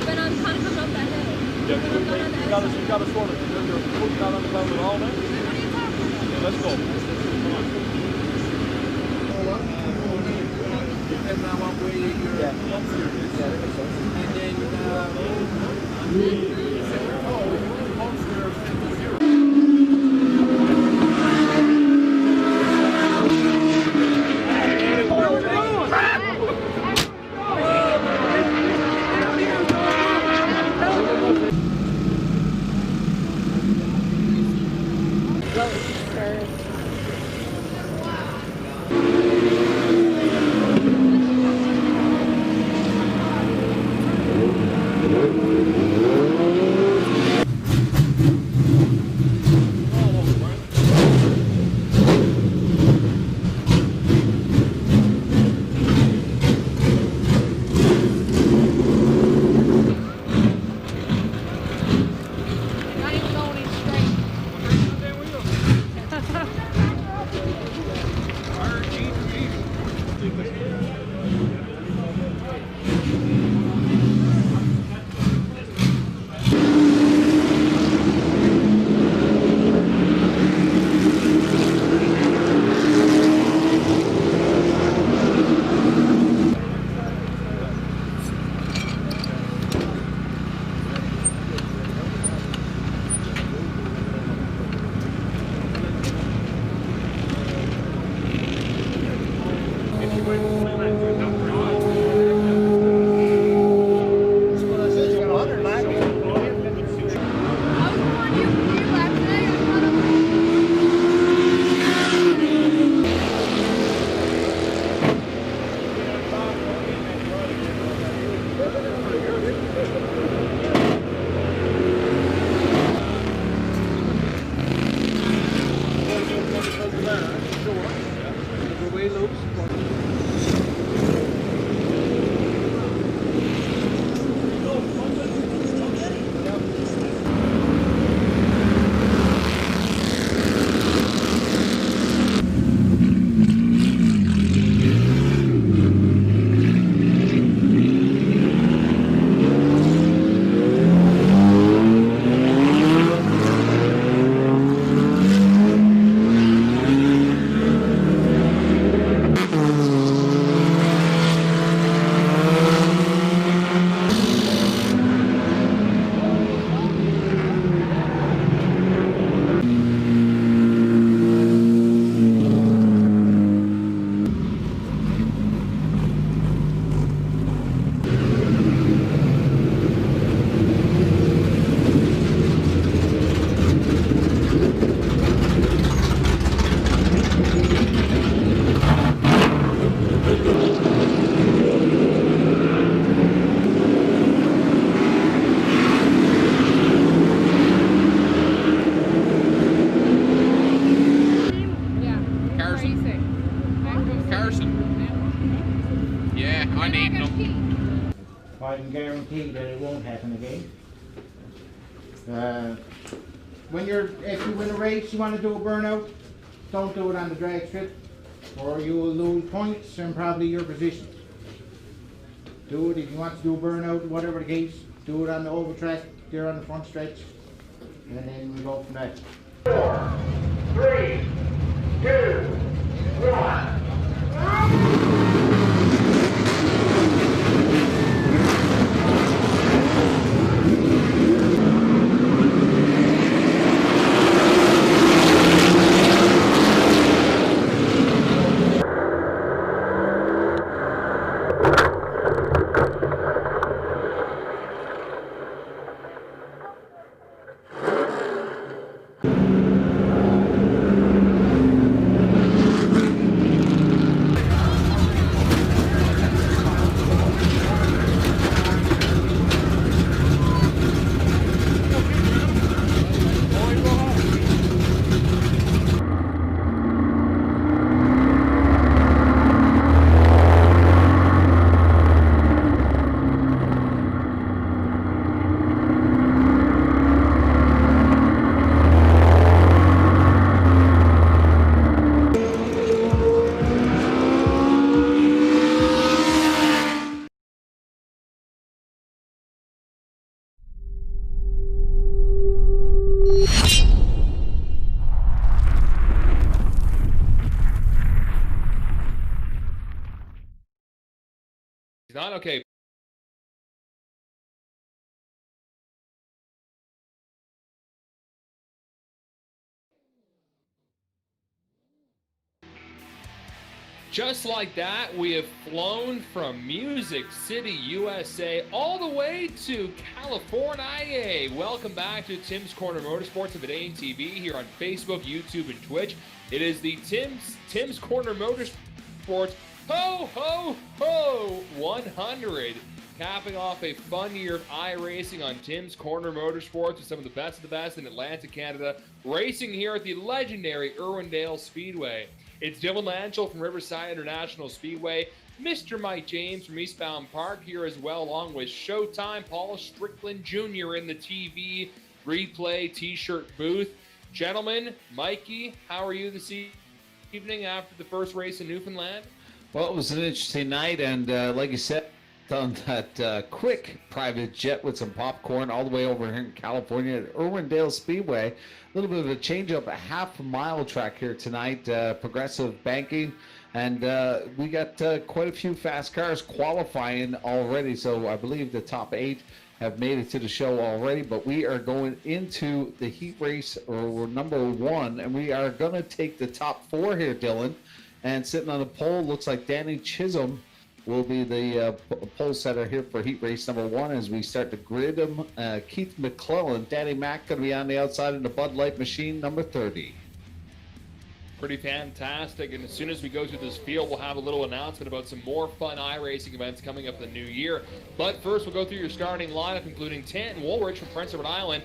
When I'm kind of coming up that hill. yeah, you gotta sort it. You're not on the ground at all now. Yeah, let's go. Come on. Depending on what way your pump steer is. And then pump steer is 0. I can guarantee that it won't happen again. If you win a race, you want to do a burnout, don't do it on the drag strip, or you will lose points and probably your position. Do it if you want to do a burnout, whatever the case. Do it on the oval track, there on the front stretch, and then we go from there. 4, 3, 2, 1. not okay. Just like that, we have flown from Music City, USA, all the way to California. Welcome back to Tim's Corner Motorsports of Vidane TV here on Facebook, YouTube, and Twitch. It is the Tim's Corner Motorsports Ho Ho Ho 100, capping off a fun year of iRacing on Tim's Corner Motorsports with some of the best in Atlanta, Canada, racing here at the legendary IRWINDALE Speedway. It's Dylan Lanchel from Riverside International Speedway, Mr. Mike James from Eastbound Park here as well, along with Showtime Paul Strickland Jr. in the TV replay t-shirt booth. Gentlemen, Mikey, how are you this evening after the first race in Newfoundland? Well, it was an interesting night, and like you said, on that quick private jet with some popcorn all the way over here in California at IRWINDALE Speedway. A little bit of a change up, a half-mile track here tonight, progressive banking, and we got quite a few fast cars qualifying already, so I believe the top 8 have made it to the show already, but we are going into the heat race, or number 1, and we are going to take the top 4 here, Dylan, and sitting on the pole looks like Danny Chisholm will be the pole setter here for heat race number 1 as we start to grid him. Keith McClellan, Danny Mack going to be on the outside in the Bud Light machine number 30. Pretty fantastic, and as soon as we go through this field, we'll have a little announcement about some more fun iRacing events coming up in the new year. But first, we'll go through your starting lineup, including Tanton Woolrich from Prince Edward Island,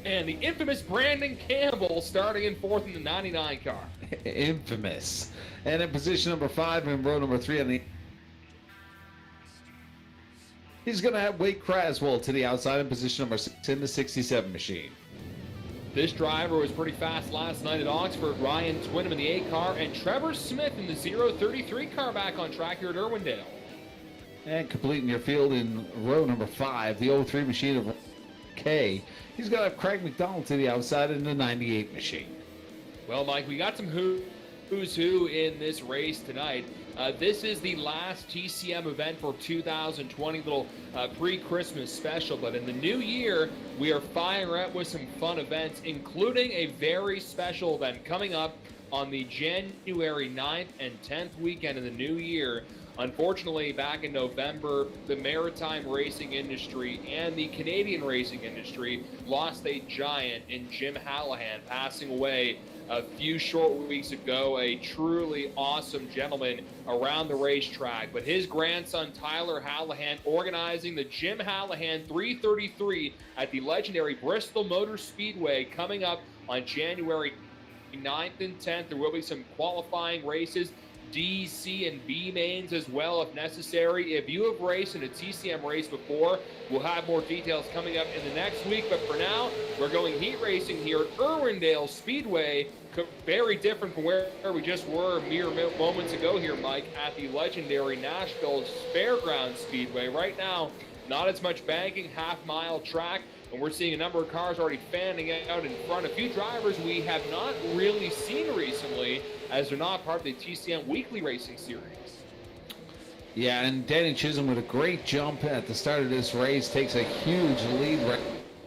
and the infamous Brandon Campbell starting in 4th in the 99 car. Infamous. And in position number 5 in row number 3 on the he's going to have Wade Craswell to the outside in position number 6 in the 67 machine. This driver was pretty fast last night at Oxford. Ryan Twinham in the 8 car, and Trevor Smith in the 033 car back on track here at IRWINDALE. And completing your field in row number 5, the 03 machine of K. He's going to have Craig McDonald to the outside in the 98 machine. Well, Mike, we got some who's who in this race tonight. This is the last TCM event for 2020, little pre-Christmas special. But in the new year, we are firing up with some fun events, including a very special event coming up on the January 9th and 10th weekend of the new year. Unfortunately, back in November, the maritime racing industry and the Canadian racing industry lost a giant in Jim Hallahan, passing away a few short weeks ago, a truly awesome gentleman around the racetrack. But his grandson, Tyler Hallahan, organizing the Jim Hallahan 333 at the legendary Bristol Motor Speedway coming up on January 9th and 10th. There will be some qualifying races, D, C, and B mains as well if necessary. If you have raced in a TCM race before, we'll have more details coming up in the next week. But for now, we're going heat racing here at IRWINDALE Speedway. Very different from where we just were mere moments ago here, Mike, at the legendary Nashville Fairgrounds Speedway. Right now, not as much banking, half-mile track, and we're seeing a number of cars already fanning out in front. A few drivers we have not really seen recently, as they're not part of the TCM Weekly Racing Series. Yeah, and Danny Chisholm with a great jump at the start of this race takes a huge lead right.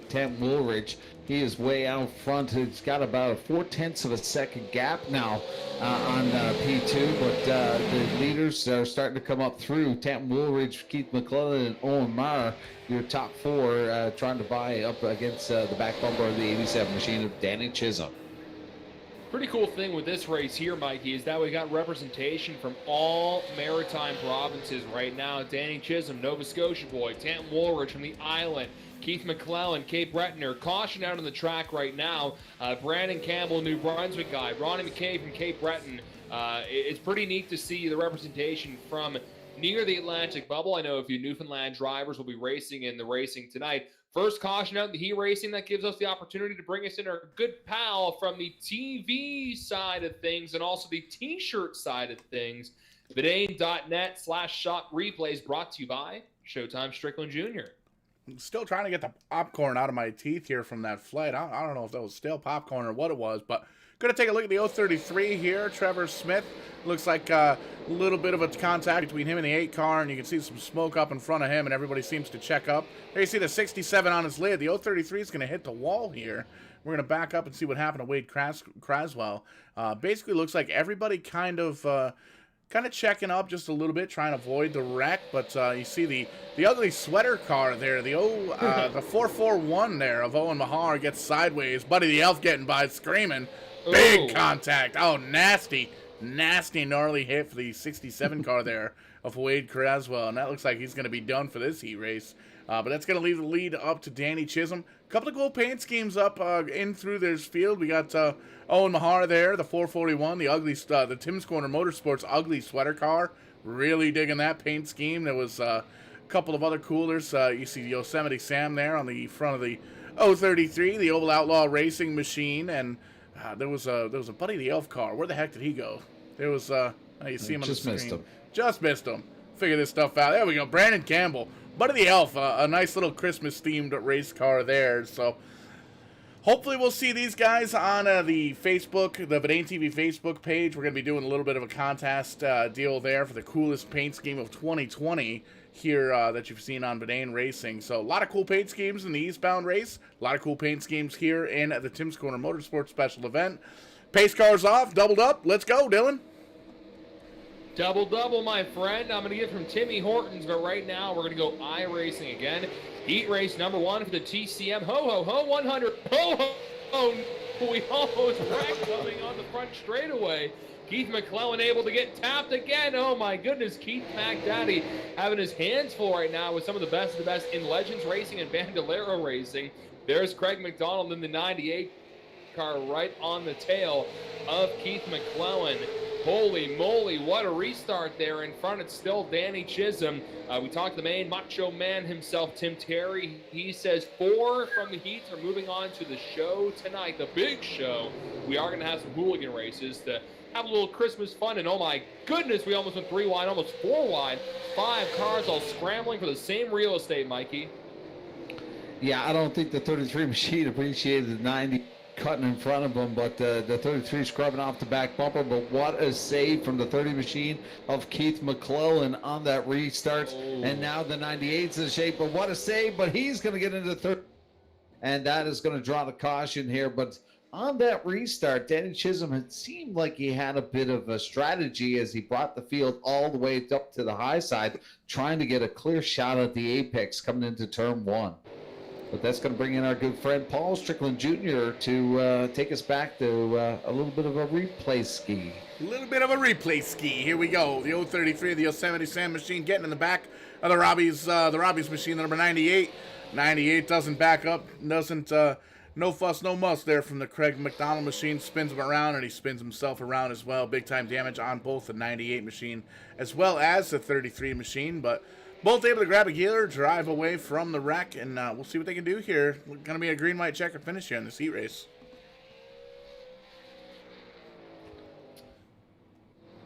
Tanton Woolrich, he is way out front. He's got about a 0.4 of a second gap now on P2, but the leaders are starting to come up through. Tanton Woolrich, Keith McClellan, and Owen Maher, your top 4, trying to vie up against the back bumper of the 87 machine of Danny Chisholm. Pretty cool thing with this race here, Mikey, is that we got representation from all maritime provinces right now. Danny Chisholm, Nova Scotia boy, Tanton Woolrich from the island, Keith McClellan, Cape Breton. Caution out on the track right now. Brandon Campbell, New Brunswick guy. Ronnie McKay from Cape Breton. It's pretty neat to see the representation from near the Atlantic bubble. I know a few Newfoundland drivers will be racing in the racing tonight. First caution out in the heat racing. That gives us the opportunity to bring us in our good pal from the TV side of things and also the T-shirt side of things. Vidane.net/shop replays brought to you by Showtime Strickland Jr. I'm still trying to get the popcorn out of my teeth here from that flight. I don't know if that was stale popcorn or what it was, but Going to take a look at the 033 here. Trevor Smith. Looks like a little bit of a contact between him and the 8 car, and you can see some smoke up in front of him, and everybody seems to check up. There you see the 67 on his lid. The 033 is going to hit the wall here. We're going to back up and see what happened to Wade Craswell. Basically looks like everybody kind of checking up just a little bit, trying to avoid the wreck. But you see the ugly sweater car there, the 441 there of Owen Mahar gets sideways. Buddy the Elf getting by, screaming. Big contact. Oh, nasty, gnarly hit for the 67 car there of Wade Craswell. And that looks like he's going to be done for this heat race. But that's going to leave the lead up to Danny Chisholm. A couple of cool paint schemes up in through this field. We got Owen Mahar there, the 441, the Tim's Corner Motorsports ugly sweater car. Really digging that paint scheme. There was a couple of other coolers. You see Yosemite Sam there on the front of the 033, the Oval Outlaw Racing machine, and there was a Buddy the Elf car. Where the heck did he go? There was you see him on the screen. Just missed him. Figure this stuff out. There we go. Brandon Campbell. Buddy the Elf, a nice little Christmas-themed race car there. So hopefully we'll see these guys on the Facebook, the Verdane TV Facebook page. We're going to be doing a little bit of a contest deal there for the coolest paint scheme of 2020 here that you've seen on Verdane Racing. So a lot of cool paint schemes in the Eastbound race. A lot of cool paint schemes here in the Tim's Corner Motorsports special event. Pace cars off, doubled up. Let's go, Dylan. Double, my friend. I'm going to get from Timmy Hortons, but right now we're going to go iRacing again. Heat race number 1 for the TCM. Ho, ho, ho, 100. Ho, ho, ho. We almost wrecked coming on the front straightaway. Keith McClellan able to get tapped again. Oh, my goodness. Keith McDaddy having his hands full right now with some of the best in Legends Racing and Bandolero Racing. There's Craig McDonald in the 98 car right on the tail of Keith McClellan. Holy moly, what a restart there in front. It's still Danny Chisholm. We talked to the main macho man himself, Tim Terry. He says 4 from the heats are moving on to the show tonight, the big show. We are going to have some hooligan races to have a little Christmas fun. And oh my goodness, we almost went 3 wide, almost 4 wide. 5 cars all scrambling for the same real estate, Mikey. Yeah, I don't think the 33 machine appreciated the 90 cutting in front of him, but the 33 scrubbing off the back bumper. But what a save from the 30 machine of Keith McClellan on that restart. And now the 98's in shape, but what a save. But he's going to get into third, and that is going to draw the caution here. But on that restart, Danny Chisholm, had seemed like he had a bit of a strategy as he brought the field all the way up to the high side, trying to get a clear shot at the apex coming into turn 1. But that's going to bring in our good friend Paul Strickland Jr. to take us back to a little bit of a replay ski. A little bit of a replay ski. Here we go. The 033, the Yosemite Sam machine getting in the back of the Robbie's machine, the number 98. 98 doesn't back up, doesn't, no fuss, no muss there from the Craig McDonald machine. Spins him around, and he spins himself around as well. Big time damage on both the 98 machine as well as the 33 machine, but both able to grab a gear, drive away from the wreck, and we'll see what they can do here. We're going to be a green, white, checker finish here in this heat race.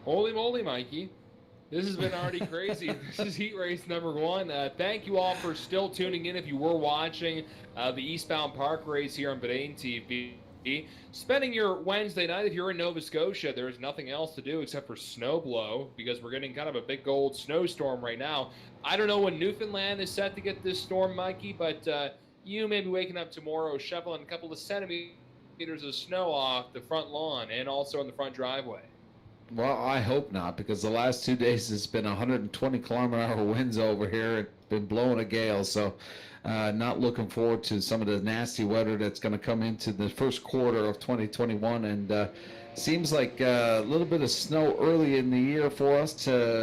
Holy moly, Mikey. This has been already crazy. This is heat race number 1. Thank you all for still tuning in if you were watching the Eastbound Park race here on Verdane TV. Spending your Wednesday night, if you're in Nova Scotia, there's nothing else to do except for snow blow, because we're getting kind of a big old snowstorm right now. I don't know when Newfoundland is set to get this storm, Mikey, but you may be waking up tomorrow shoveling a couple of centimeters of snow off the front lawn and also on the front driveway. Well, I hope not, because the last 2 days it's been 120 kilometer-hour winds over here. It's been blowing a gale, so not looking forward to some of the nasty weather that's going to come into the first quarter of 2021. And seems like a little bit of snow early in the year for us.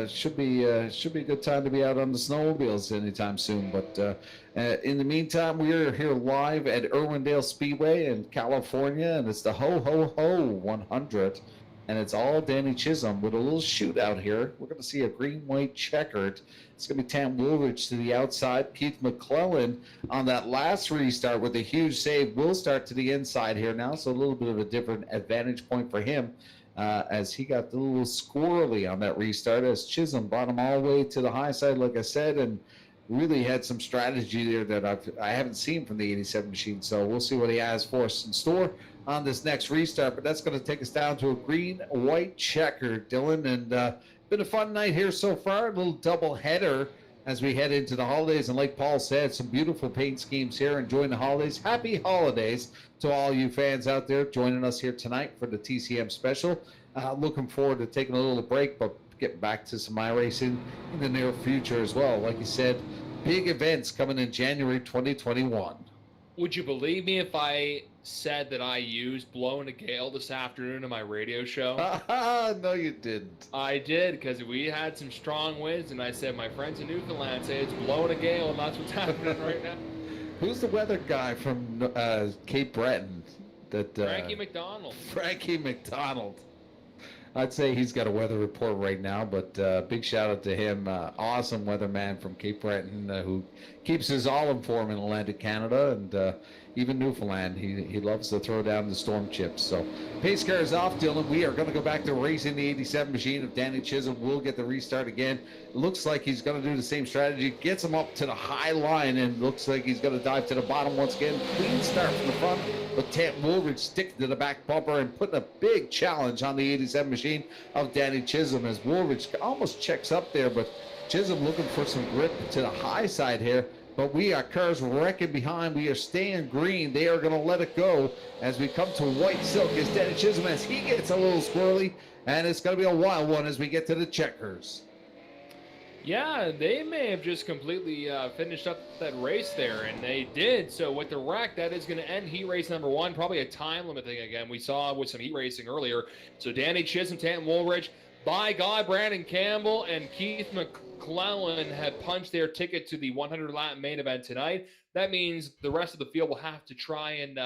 Should be a good time to be out on the snowmobiles anytime soon. But in the meantime, we are here live at IRWINDALE Speedway in California, and it's the Ho Ho Ho 100. And it's all Danny Chisholm with a little shootout here. We're going to see a green-white checkered. It's going to be Tam Woolridge to the outside. Keith McClellan on that last restart with a huge save will start to the inside here now. So a little bit of a different advantage point for him as he got a little squirrely on that restart as Chisholm brought him all the way to the high side, like I said, and really had some strategy there that I haven't seen from the 87 machine. So we'll see what he has for us in store. on this next restart, but that's going to take us down to a green-white checker, Dylan. And been a fun night here so far, a little double header as we head into the holidays. And like Paul said, some beautiful paint schemes here, enjoying the holidays. Happy holidays to all you fans out there joining us here tonight for the TCM special. Looking forward to taking a little break, but getting back to some iRacing in the near future as well. Like you said, big events coming in January 2021. Would you believe me if I said that I used Blowing a Gale this afternoon in my radio show? No, you didn't. I did, because we had some strong winds, and I said, my friends in Newfoundland say it's blowing a gale, and that's what's happening right now. Who's the weather guy from Cape Breton? Frankie McDonald. Frankie McDonald. I'd say he's got a weather report right now, but big shout out to him. Awesome weatherman from Cape Breton who keeps us all informed in Atlantic Canada and even Newfoundland. He loves to throw down the storm chips. So pace car is off, Dylan. We are going to go back to racing the 87 machine. If Danny Chisholm will get the restart again, looks like he's going to do the same strategy. Gets him up to the high line and looks like he's going to dive to the bottom once again. Clean start from the front. But Tant Woolridge sticking to the back bumper and putting a big challenge on the 87 machine of Danny Chisholm as Woolridge almost checks up there, but Chisholm looking for some grip to the high side here. But we are cars wrecking behind. We are staying green. They are going to let it go as we come to white silk as Danny Chisholm as he gets a little squirrely, and it's going to be a wild one as we get to the checkers. Yeah, they may have just completely finished up that race there, and they did. So with the wreck, that is going to end heat race number 1. Probably a time limit thing again. We saw with some heat racing earlier. So Danny Chisholm, Tant Woolridge, by God, Brandon Campbell and Keith McClellan have punched their ticket to the 100-lap main event tonight. That means the rest of the field will have to try and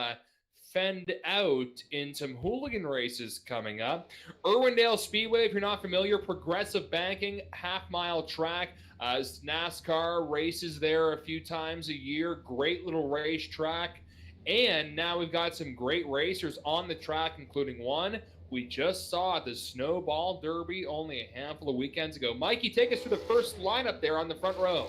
fend out in some hooligan races coming up. Irwindale Speedway, if you're not familiar, progressive banking, half-mile track. NASCAR races there a few times a year. Great little racetrack. And now we've got some great racers on the track, including one we just saw at the Snowball Derby only a handful of weekends ago. Mikey, take us through the first lineup there on the front row.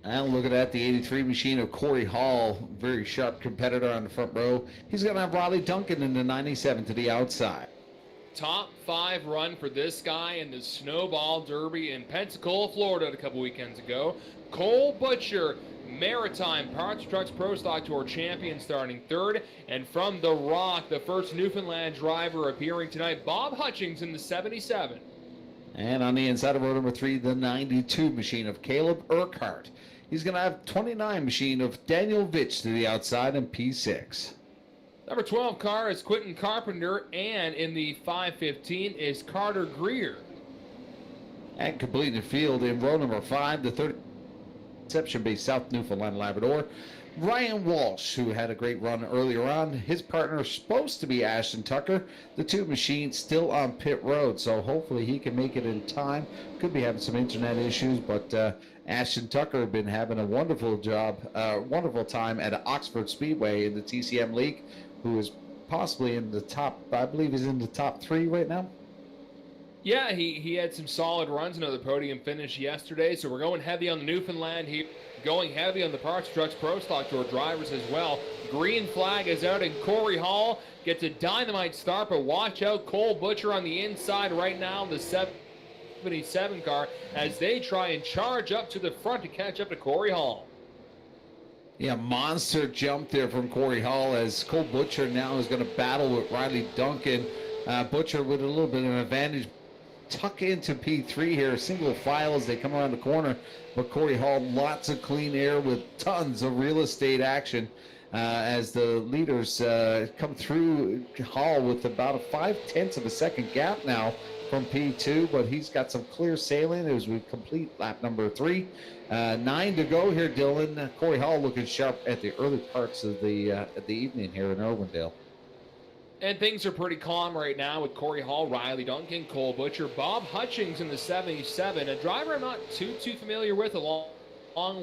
And looking at the 83 machine of Corey Hall, very sharp competitor on the front row. He's going to have Riley Duncan in the 97 to the outside. Top 5 run for this guy in the Snowball Derby in Pensacola, Florida a couple weekends ago. Cole Butcher, Maritime Parts Trucks Pro Stock Tour champion, starting 3rd. And from the Rock, the first Newfoundland driver appearing tonight, Bob Hutchings in the 77. And on the inside of row number 3, the 92 machine of Caleb Urquhart. He's going to have 29 machine of Daniel Vitch to the outside in P6. Number 12 car is Quentin Carpenter, and in the 515 is Carter Greer. And completing the field in row number 5, the 30 Inception-based South Newfoundland Labrador, Ryan Walsh, who had a great run earlier on. His partner is supposed to be Ashton Tucker. The two machines still on pit road, so hopefully he can make it in time. Could be having some internet issues, but Ashton Tucker has been having a wonderful time at Oxford Speedway in the TCM League, who is possibly in the top, I believe he's in the top 3 right now. Yeah, he had some solid runs, another podium finish yesterday, so we're going heavy on the Newfoundland here, going heavy on the Parts Trucks Pro Stock Tour drivers as well. Green flag is out, and Corey Hall gets a dynamite start, but watch out, Cole Butcher on the inside right now, the 77 car, as they try and charge up to the front to catch up to Corey Hall. Yeah, monster jump there from Corey Hall as Cole Butcher now is going to battle with Riley Duncan. Butcher with a little bit of an advantage. Tuck into P3 here, single file as they come around the corner. But Corey Hall, lots of clean air with tons of real estate action as the leaders come through Hall with about a 0.5 of a second gap now from P2, but he's got some clear sailing as we complete lap number 3. 9 to go here, Dylan. Corey Hall looking sharp at the early parts of the evening here in Irwindale. And things are pretty calm right now with Corey Hall, Riley Duncan, Cole Butcher, Bob Hutchings in the 77, a driver I'm not too familiar with, along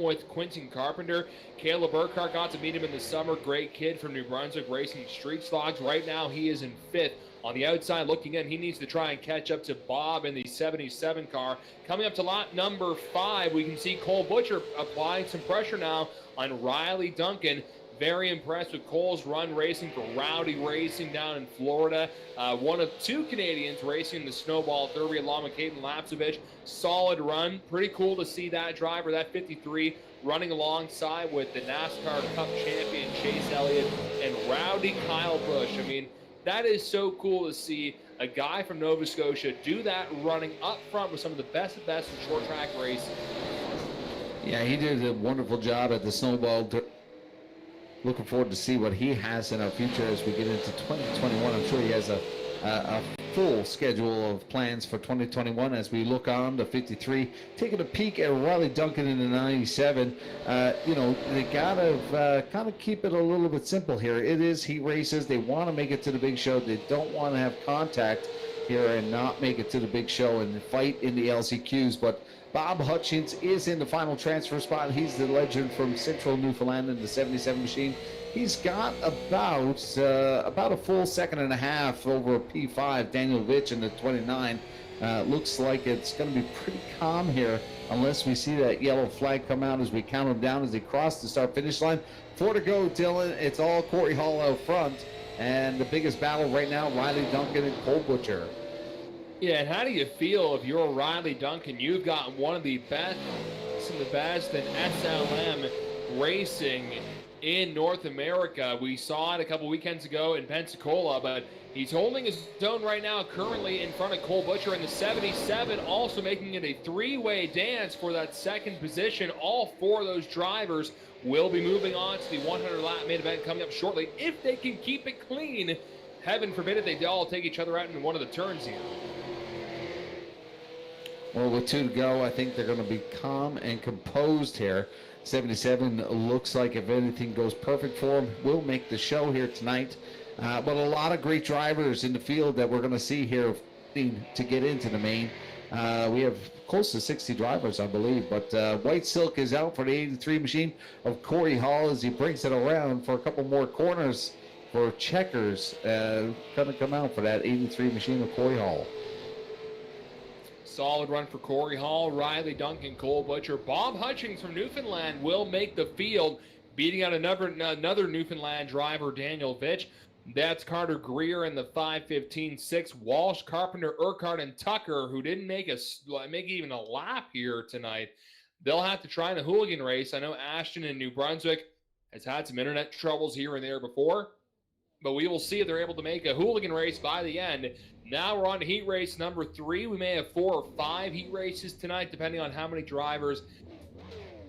with Quentin Carpenter. Caleb Urquhart, got to meet him in the summer. Great kid from New Brunswick, racing street stocks. Right now he is in 5th. On the outside looking in, he needs to try and catch up to Bob in the 77 car. Coming up to lot number 5, we can see Cole Butcher applying some pressure now on Riley Duncan. Very impressed with Cole's run racing for Rowdy Racing down in Florida. One of 2 Canadians racing the Snowball Derby along with Caden Lapsevich. Solid run. Pretty cool to see that driver, that 53, running alongside with the NASCAR Cup champion Chase Elliott and Rowdy Kyle Busch. I mean, that is so cool to see a guy from Nova Scotia do that running up front with some of the best of best in short track racing. Yeah, he did a wonderful job at the Snowball. Looking forward to see what he has in our future as we get into 2021. I'm sure he has a full schedule of plans for 2021 as we look on to 53. Taking a peek at Riley Duncan in the 97. They gotta kind of keep it a little bit simple here. It is heat races. They want to make it to the big show. They don't want to have contact here and not make it to the big show and fight in the LCQs. But Bob Hutchins is in the final transfer spot. He's the legend from Central Newfoundland in the 77 machine. He's got about a full second and a half over P5, Daniel Vitch in the 29. Looks like it's going to be pretty calm here unless we see that yellow flag come out as we count them down as they cross the start-finish line. 4 to go, Dylan. It's all Corey Hall out front. And the biggest battle right now, Riley Duncan and Cole Butcher. Yeah, and how do you feel if you're Riley Duncan? You've got one of the best in SLM racing in North America. We saw it a couple weekends ago in Pensacola, but he's holding his own right now currently in front of Cole Butcher in the 77, also making it a 3-way dance for that second position. All 4 of those drivers will be moving on to the 100-lap main event coming up shortly if they can keep it clean. Heaven forbid if they all take each other out in one of the turns here. Well, with 2 to go, I think they're going to be calm and composed here. 77 looks like if anything goes perfect for him, we'll make the show here tonight. But a lot of great drivers in the field that we're going to see here to get into the main. We have close to 60 drivers, I believe. But White Silk is out for the 83 machine of Corey Hall as he brings it around for a couple more corners for Checkers. Going to come out for that 83 machine of Corey Hall. Solid run for Corey Hall, Riley Duncan, Cole Butcher. Bob Hutchings from Newfoundland will make the field, beating out another Newfoundland driver, Daniel Vitch. That's Carter Greer in the 5:15.6. Walsh, Carpenter, Urquhart, and Tucker, who didn't make even a lap here tonight. They'll have to try in a hooligan race. I know Ashton in New Brunswick has had some internet troubles here and there before, but we will see if they're able to make a hooligan race by the end. Now we're on to heat race number 3. We may have 4 or 5 heat races tonight, depending on how many drivers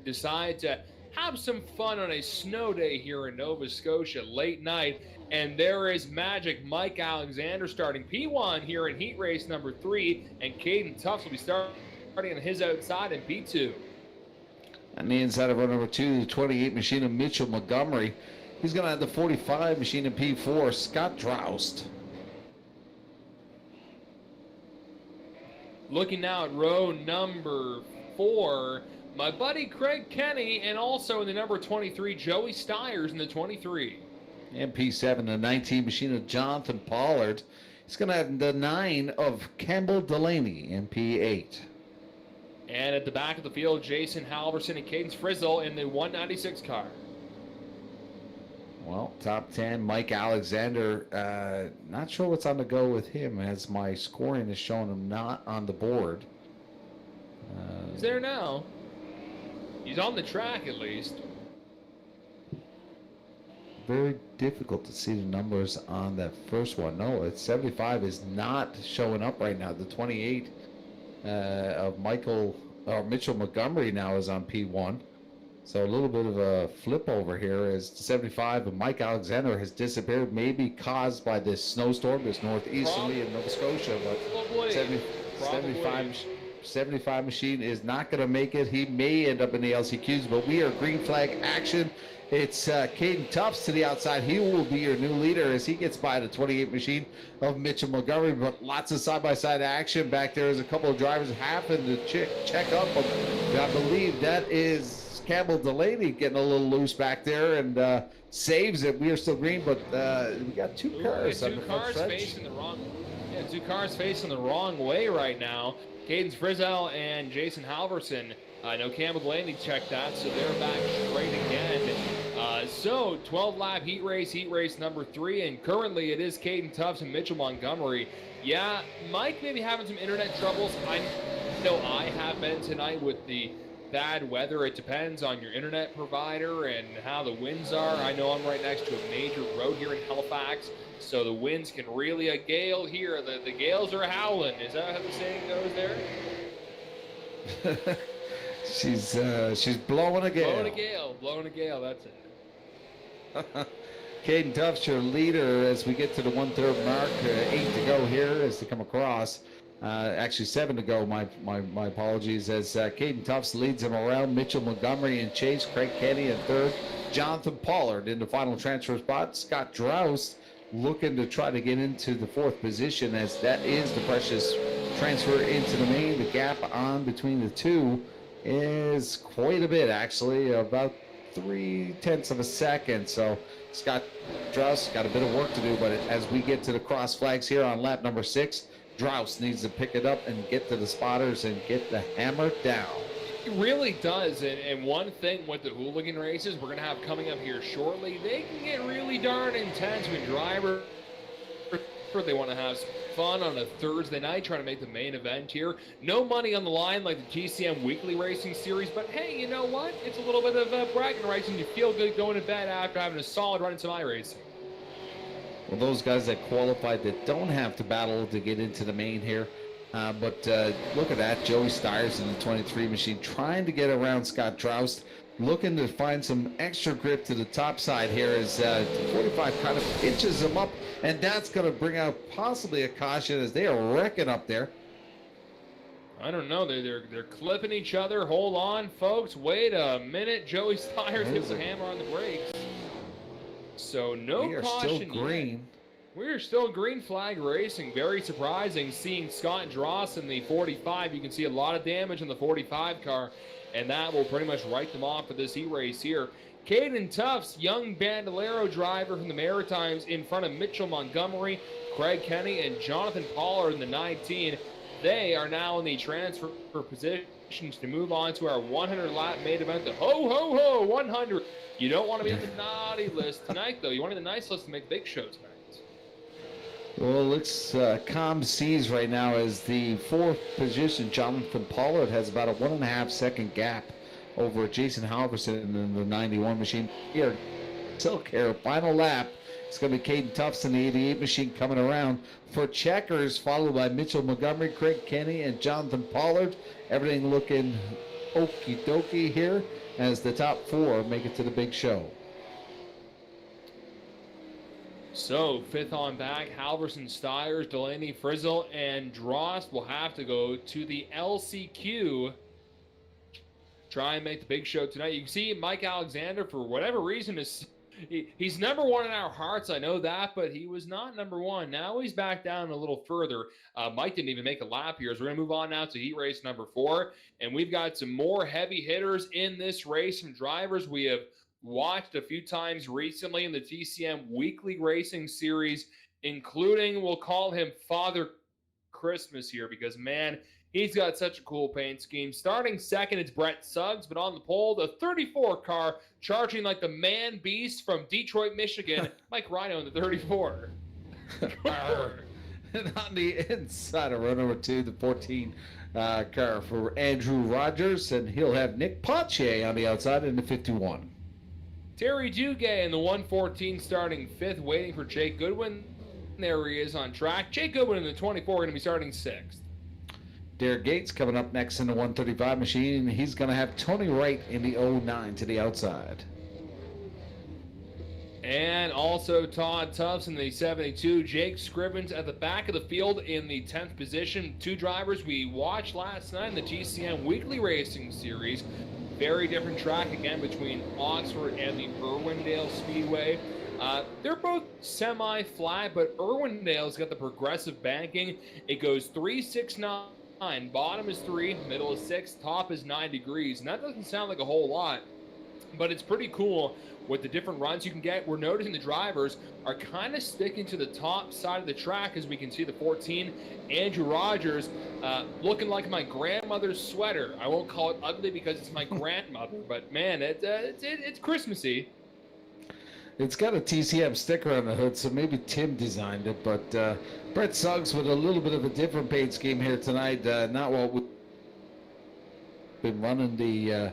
decide to have some fun on a snow day here in Nova Scotia late night. And there is Magic Mike Alexander starting P1 here in heat race number 3, and Caden Tufts will be starting on his outside in P2. On the inside of row number 2, the 28 machine of Mitchell Montgomery. He's going to have the 45 machine in P4, Scott Droust. Looking now at row number 4, my buddy Craig Kenny, and also in the number 23, Joey Stiers in the 23. And P7, the 19 machine of Jonathan Pollard. He's going to have the 9 of Campbell Delaney in P8. And at the back of the field, Jason Halverson and Cadence Frizzle in the 196 car. Well, top 10, Mike Alexander. Not sure what's on the go with him as my scoring is showing him not on the board. He's there now. He's on the track at least. Very difficult to see the numbers on that first one. No, it's 75 is not showing up right now. The 28 of Mitchell Montgomery now is on P1. So a little bit of a flip over here as 75 of Mike Alexander has disappeared, maybe caused by this snowstorm, this northeasterly in Nova Scotia. But 75 machine is not going to make it. He may end up in the LCQs, but we are green flag action. It's Caden Tufts to the outside. He will be your new leader as he gets by the 28 machine of Mitchell Montgomery. But lots of side-by-side action back there as a couple of drivers happen to check up. I believe that is Campbell Delaney getting a little loose back there and saves it. We are still green, but we got 2 cars. Two cars facing the wrong. Yeah, two cars facing the wrong way right now. Caden Frizzell and Jason Halverson. I know Campbell Delaney checked that, so they're back straight again. So 12-lap heat race number 3, and currently it is Caden Tufts and Mitchell Montgomery. Yeah, Mike maybe having some internet troubles. I know I have been tonight with the bad weather. It depends on your internet provider and how the winds are. I know I'm right next to a major road here in Halifax, so the winds can really, a gale here. The gales are howling. Is that how the saying goes there? She's blowing a gale. Blowing a gale, that's it. Caden Tufts, your leader, as we get to the 1/3 mark. 8 to go here as they come across. Actually 7 to go, my apologies, as Caden Tufts leads him around. Mitchell Montgomery in chase, Craig Kenny in third, Jonathan Pollard in the final transfer spot. Scott Droust looking to try to get into the 4th position, as that is the precious transfer into the main. The gap on between the two is quite a bit, actually, about 0.3 of a second. So Scott Droust got a bit of work to do, but as we get to the cross flags here on lap number 6, Droust needs to pick it up and get to the spotters and get the hammer down. It really does, and one thing with the hooligan races we're going to have coming up here shortly, they can get really darn intense when drivers, they want to have some fun on a Thursday night, trying to make the main event here. No money on the line like the TCM Weekly Racing Series, but hey, you know what? It's a little bit of bragging rights, and you feel good going to bed after having a solid run in some iRacing. Well, those guys that qualified that don't have to battle to get into the main here. But look at that, Joey Stiers in the 23 machine trying to get around Scott Droust, looking to find some extra grip to the top side here as 45 kind of pitches him up, and that's going to bring out possibly a caution as they are wrecking up there. I don't know, they're clipping each other. Hold on, folks, wait a minute. Joey Stiers hits the hammer on the brakes. So no caution still green. Yet. We're still green flag racing. Very surprising seeing Scott Drost in the 45. You can see a lot of damage in the 45 car, and that will pretty much write them off for this heat race here. Caden Tufts, young Bandolero driver from the Maritimes, in front of Mitchell Montgomery, Craig Kenny, and Jonathan Pollard in the 19. They are now in the transfer positions to move on to our 100-lap main event, the Ho 100. You don't want to be on the naughty list tonight, though. You want to be the nice list to make big show tonight. Well, looks calm seas right now as the 4th position, Jonathan Pollard, has about a 1.5 second gap over Jason Halverson in the 91 machine. Here, Silk Hair, final lap. It's going to be Caden Tufts in the 88 machine coming around for checkers, followed by Mitchell Montgomery, Craig Kenny, and Jonathan Pollard. Everything looking okie dokie here as the top 4 make it to the big show. So, 5th on back, Halverson, Stiers, Delaney, Frizzell, and Drost will have to go to the LCQ. Try and make the big show tonight. You can see Mike Alexander, for whatever reason, he's number 1 in our hearts. I know that, but he was not number 1. Now he's back down a little further. Mike didn't even make a lap here. So we're going to move on now to heat race number 4. And we've got some more heavy hitters in this race, some drivers we have watched a few times recently in the TCM Weekly Racing Series, including, we'll call him Father Christmas here, because, man, he's got such a cool paint scheme. Starting second, it's Brett Suggs, but on the pole, the 34 car, charging like the man beast from Detroit, Michigan, Mike Rhino in the 34. And on the inside of row number 2, the 14 car for Andrew Rogers, and he'll have Nick Pache on the outside in the 51. Terry Duguay in the 114 starting 5th, waiting for Jake Goodwin. There he is on track. Jake Goodwin in the 24 going to be starting 6th. Derek Gates coming up next in the 135 machine. He's going to have Tony Wright in the 09 to the outside. And also Todd Tufts in the 72. Jake Scrivens at the back of the field in the 10th position. 2 drivers we watched last night in the TCM Weekly Racing Series. Very different track again between Oxford and the Irwindale Speedway. They're both semi-flat, but Irwindale's got the progressive banking. It goes 369. Bottom is 3, middle is 6, top is 9 degrees. And that doesn't sound like a whole lot, But it's pretty cool with the different runs you can get. We're noticing the drivers are kind of sticking to the top side of the track, as we can see the 14, Andrew Rogers, looking like my grandmother's sweater. I won't call it ugly because it's my grandmother, but man, it's Christmassy. It's got a TCM sticker on the hood, so maybe Tim designed it, but Brett Suggs with a little bit of a different paint scheme here tonight. Not what we've been running the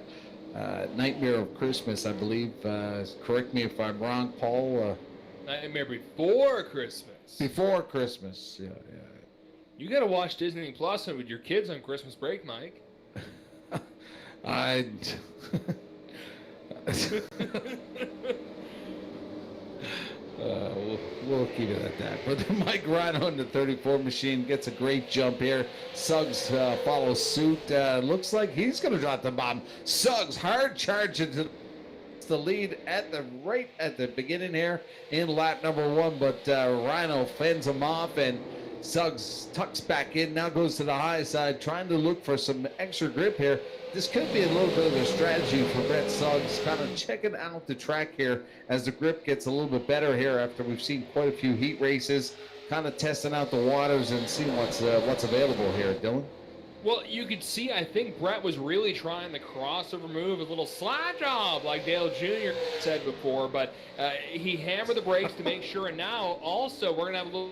Nightmare of Christmas, I believe. Correct me if I'm wrong, Paul. Nightmare Before Christmas. Before Christmas, yeah. You got to watch Disney Plus with your kids on Christmas break, Mike. We'll keep it at that. But Mike Rhino in the 34 machine gets a great jump here. Suggs follows suit. Looks like he's going to drop the bomb. Suggs hard charge into the lead right at the beginning here in lap number 1, but Rhino fends him off, and Suggs tucks back in. Now goes to the high side, trying to look for some extra grip here. This could be a little bit of a strategy for Brett Suggs, kind of checking out the track here as the grip gets a little bit better here after we've seen quite a few heat races, kind of testing out the waters and seeing what's available here, Dylan. Well, you could see, I think Brett was really trying the crossover move, a little slide job, like Dale Jr. said before, but he hammered the brakes to make sure, and now also we're going to have a little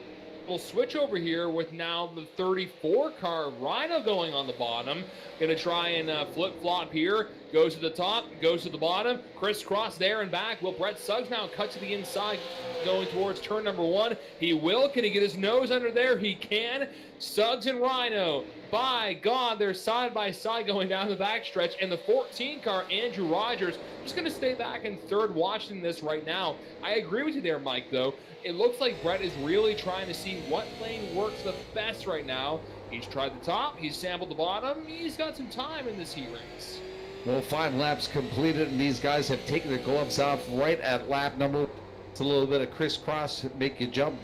switch over here with now the 34 car Rhino going on the bottom. Going to try and flip-flop here. Goes to the top, goes to the bottom. Crisscross there and back. Will Brett Suggs now cut to the inside going towards turn number 1? He will. Can he get his nose under there? He can. Suggs and Rhino. By God, they're side by side going down the backstretch. And the 14 car, Andrew Rogers, just going to stay back in third watching this right now. I agree with you there, Mike, though. It looks like Brett is really trying to see what lane works the best right now. He's tried the top, he's sampled the bottom, he's got some time in this heat race. Well, 5 laps completed, and these guys have taken their gloves off right at lap number. It's a little bit of crisscross, make you jump,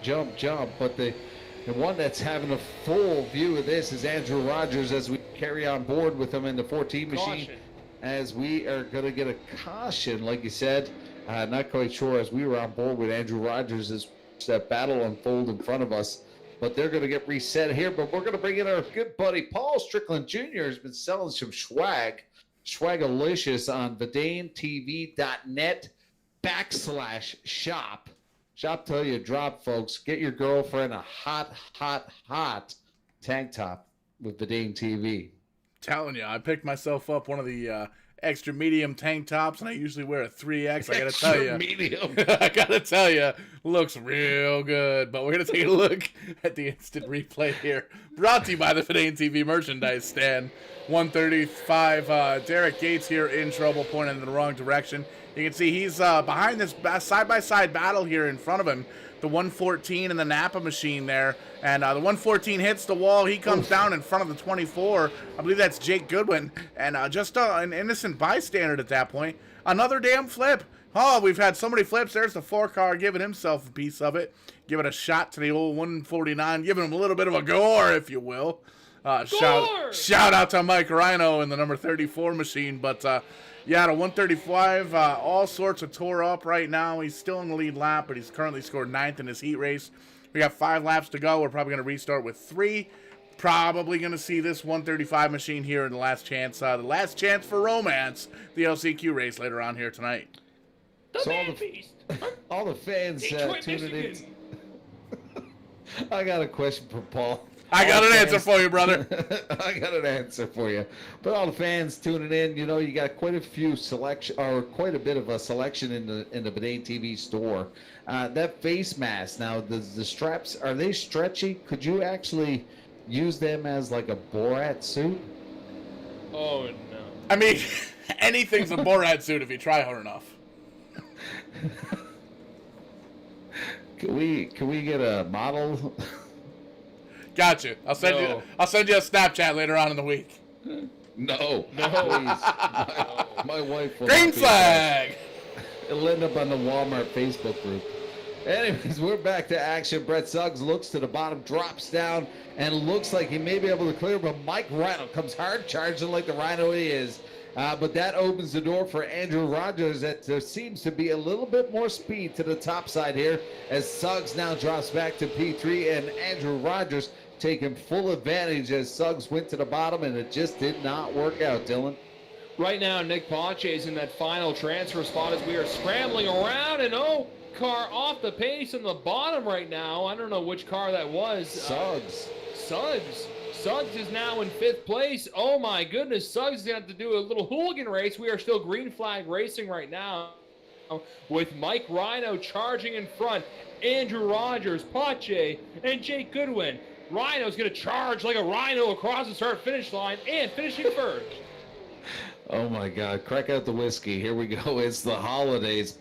but the one that's having a full view of this is Andrew Rogers as we carry on board with him in the 14 machine. Caution. As we are going to get a caution, like you said. Not quite sure as we were on board with Andrew Rogers as that battle unfold in front of us. But they're going to get reset here. But we're going to bring in our good buddy Paul Strickland Jr. has been selling some Swagalicious on VidaneTV.net/shop. Shop till you drop, folks. Get your girlfriend a hot tank top with Vidane TV. Telling you, I picked myself up one of the extra medium tank tops, and I usually wear a 3X. I gotta tell you, medium. I gotta tell you, looks real good. But we're gonna take a look at the instant replay here, brought to you by the Vidane TV merchandise stand. 135. Derek Gates here in trouble, pointing in the wrong direction. You can see he's behind this side-by-side battle here in front of him. The 114 and the Napa machine there. And the 114 hits the wall. He comes down in front of the 24. I believe that's Jake Goodwin. And just an innocent bystander at that point. Another damn flip. Oh, we've had so many flips. There's the 4 car giving himself a piece of it. Giving a shot to the old 149. Giving him a little bit of a gore, if you will. Shout out to Mike Rhino in the number 34 machine. But yeah, the 135, all sorts of tore up right now. He's still in the lead lap, but he's currently scored 9th in his heat race. We got 5 laps to go. We're probably going to restart with 3. Probably going to see this 135 machine here in the last chance. The last chance for romance, the LCQ race later on here tonight. So all the fans tuning in. I got a question for Paul. I got an answer for you, brother. I got an answer for you. But all the fans tuning in, you know, you got quite a few selection, or quite a bit of a selection in the Vidane TV store. That face mask, now the straps, are they stretchy? Could you actually use them as like a Borat suit? Oh no! I mean, anything's a Borat suit if you try hard enough. Can we get a model? Got you. I'll send you a Snapchat later on in the week. No. Please. My wife will. Green flag. It'll end up on the Walmart Facebook group. Anyways, we're back to action. Brett Suggs looks to the bottom, drops down, and looks like he may be able to clear, but Mike Rhino comes hard charging like the Rhino he is. But that opens the door for Andrew Rogers. That there seems to be a little bit more speed to the top side here as Suggs now drops back to P3 and Andrew Rogers taking full advantage as Suggs went to the bottom, and it just did not work out, Dylan. Right now, Nick Pache is in that final transfer spot as we are scrambling around, and car off the pace in the bottom right now. I don't know which car that was. Suggs. Suggs is now in 5th place. Oh my goodness, Suggs is going to have to do a little hooligan race. We are still green flag racing right now with Mike Rhino charging in front, Andrew Rogers, Pache, and Jake Goodwin. Rhino's going to charge like a rhino across the start-finish line and finishing first. Oh my God, crack out the whiskey. Here we go. It's the holidays.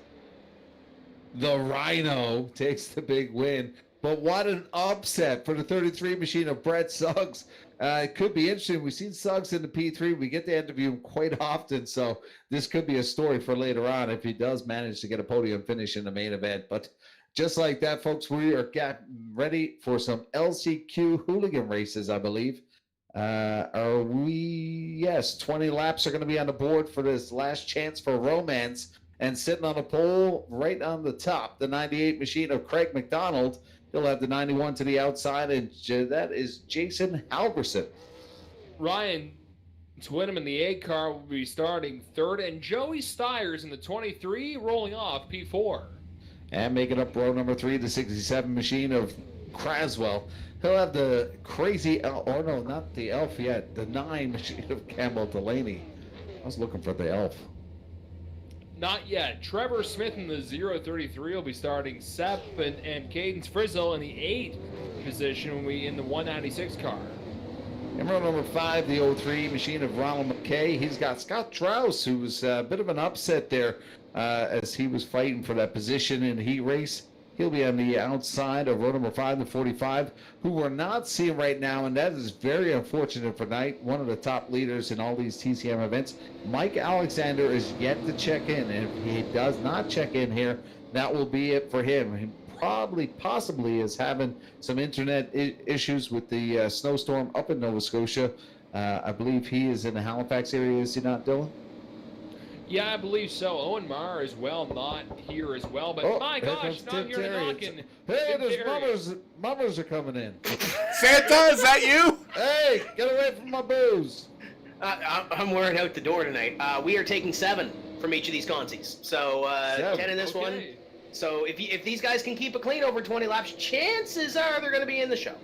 The Rhino takes the big win. But what an upset for the 33 machine of Brett Suggs. It could be interesting. We've seen Suggs in the P3. We get to interview him quite often, so this could be a story for later on if he does manage to get a podium finish in the main event. But just like that, folks, we are ready for some LCQ hooligan races, I believe. Are we? Yes, 20 laps are going to be on the board for this last chance for romance. And sitting on the pole right on the top, the 98 machine of Craig McDonald. He'll have the 91 to the outside, and that is Jason Halverson. Ryan Twinham in the 8 car will be starting 3rd, and Joey Stiers in the 23 rolling off P4. And making up row number 3, the 67 machine of Craswell. He'll have the crazy, not the elf yet, the 9 machine of Campbell Delaney. I was looking for the elf. Not yet. Trevor Smith in the 033 will be starting 7th, and Cadence Frizzle in the 8th position will be in the 196 car. In row number 5, the 03 machine of Ronald McKay. He's got Scott Trouse, who was a bit of an upset there as he was fighting for that position in the heat race. He'll be on the outside of row number 5, the 45, who we're not seeing right now, and that is very unfortunate for Knight, one of the top leaders in all these TCM events. Mike Alexander is yet to check in, and if he does not check in here, that will be it for him. He possibly is having some internet issues with the snowstorm up in Nova Scotia. I believe he is in the Halifax area, is he not, Dylan? Yeah, I believe so. Owen Marr as well, not here as well. But my gosh, not here knocking. Hey, there's mummers are coming in. Santa, is that you? Hey, get away from my booze. I'm wearing out the door tonight. We are taking 7 from each of these consies. So 10 in this one. So if these guys can keep it clean over 20 laps, chances are they're going to be in the show.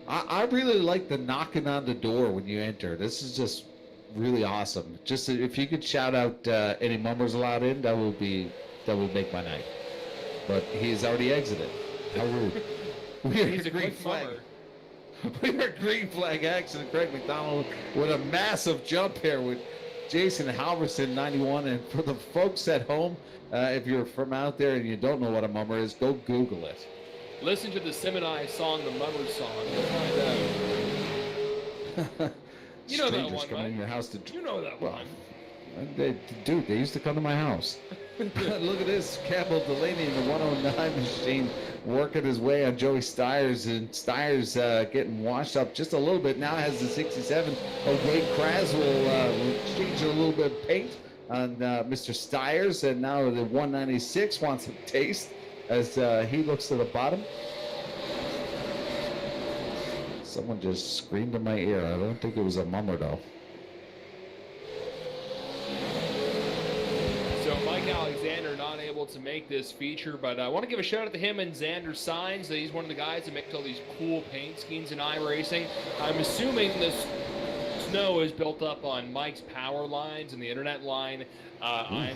I really like the knocking on the door when you enter. This is just really awesome. Just if you could shout out any mummers allowed in, that would make my night. But he's already exited. How rude. We are green flag. We are green flag action. Craig McDonald with a massive jump here with Jason Halverson, 91. And for the folks at home, if you're from out there and you don't know what a mummer is, go Google it. Listen to the Simoni song, the Mummer song. You'll find out. You know that one, coming right? in your house You know that one. They used to come to my house. Look at this, Campbell Delaney in the 109 machine working his way on Joey Stiers, and Stiers getting washed up just a little bit. Now has the 67 of Wade Craswell changing a little bit of paint on Mr. Stiers, and now the 196 wants a taste as he looks to the bottom. Someone just screamed in my ear. I don't think it was a mummer, though. So Mike Alexander not able to make this feature, but I want to give a shout out to him and Xander Signs. He's one of the guys that makes all these cool paint schemes in iRacing. I'm assuming this snow is built up on Mike's power lines and the internet line. I'm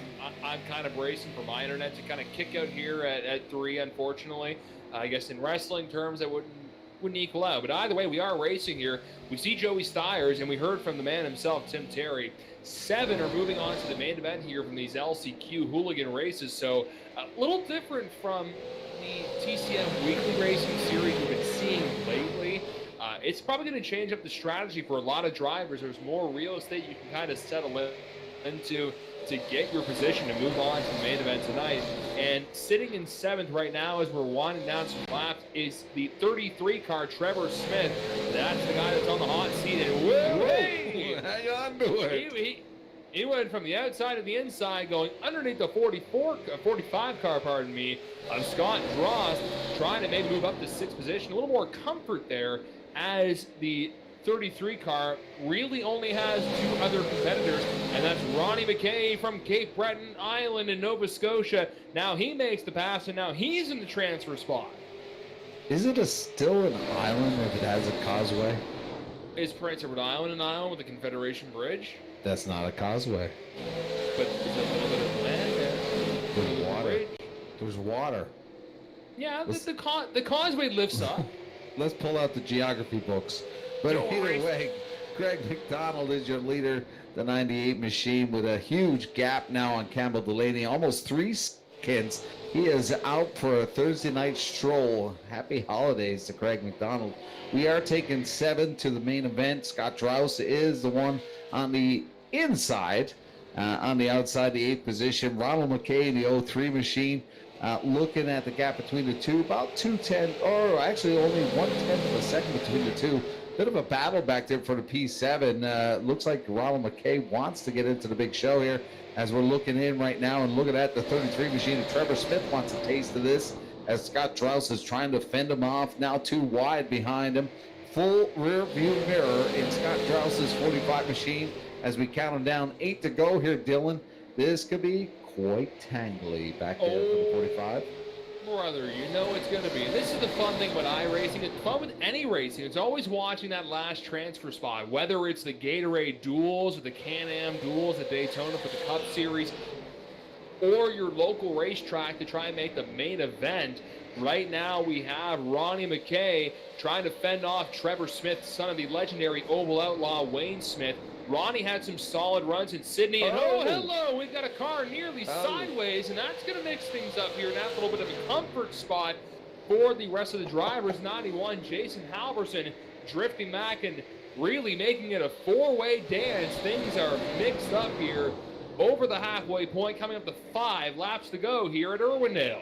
kind of racing for my internet to kind of kick out here at 3, unfortunately. I guess in wrestling terms, that wouldn't equal out. But either way, we are racing here. We see Joey Stiers, and we heard from the man himself, Tim Terry. 7 are moving on to the main event here from these LCQ hooligan races. So a little different from the TCM weekly racing series we've been seeing lately. It's probably going to change up the strategy for a lot of drivers. There's more real estate you can kind of settle into to get your position to move on to the main event tonight. And sitting in 7th right now as we're winding down some laps is the 33 car, Trevor Smith. That's the guy that's on the hot seat. And whoa, hang on to it. He went from the outside to the inside, going underneath the 45 car, of Scott Drost, trying to maybe move up to 6th position. A little more comfort there, as the 33 car really only has 2 other competitors, and that's Ronnie McKay from Cape Breton Island in Nova Scotia. Now he makes the pass, and now he's in the transfer spot. Is it still an island if it has a causeway? Is Prince Edward Island an island with a Confederation Bridge? That's not a causeway. But there's a little bit of land there. There's water. There's water. Yeah, the causeway lifts up. Let's pull out the geography books. But either way, Greg McDonald is your leader, the 98 machine, with a huge gap now on Campbell Delaney, almost 3 seconds. He is out for a Thursday night stroll. Happy holidays to Craig McDonald. We are taking 7 to the main event. Scott Drost is the one on the inside. On the outside, the 8th position. Ronald McKay in the 03 machine. Looking at the gap between the two, about 2/10, or actually only 1/10 of a second between the two. Bit of a battle back there for the P7. Looks like Ronald McKay wants to get into the big show here as we're looking in right now and looking at the 33 machine. And Trevor Smith wants a taste of this as Scott Drost is trying to fend him off. Now 2 wide behind him. Full rear view mirror in Scott Droust's 45 machine as we count them down. 8 to go here, Dylan. This could be quite tangly back there for the 45. Brother, you know it's going to be. This is the fun thing about iRacing. It's fun with any racing. It's always watching that last transfer spot, whether it's the Gatorade duels or the Can-Am duels at Daytona for the Cup Series, or your local racetrack to try and make the main event. Right now we have Ronnie McKay trying to fend off Trevor Smith, son of the legendary Oval Outlaw Wayne Smith. Ronnie had some solid runs in Sydney, and hello, we've got a car nearly sideways, and that's going to mix things up here. And that's a little bit of a comfort spot for the rest of the drivers. 91, Jason Halverson drifting back and really making it a 4-way dance. Things are mixed up here over the halfway point, coming up to 5 laps to go here at Irwindale.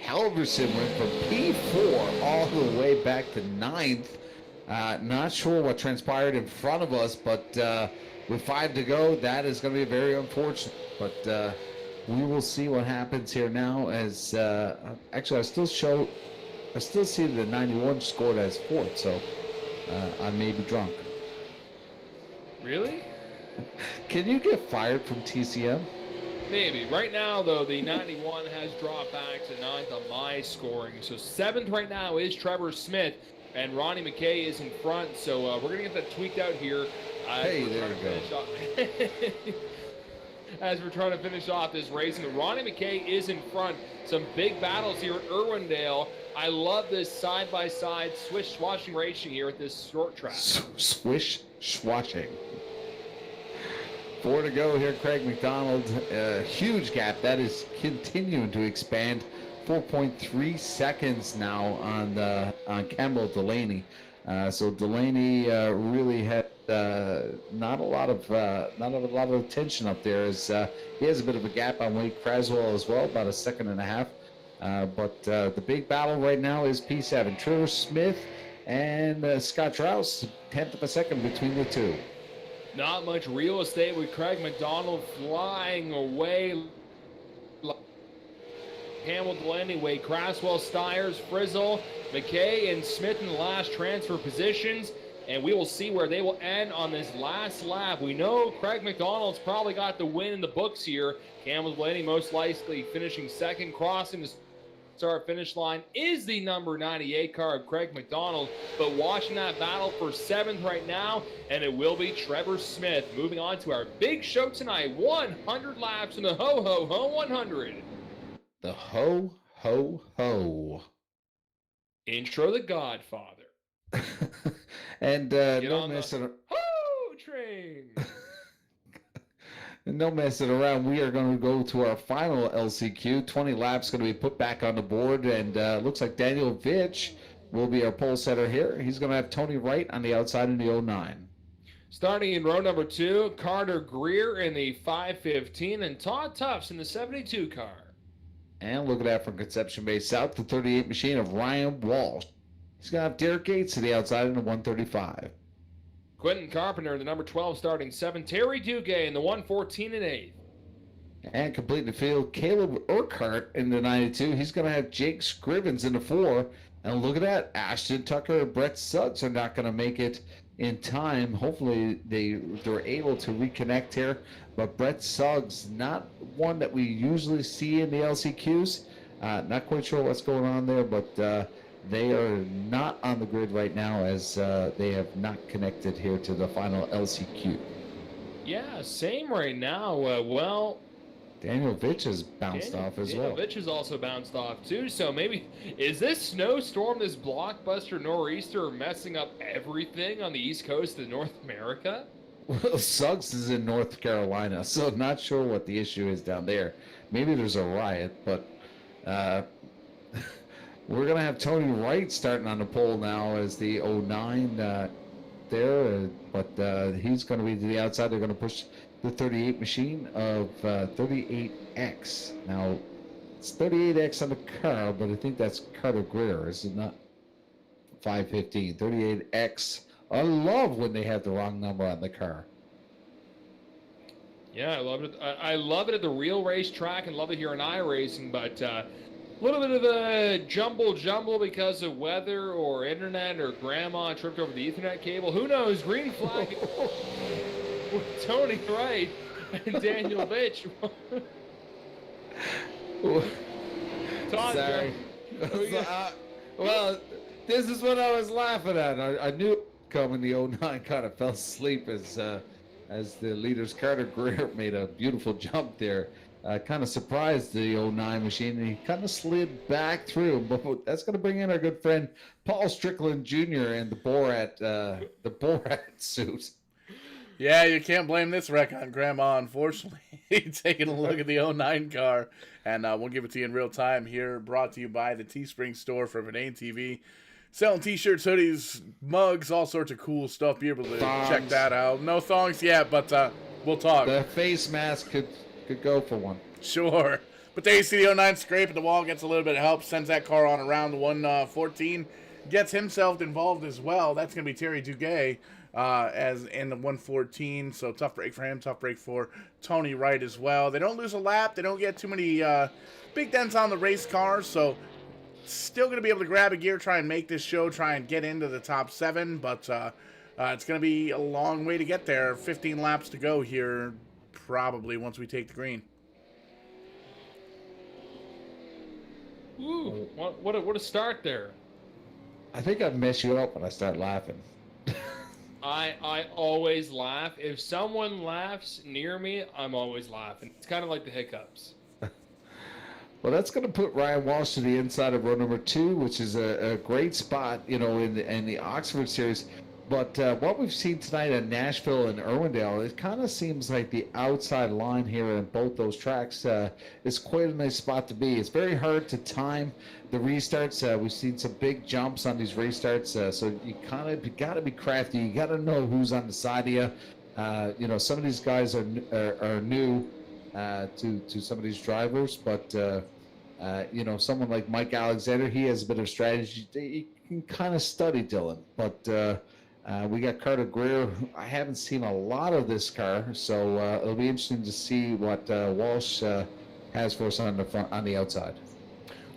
Halverson went from P4 all the way back to 9th. Not sure what transpired in front of us, but with 5 to go, that is going to be very unfortunate. But we will see what happens here now. As actually, I still see the 91 scored as 4th, so I may be drunk. Really? Can you get fired from TCM? Maybe. Right now, though, the 91 has dropped back to 9th on my scoring. So 7th right now is Trevor Smith. And Ronnie McKay is in front, so we're going to get that tweaked out here. Hey, there we go. As we're trying to finish off this racing. Ronnie McKay is in front. Some big battles here at Irwindale. I love this side-by-side swish-swashing racing here at this short track. Swish-swashing. 4 to go here, Craig McDonald. Huge gap. That is continuing to expand. 4.3 seconds now on Campbell Delaney. So Delaney really had not a lot of attention up there, as he has a bit of a gap on Wade Craswell as well, about 1.5 seconds. But the big battle right now is P7. Trevor Smith and Scott Drost, 1/10 of a second between the two. Not much real estate with Craig McDonald flying away. Campbell Delaney, Wade Craswell, Stiers, Frizzle, McKay, and Smith in the last transfer positions. And we will see where they will end on this last lap. We know Craig McDonald's probably got the win in the books here. Campbell Delaney most likely finishing 2nd, crossing the start-finish line is the number 98 car of Craig McDonald. But watching that battle for 7th right now, and it will be Trevor Smith. Moving on to our big show tonight, 100 laps in the Ho-Ho-Ho 100. The Ho-Ho-Ho. Intro the Godfather. And no messing train. No messing around. We are going to go to our final LCQ. 20 laps going to be put back on the board, and looks like Daniel Vitch will be our pole setter here. He's going to have Tony Wright on the outside in the 09. Starting in row number 2, Carter Greer in the 515 and Todd Tufts in the 72 car. And look at that from Conception Bay South, the 38 machine of Ryan Walsh. He's going to have Derek Gates to the outside in the 135. Quentin Carpenter in the number 12 starting 7. Terry Duguay in the 114 and 8th. And completing the field, Caleb Urquhart in the 92. He's going to have Jake Scrivens in the 4. And look at that. Ashton Tucker and Brett Suggs are not going to make it in time. Hopefully they're able to reconnect here. But Brett Suggs, not one that we usually see in the LCQs. Not quite sure what's going on there, but they are not on the grid right now as they have not connected here to the final LCQ. Yeah, same right now. Daniel Vitch has bounced off as well. Daniel Vitch has also bounced off too. So maybe, is this snowstorm, this blockbuster nor'easter messing up everything on the east coast of North America? Well, Suggs is in North Carolina, so not sure what the issue is down there. Maybe there's a riot, but we're going to have Tony Wright starting on the pole now as the 09 there, but he's going to be to the outside. They're going to push the 38 machine of 38X. Now, it's 38X on the car, but I think that's Carter Greer, is it not? 515, 38X. I love when they have the wrong number on the car. Yeah, I love it. I love it at the real racetrack and love it here in iRacing, but a little bit of a jumble because of weather or internet or grandma tripped over the Ethernet cable. Who knows? Green flag. Tony Wright and Daniel Vitch. Sorry. Well, this is what I was laughing at. I knew coming the 09 kind of fell asleep as the leaders. Carter Greer made a beautiful jump there. Kind of surprised the 09 machine, and he kind of slid back through. But that's going to bring in our good friend Paul Strickland Jr. and the Borat suit. Yeah, you can't blame this wreck on Grandma, unfortunately. Taking a look at the 09 car, and we'll give it to you in real time here, brought to you by the Teespring store for Verdane TV. Selling t-shirts, hoodies, mugs, all sorts of cool stuff. Be able to check that out. No thongs yet, but we'll talk. The face mask could go for one. Sure. But there you see the 09 scrape at the wall, gets a little bit of help, sends that car on around the 114, gets himself involved as well. That's going to be Terry Duguay as in the 114, so tough break for him, tough break for Tony Wright as well. They don't lose a lap. They don't get too many big dents on the race cars, so still going to be able to grab a gear, try and make this show, try and get into the top 7, but it's going to be a long way to get there. 15 laps to go here, probably, once we take the green. Ooh, what a start there. I think I've messed you up when I start laughing. I always laugh. If someone laughs near me, I'm always laughing. It's kind of like the hiccups. Well, that's going to put Ryan Walsh to the inside of row number 2, which is a great spot, in the Oxford Series. But what we've seen tonight at Nashville and Irwindale, it kind of seems like the outside line here in both those tracks is quite a nice spot to be. It's very hard to time the restarts. We've seen some big jumps on these restarts, so you got to be crafty. You got to know who's on the side of you. Some of these guys are new to some of these drivers, but someone like Mike Alexander, he has a bit of strategy. You can kind of study Dylan, but we got Carter Greer. I haven't seen a lot of this car, so it'll be interesting to see what Walsh has for us on the outside.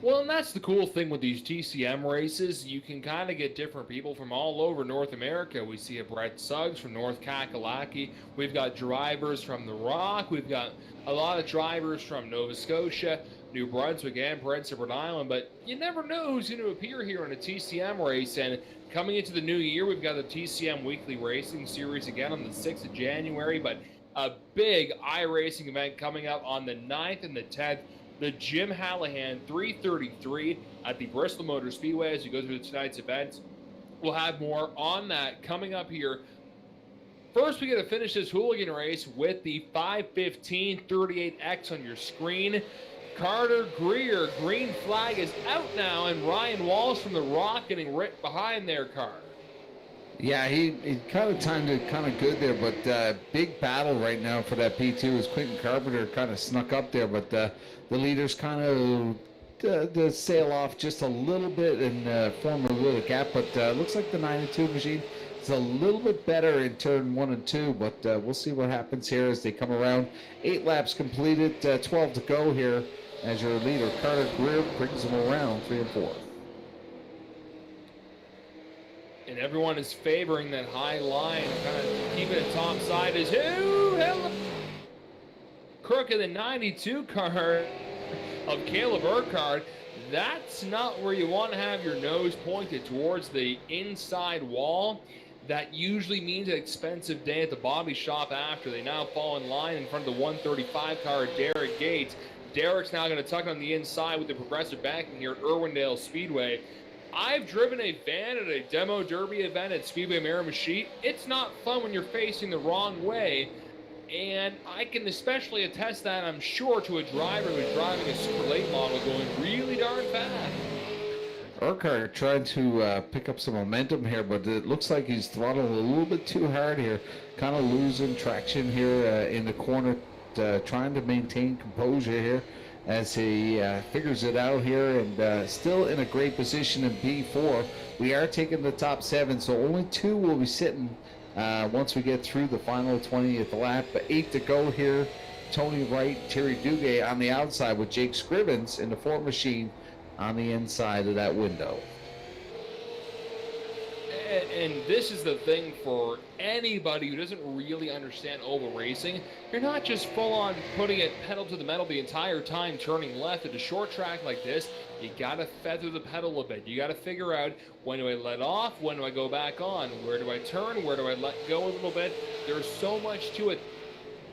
Well, and that's the cool thing with these TCM races. You can kind of get different people from all over North America. We see a Brett Suggs from North Kakalaki. We've got drivers from The Rock. We've got a lot of drivers from Nova Scotia, New Brunswick, and Prince Edward Island. But you never know who's going to appear here in a TCM race. And coming into the new year, we've got the TCM Weekly Racing Series again on the 6th of January. But a big iRacing event coming up on the 9th and the 10th. The Jim Hallahan 333 at the Bristol Motor Speedway as you go through tonight's events. We'll have more on that coming up here. First, we got to finish this hooligan race with the 515 38X on your screen. Carter Greer, green flag is out now, and Ryan Walsh from The Rock getting right behind their car. Yeah, he kind of timed it kind of good there, but big battle right now for that P2 as Quentin Carpenter kind of snuck up there, but the leaders kind of sail off just a little bit and form a little gap, but looks like the 92 machine It's a little bit better in turn 1 and 2, but we'll see what happens here as they come around. 8 laps completed, 12 to go here as your leader, Carter Greer, brings them around 3 and 4. And everyone is favoring that high line, kind of keeping it top side is who? Hello. Crook in the 92 car of Caleb Urquhart. That's not where you want to have your nose pointed towards the inside wall. That usually means an expensive day at the Bobby shop after. They now fall in line in front of the 135 car, Derek Gates. Derek's now going to tuck on the inside with the progressive banking here at Irwindale Speedway. I've driven a van at a demo derby event at Speedway Miramichi. It's not fun when you're facing the wrong way. And I can especially attest that, I'm sure, to a driver who's driving a super late model going really darn fast. Urquhart trying to pick up some momentum here, but it looks like he's throttling a little bit too hard here. Kind of losing traction here in the corner, trying to maintain composure here as he figures it out here, and still in a great position in P4. We are taking the top 7, so only 2 will be sitting once we get through the final 20th lap. 8 to go here. Tony Wright, Terry Duguay on the outside with Jake Scrivens in the Ford machine on the inside of that window. And this is the thing for anybody who doesn't really understand oval racing. You're not just full on putting it pedal to the metal the entire time turning left at a short track like this. You got to feather the pedal a bit. You got to figure out, when do I let off? When do I go back on? Where do I turn? Where do I let go a little bit? There's so much to it.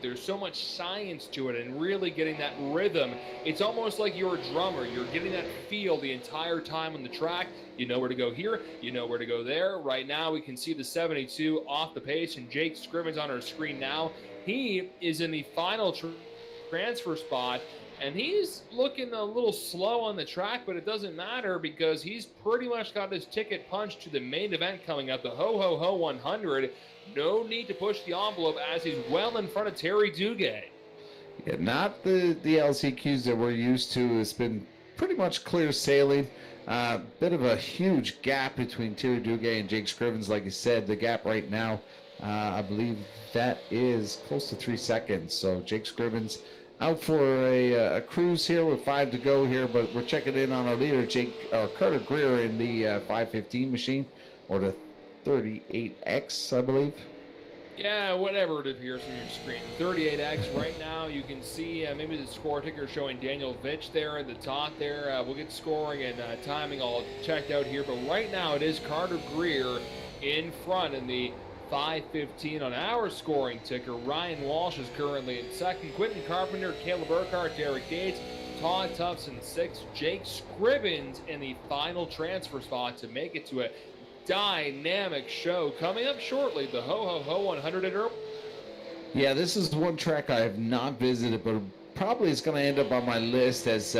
There's so much science to it, and really getting that rhythm. It's almost like you're a drummer. You're getting that feel the entire time on the track. You know where to go here. You know where to go there. Right now, we can see the 72 off the pace, and Jake Scrivens on our screen now. He is in the final transfer spot, and he's looking a little slow on the track, but it doesn't matter because he's pretty much got his ticket punched to the main event coming up, the Ho Ho Ho 100. No need to push the envelope as he's well in front of Terry Duguay. Yeah, not the LCQs that we're used to. It's been pretty much clear sailing. Bit of a huge gap between Terry Duguay and Jake Scrivens. Like you said, the gap right now, I believe that is close to 3 seconds. So Jake Scrivens out for a cruise here with 5 to go here, but we're checking in on our leader, Carter Greer, in the 515 machine, or the 38X, I believe. Yeah, whatever it appears on your screen. 38X right now. You can see maybe the score ticker showing Daniel Vitch there at the top there. We'll get scoring and timing all checked out here. But right now it is Carter Greer in front in the 5:15 on our scoring ticker. Ryan Walsh is currently in second. Quentin Carpenter, Caleb Urquhart, Derek Gates, Todd Tufts in sixth. Jake Scrivens in the final transfer spot to make it to a dynamic show coming up shortly. The Ho Ho Ho 100 at Irwindale. Yeah, this is one track I have not visited, but probably is going to end up on my list as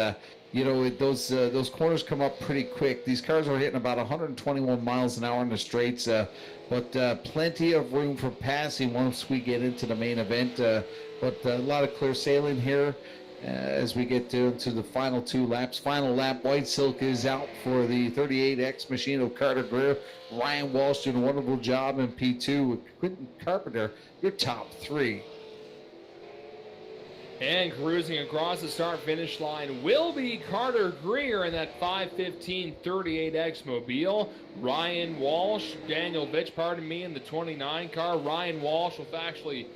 you know, those corners come up pretty quick. These cars are hitting about 121 miles an hour in the straights, but plenty of room for passing once we get into the main event. But a lot of clear sailing here as we get to the final 2 laps. Final lap, White Silk is out for the 38X machine of Carter Greer. Ryan Walsh doing a wonderful job in P2 with Quentin Carpenter, your top 3. And cruising across the start-finish line will be Carter Greer in that 5:15 38X Mobile. Ryan Walsh, Daniel Vitch, pardon me, in the 29 car. Ryan Walsh will actually...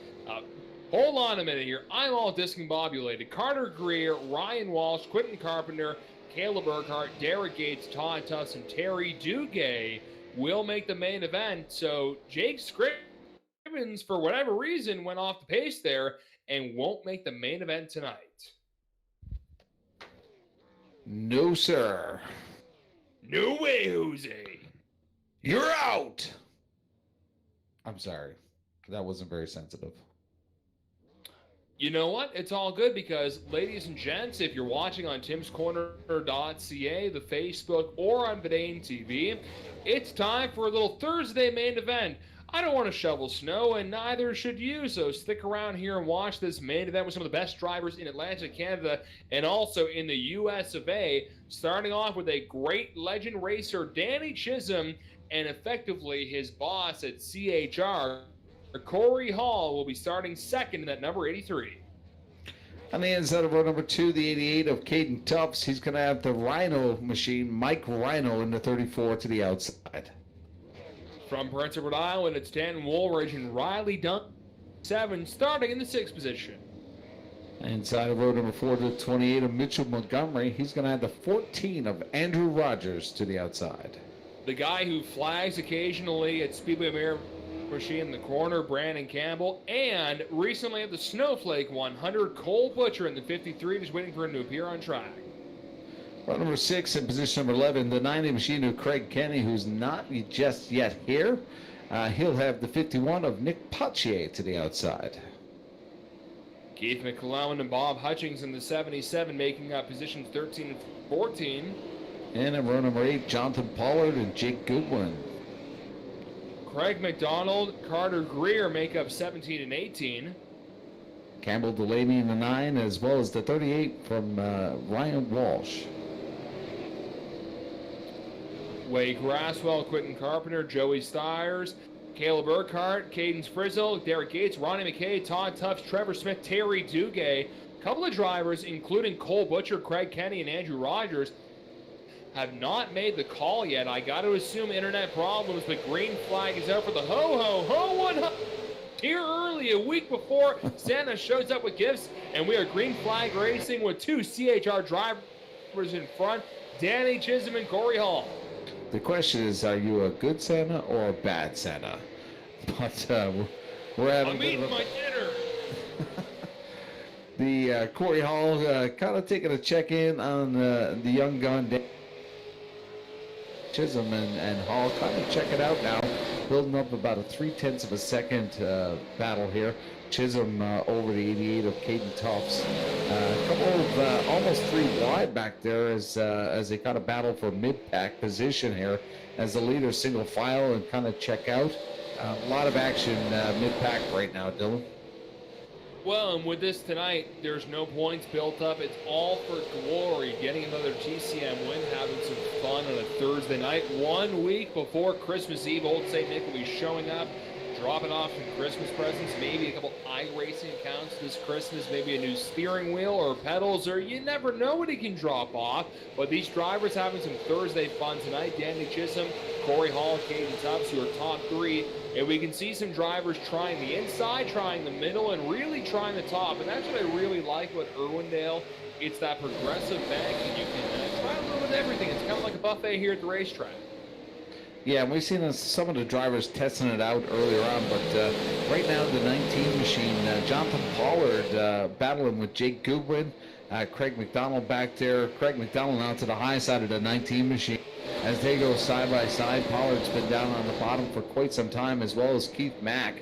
hold on a minute here. I'm all discombobulated. Carter Greer, Ryan Walsh, Quentin Carpenter, Caleb Urquhart, Derek Gates, Todd Tufts, and Terry Duguay will make the main event. So Jake Scrivens, for whatever reason, went off the pace there and won't make the main event tonight. No, sir. No way, Jose. You're out. I'm sorry. That wasn't very sensitive. You know what? It's all good because, ladies and gents, if you're watching on timscorner.ca, the Facebook, or on Vidane TV, it's time for a little Thursday main event. I don't want to shovel snow, and neither should you, so stick around here and watch this main event with some of the best drivers in Atlantic Canada and also in the US of A, starting off with a great legend racer, Danny Chisholm, and effectively his boss at CHR, Corey Hall, will be starting second in that number 83. On the inside of row number 2, the 88 of Caden Tufts, he's going to have the Rhino machine, Mike Rhino, in the 34 to the outside. From Prince Edward Island, it's Stanton Woolridge and Riley Dunn, 7, starting in the 6th position. Inside of row number 4, the 28 of Mitchell Montgomery, he's going to have the 14 of Andrew Rogers to the outside. The guy who flags occasionally at Speedway Mirror Machine in the corner, Brandon Campbell, and recently at the Snowflake 100, Cole Butcher in the 53, just waiting for him to appear on track. Row number 6 in position number 11, the 90 machine of Craig Kenny, who's not just yet here. He'll have the 51 of Nick Pachier to the outside. Keith McClellan and Bob Hutchings in the 77, making up positions 13 and 14. And in row number 8, Jonathan Pollard and Jake Goodwin. Craig McDonald, Carter Greer make up 17 and 18. Campbell Delaney in the 9, as well as the 38 from Ryan Walsh. Wade Grasswell, Quentin Carpenter, Joey Stiers, Caleb Urquhart, Cadence Frizzle, Derek Gates, Ronnie McKay, Todd Tufts, Trevor Smith, Terry Duguay. A couple of drivers, including Cole Butcher, Craig Kenny, and Andrew Rogers, have not made the call yet. I got to assume internet problems, but green flag is out for the ho-ho-ho 100 here early, a week before Santa shows up with gifts, and we are green flag racing with 2 CHR drivers in front, Danny Chisholm and Corey Hall. The question is, are you a good Santa or a bad Santa? But we're having I'm eating my dinner. The Corey Hall kind of taking a check-in on the young gun Chisholm and Hall kind of check it out now, building up about a 0.3 of a second battle here. Chisholm over the 88 of Caden Tufts. A couple of almost 3 wide back there as they kind of battle for mid-pack position here as the leaders single file and kind of check out. A lot of action mid-pack right now, Dylan. Well, and with this tonight, there's no points built up. It's all for glory. Getting another TCM win, having some fun on a Thursday night. 1 week before Christmas Eve, Old St. Nick will be showing up, dropping off some Christmas presents, maybe a couple iRacing accounts this Christmas, maybe a new steering wheel or pedals, or you never know what he can drop off. But these drivers having some Thursday fun tonight. Danny Chisholm, Corey Hall, Caden Tufts, who are top 3. And we can see some drivers trying the inside, trying the middle, and really trying the top. And that's what I really like with Irwindale. It's that progressive bank, and you can try a little bit of everything. It's kind of like a buffet here at the racetrack. Yeah, we've seen some of the drivers testing it out earlier on, but right now the 19 machine, Jonathan Pollard battling with Jake Goodwin, Craig McDonald back there. Craig McDonald now to the high side of the 19 machine. As they go side by side, Pollard's been down on the bottom for quite some time, as well as Keith Mack.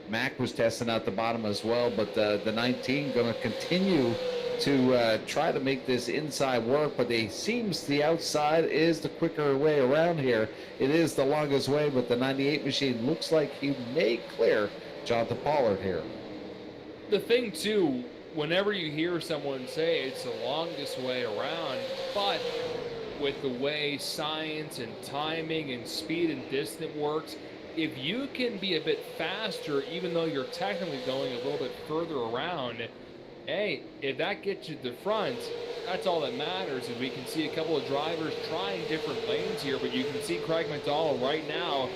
Mack was testing out the bottom as well, but the 19 going to continue to try to make this inside work, but it seems the outside is the quicker way around here. It is the longest way, but the 98 machine looks like he may clear Jonathan Pollard here. The thing, too, whenever you hear someone say it's the longest way around, but with the way science and timing and speed and distance works, if you can be a bit faster, even though you're technically going a little bit further around, hey, if that gets you to the front, that's all that matters. And we can see a couple of drivers trying different lanes here, but you can see Craig McDonald right now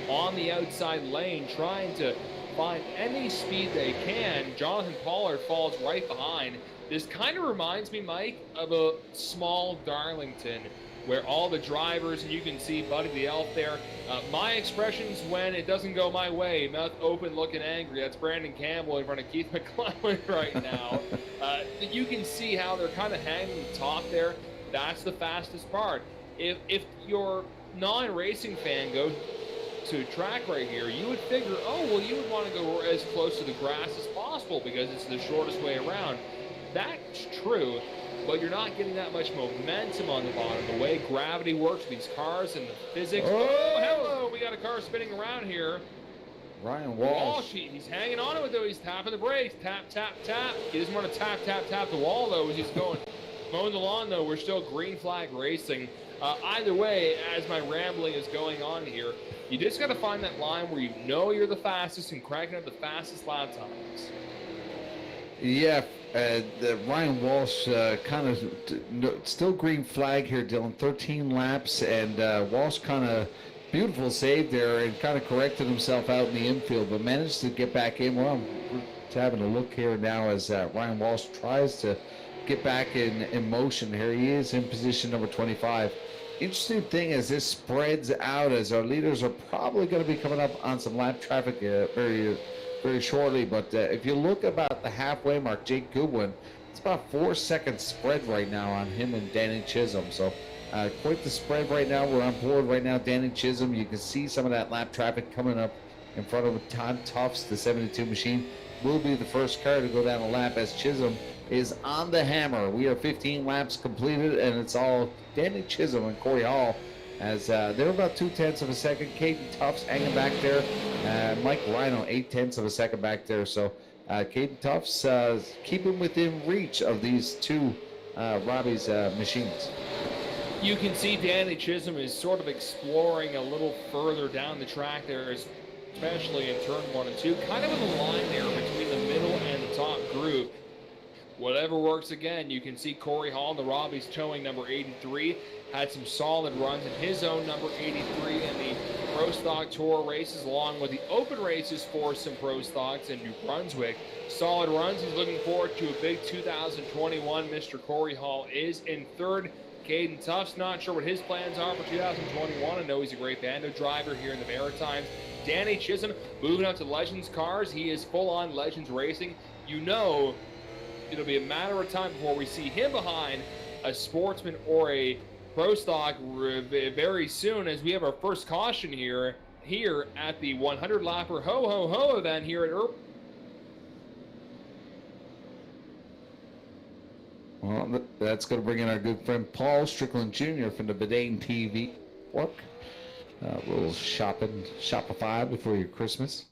on the outside lane trying to find any speed they can. Jonathan Pollard falls right behind. This kind of reminds me, Mike, of a small Darlington where all the drivers, and you can see Buddy the Elf there. My expressions when it doesn't go my way, mouth open, looking angry. That's Brandon Campbell in front of Keith McClellan right now. You can see how they're kind of hanging the top there. That's the fastest part. If your non-racing fan goes to a track right here, you would figure, oh, well, you would want to go as close to the grass as possible because it's the shortest way around. That's true, but you're not getting that much momentum on the bottom. The way gravity works with these cars and the physics. Oh, hello! We got a car spinning around here. Ryan Walsh. He's hanging on to it, though. He's tapping the brakes. Tap, tap, tap. He doesn't want to tap, tap, tap the wall, though, as he's going Mowing the lawn, though, we're still green flag racing. Either way, as my rambling is going on here, you just got to find that line where you know you're the fastest and cranking up the fastest lap times. Yeah, Ryan Walsh kind of still green flag here, Dylan. 13 laps, and Walsh kind of beautiful save there and kind of corrected himself out in the infield, but managed to get back in. Well, we're having a look here now as Ryan Walsh tries to get back in motion. Here he is in position number 25. Interesting thing as this spreads out, as our leaders are probably going to be coming up on some lap traffic very shortly. But if you look about the halfway mark, Jake Goodwin, it's about 4 seconds spread right now on him and Danny Chisholm. So quite the spread right now. We're on board right now. Danny Chisholm, you can see some of that lap traffic coming up in front of Todd Tufts. The 72 machine will be the first car to go down a lap as Chisholm is on the hammer. We are 15 laps completed, and it's all Danny Chisholm and Corey Hall as they're about 0.2 of a second. Caden Tufts hanging back there. Mike Rhino 0.8 of a second back there. So Caden Tufts keeping within reach of these two Robbie's machines. You can see Danny Chisholm is sort of exploring a little further down the track there, especially in turn 1 and 2, kind of in the line there between the middle and the top group. Whatever works again. You can see Corey Hall, the Robbie's towing number 83, had some solid runs in his own number 83 in the Pro Stock Tour races, along with the open races for some Pro Stocks in New Brunswick. Solid runs. He's looking forward to a big 2021. Mr. Corey Hall is in third. Caden Tufts, not sure what his plans are for 2021. I know he's a great Bando driver here in the Maritimes. Danny Chisholm moving up to Legends cars. He is full-on Legends racing. You know it'll be a matter of time before we see him behind a Sportsman or a Pro Stock very soon, as we have our first caution here at the 100-lapper ho-ho-ho event here at Well, that's going to bring in our good friend Paul Strickland Jr. from the Bedane TV work. A little Shopify before your Christmas.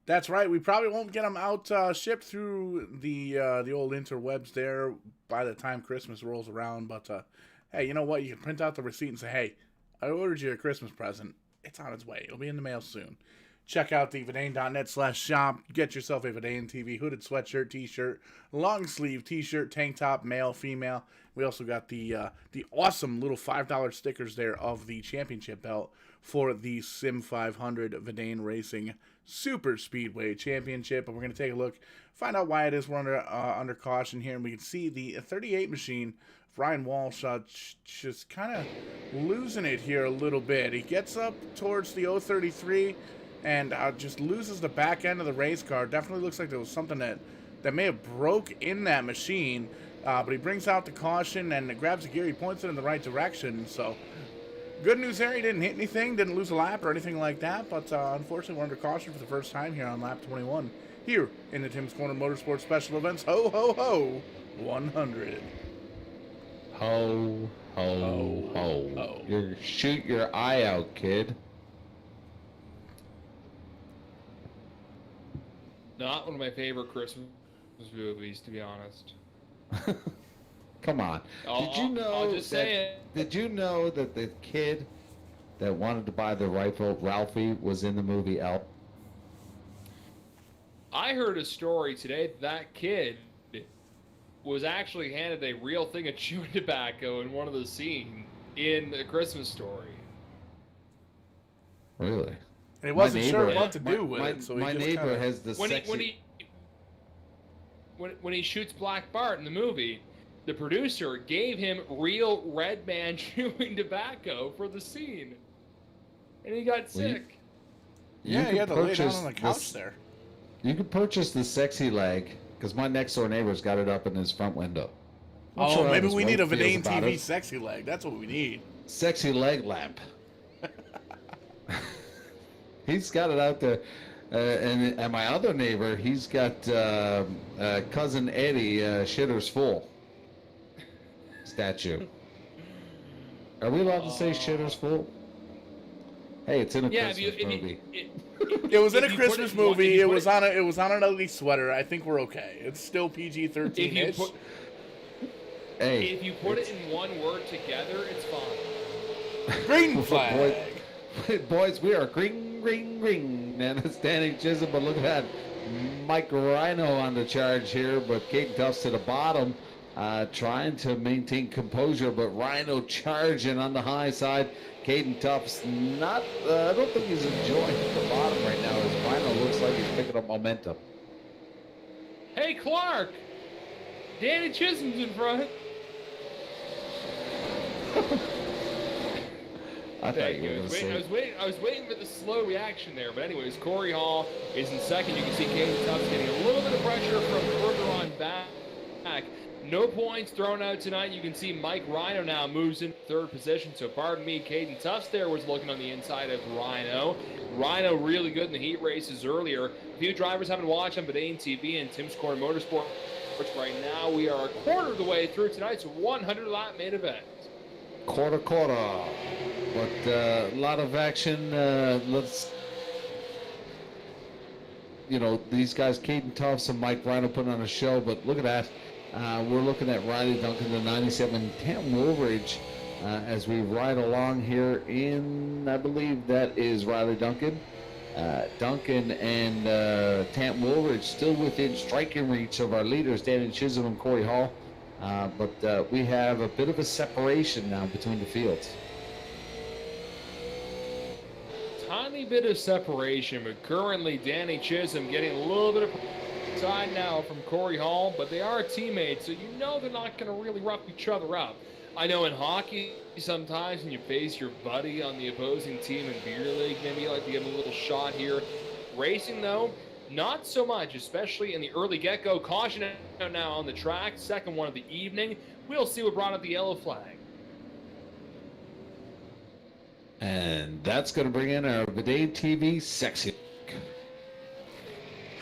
That's right. We probably won't get them out shipped through the old interwebs there by the time Christmas rolls around. But hey, you know what? You can print out the receipt and say, "Hey, I ordered you a Christmas present. It's on its way. It'll be in the mail soon." Check out the Vidane.net/shop. Get yourself a Vidane TV hooded sweatshirt, t-shirt, long sleeve t-shirt, tank top, male, female. We also got the awesome little $5 stickers there of the championship belt for the Sim 500 Vidane Racing Super Speedway Championship. And we're going to take a look, find out why it is we're under caution here. And we can see the 38 machine, Ryan Walsh, just kind of losing it here a little bit. He gets up towards the 033 and just loses the back end of the race car. Definitely looks like there was something that may have broke in that machine. But he brings out the caution and grabs the gear. He points it in the right direction. So good news there. He didn't hit anything, didn't lose a lap or anything like that. But unfortunately, we're under caution for the first time here on lap 21 here in the Tim's Corner Motorsports Special Events. Ho, ho, ho, 100. Ho, ho, ho. Ho. Shoot your eye out, kid. Not one of my favorite Christmas movies, to be honest. Come on. Did you know that the kid that wanted to buy the rifle, Ralphie, was in the movie Elf? I heard a story today that kid was actually handed a real thing of chewing tobacco in one of the scenes in A Christmas Story. Really? And he wasn't sure what to do with it, so my neighbor has the when he shoots Black Bart in the movie, the producer gave him real Red Man chewing tobacco for the scene, and he got sick. He had to lay down on the couch there. You could purchase the sexy leg, because my next door neighbor's got it up in his front window. Maybe we need a Vidane TV sexy leg. That's what we need. Sexy leg lamp. He's got it out there. And my other neighbor, he's got Cousin Eddie Shitter's Full statue. Are we allowed to say Shitter's Full? Hey, it's in a Christmas movie. It was in a Christmas movie. It was on an ugly sweater. I think we're okay. It's still PG-13-ish. Hey, if you put it in one word together, it's fine. Green flag. Boys, we are green, green, green. Man, it's Danny Chisholm, but look at that. Mike Rhino on the charge here, but Caden Tufts to the bottom, trying to maintain composure, but Rhino charging on the high side. Caden Tufts not, I don't think he's enjoying the bottom right now, as Rhino looks like he's picking up momentum. Hey, Clark! Danny Chisholm's in front. I was waiting for the slow reaction there, but anyways, Corey Hall is in second. You can see Caden Tufts getting a little bit of pressure from further on back. No points thrown out tonight. You can see Mike Rhino now moves in third position. So pardon me, Caden Tufts there was looking on the inside of Rhino. Rhino really good in the heat races earlier. A few drivers haven't watched on Bedane TV and Tim's Corner Motorsports. Right now, we are a quarter of the way through tonight's 100-lap main event. Quarter. But a lot of action. Let's, these guys, Caden Tufts and Mike Rhino, putting on a show. But look at that. We're looking at Riley Duncan, the 97 Tam Woolridge, as we ride along here in, I believe that is Riley Duncan. Duncan and Tam Woolridge still within striking reach of our leaders, Danny Chisholm and Corey Hall. But we have a bit of a separation now between the fields. Tiny bit of separation, but currently Danny Chisholm getting a little bit of side now from Corey Hall, but they are teammates, so you know they're not going to really rough each other up. I know in hockey, sometimes when you face your buddy on the opposing team in beer league, maybe you like to give him a little shot here. Racing, though, not so much, especially in the early get-go. Caution out now on the track, second one of the evening. We'll see what brought up the yellow flag. And that's going to bring in our Bedane TV section.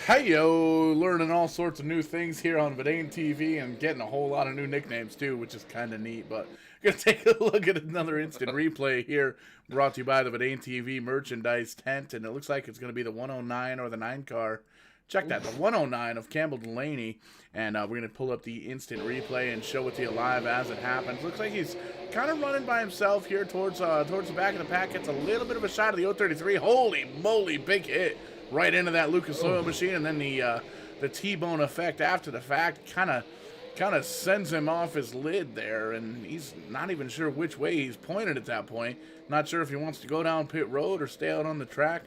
Hey yo, learning all sorts of new things here on Bedane TV and getting a whole lot of new nicknames too, which is kind of neat. But we're going to take a look at another instant replay here, brought to you by the Bedane TV merchandise tent. And it looks like it's going to be the 109 or the 9 car. Check that, the 109 of Campbell Delaney. And we're going to pull up the instant replay and show it to you live as it happens. Looks like he's kind of running by himself here towards the back of the pack. Gets a little bit of a shot of the 033. Holy moly, big hit right into that Lucas Oil machine. And then the T-bone effect after the fact kind of sends him off his lid there. And he's not even sure which way he's pointed at that point. Not sure if he wants to go down pit road or stay out on the track.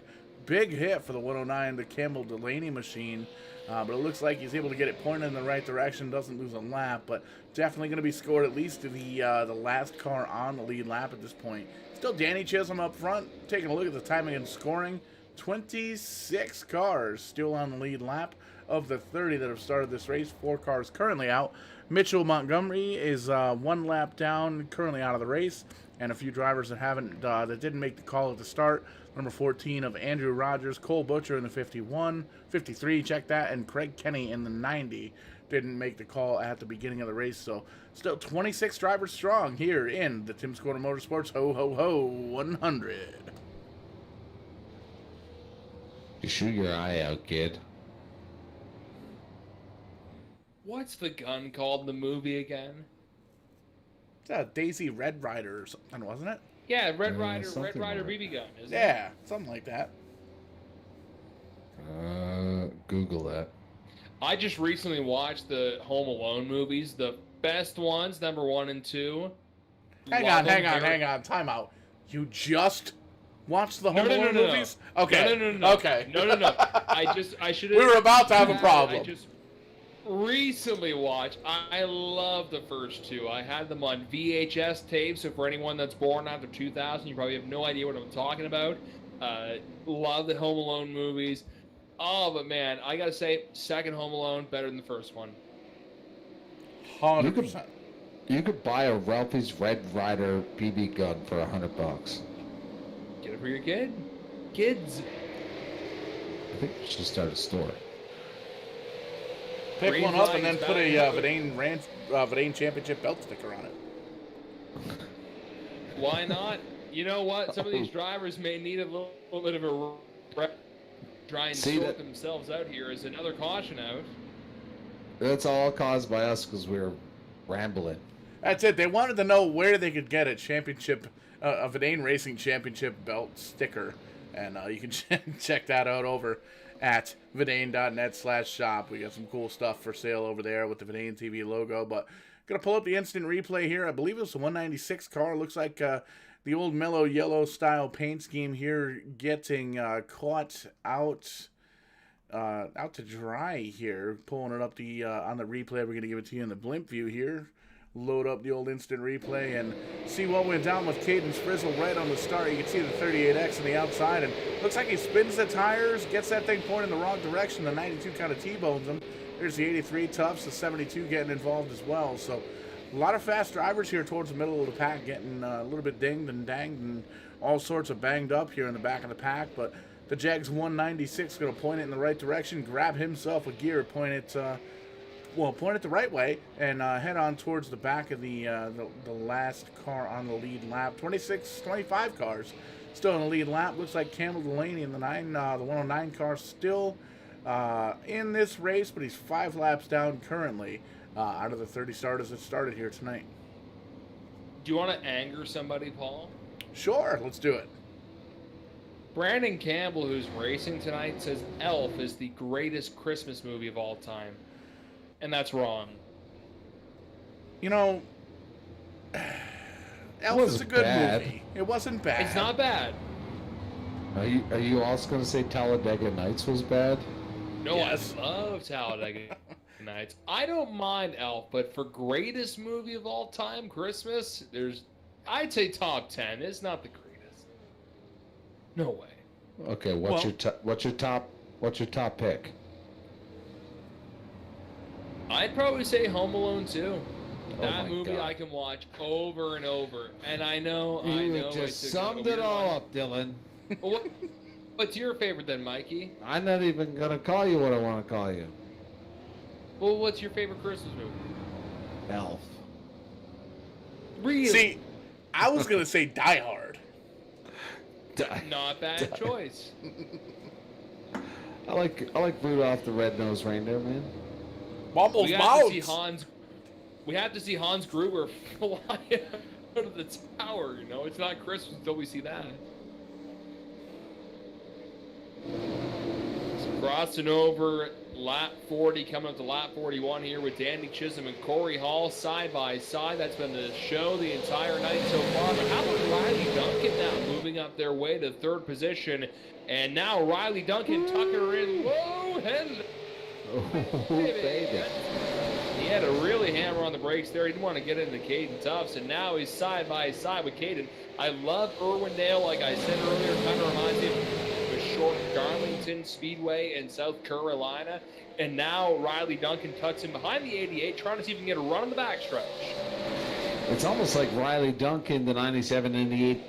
Big hit for the 109, the Campbell Delaney machine. But it looks like he's able to get it pointed in the right direction, doesn't lose a lap, but definitely going to be scored at least to the last car on the lead lap at this point. Still Danny Chisholm up front, taking a look at the timing and scoring. 26 cars still on the lead lap of the 30 that have started this race. 4 cars currently out. Mitchell Montgomery is 1 lap down, currently out of the race, and a few drivers that didn't make the call at the start. Number 14 of Andrew Rogers, Cole Butcher in the 51, 53, check that, and Craig Kenny in the 90 didn't make the call at the beginning of the race. So still 26 drivers strong here in the Tim's Corner Motorsports Ho Ho Ho 100. You shoot your eye out, kid. What's the gun called in the movie again? It's a Daisy Red Ryder or something, wasn't it? Yeah, Red Ryder BB gun, isn't it? Yeah, something like that. Google that. I just recently watched the Home Alone movies, the best ones, number 1 and 2. Hang on, time out. You just watched the Home Alone movies? Okay. No. Okay. No. I should. We were about to have a problem. I just recently watched. I love the first 2. I had them on VHS tapes, so for anyone that's born after 2000, you probably have no idea what I'm talking about. Love the Home Alone movies. Oh, but man, I gotta say, second Home Alone better than the first one. 100%. You could buy a Ralphie's Red Ryder BB gun for $100. Get it for your kids. I think we should start a store. Pick Green one up flag and then is put a valid. Bedane Championship belt sticker on it. Why not? You know what? Some of these drivers may need a little bit of a rep. Try and sort themselves out here. Is another caution out. That's all caused by us because we're rambling. That's it. They wanted to know where they could get a championship, a Verdane Racing Championship belt sticker. And you can check that out over at Verdane.net/shop. We got some cool stuff for sale over there with the Verdane TV logo. But going to pull up the instant replay here. I believe it was the 196 car. Looks like the old mellow yellow style paint scheme here getting caught out to dry here. Pulling it up the on the replay. We're going to give it to you in the blimp view here. Load up the old instant replay and see what went down with Caden Frizzle right on the start. You can see the 38X on the outside, and looks like he spins the tires, gets that thing pointed in the wrong direction. The 92 kind of T-bones him. There's the 83 Tufts, the 72 getting involved as well. So a lot of fast drivers here towards the middle of the pack getting a little bit dinged and danged and all sorts of banged up here in the back of the pack. But the Jags 196 going to point it in the right direction, grab himself a gear, point it the right way, and head on towards the back of the last car on the lead lap. 25 cars still in the lead lap. Looks like Campbell Delaney in the 109 car still in this race, but he's 5 laps down currently out of the 30 starters that started here tonight. Do you want to anger somebody, Paul? Sure, let's do it. Brandon Campbell, who's racing tonight, says Elf is the greatest Christmas movie of all time. And that's wrong. You know, Elf is a good movie. It wasn't bad. It's not bad. Are you also going to say Talladega Nights was bad? No, Yes. I love Talladega Nights. I don't mind Elf, but for greatest movie of all time, Christmas, I'd say top 10. It's not the greatest. No way. Okay, what's your top pick? I'd probably say Home Alone 2. Oh That my movie God. I can watch over and over. And I know just summed it all up, Dylan. Well, what's your favorite then, Mikey? I'm not even going to call you what I want to call you. Well, what's your favorite Christmas movie? Elf. Really? See, I was going to say Die Hard. Not bad choice. I like Rudolph the Red-Nosed Reindeer, man. Bumble's We have to see Hans Gruber fly out of the tower. You know, it's not Christmas until we see that. So crossing over lap 40, coming up to lap 41 here with Danny Chisholm and Corey Hall side by side. That's been the show the entire night so far. But how about Riley Duncan now moving up their way to third position? And now Riley Duncan tucking her in. Whoa, hello. Oh, baby. He had to really hammer on the brakes there. He didn't want to get into Caden Tufts, and now he's side by side with Caden. I love Irwindale, like I said earlier. Kind of reminds me of a short Darlington Speedway in South Carolina. And now Riley Duncan tucks in behind the 88, trying to see if he can get a run on the backstretch. It's almost like Riley Duncan, the 97 and the 8,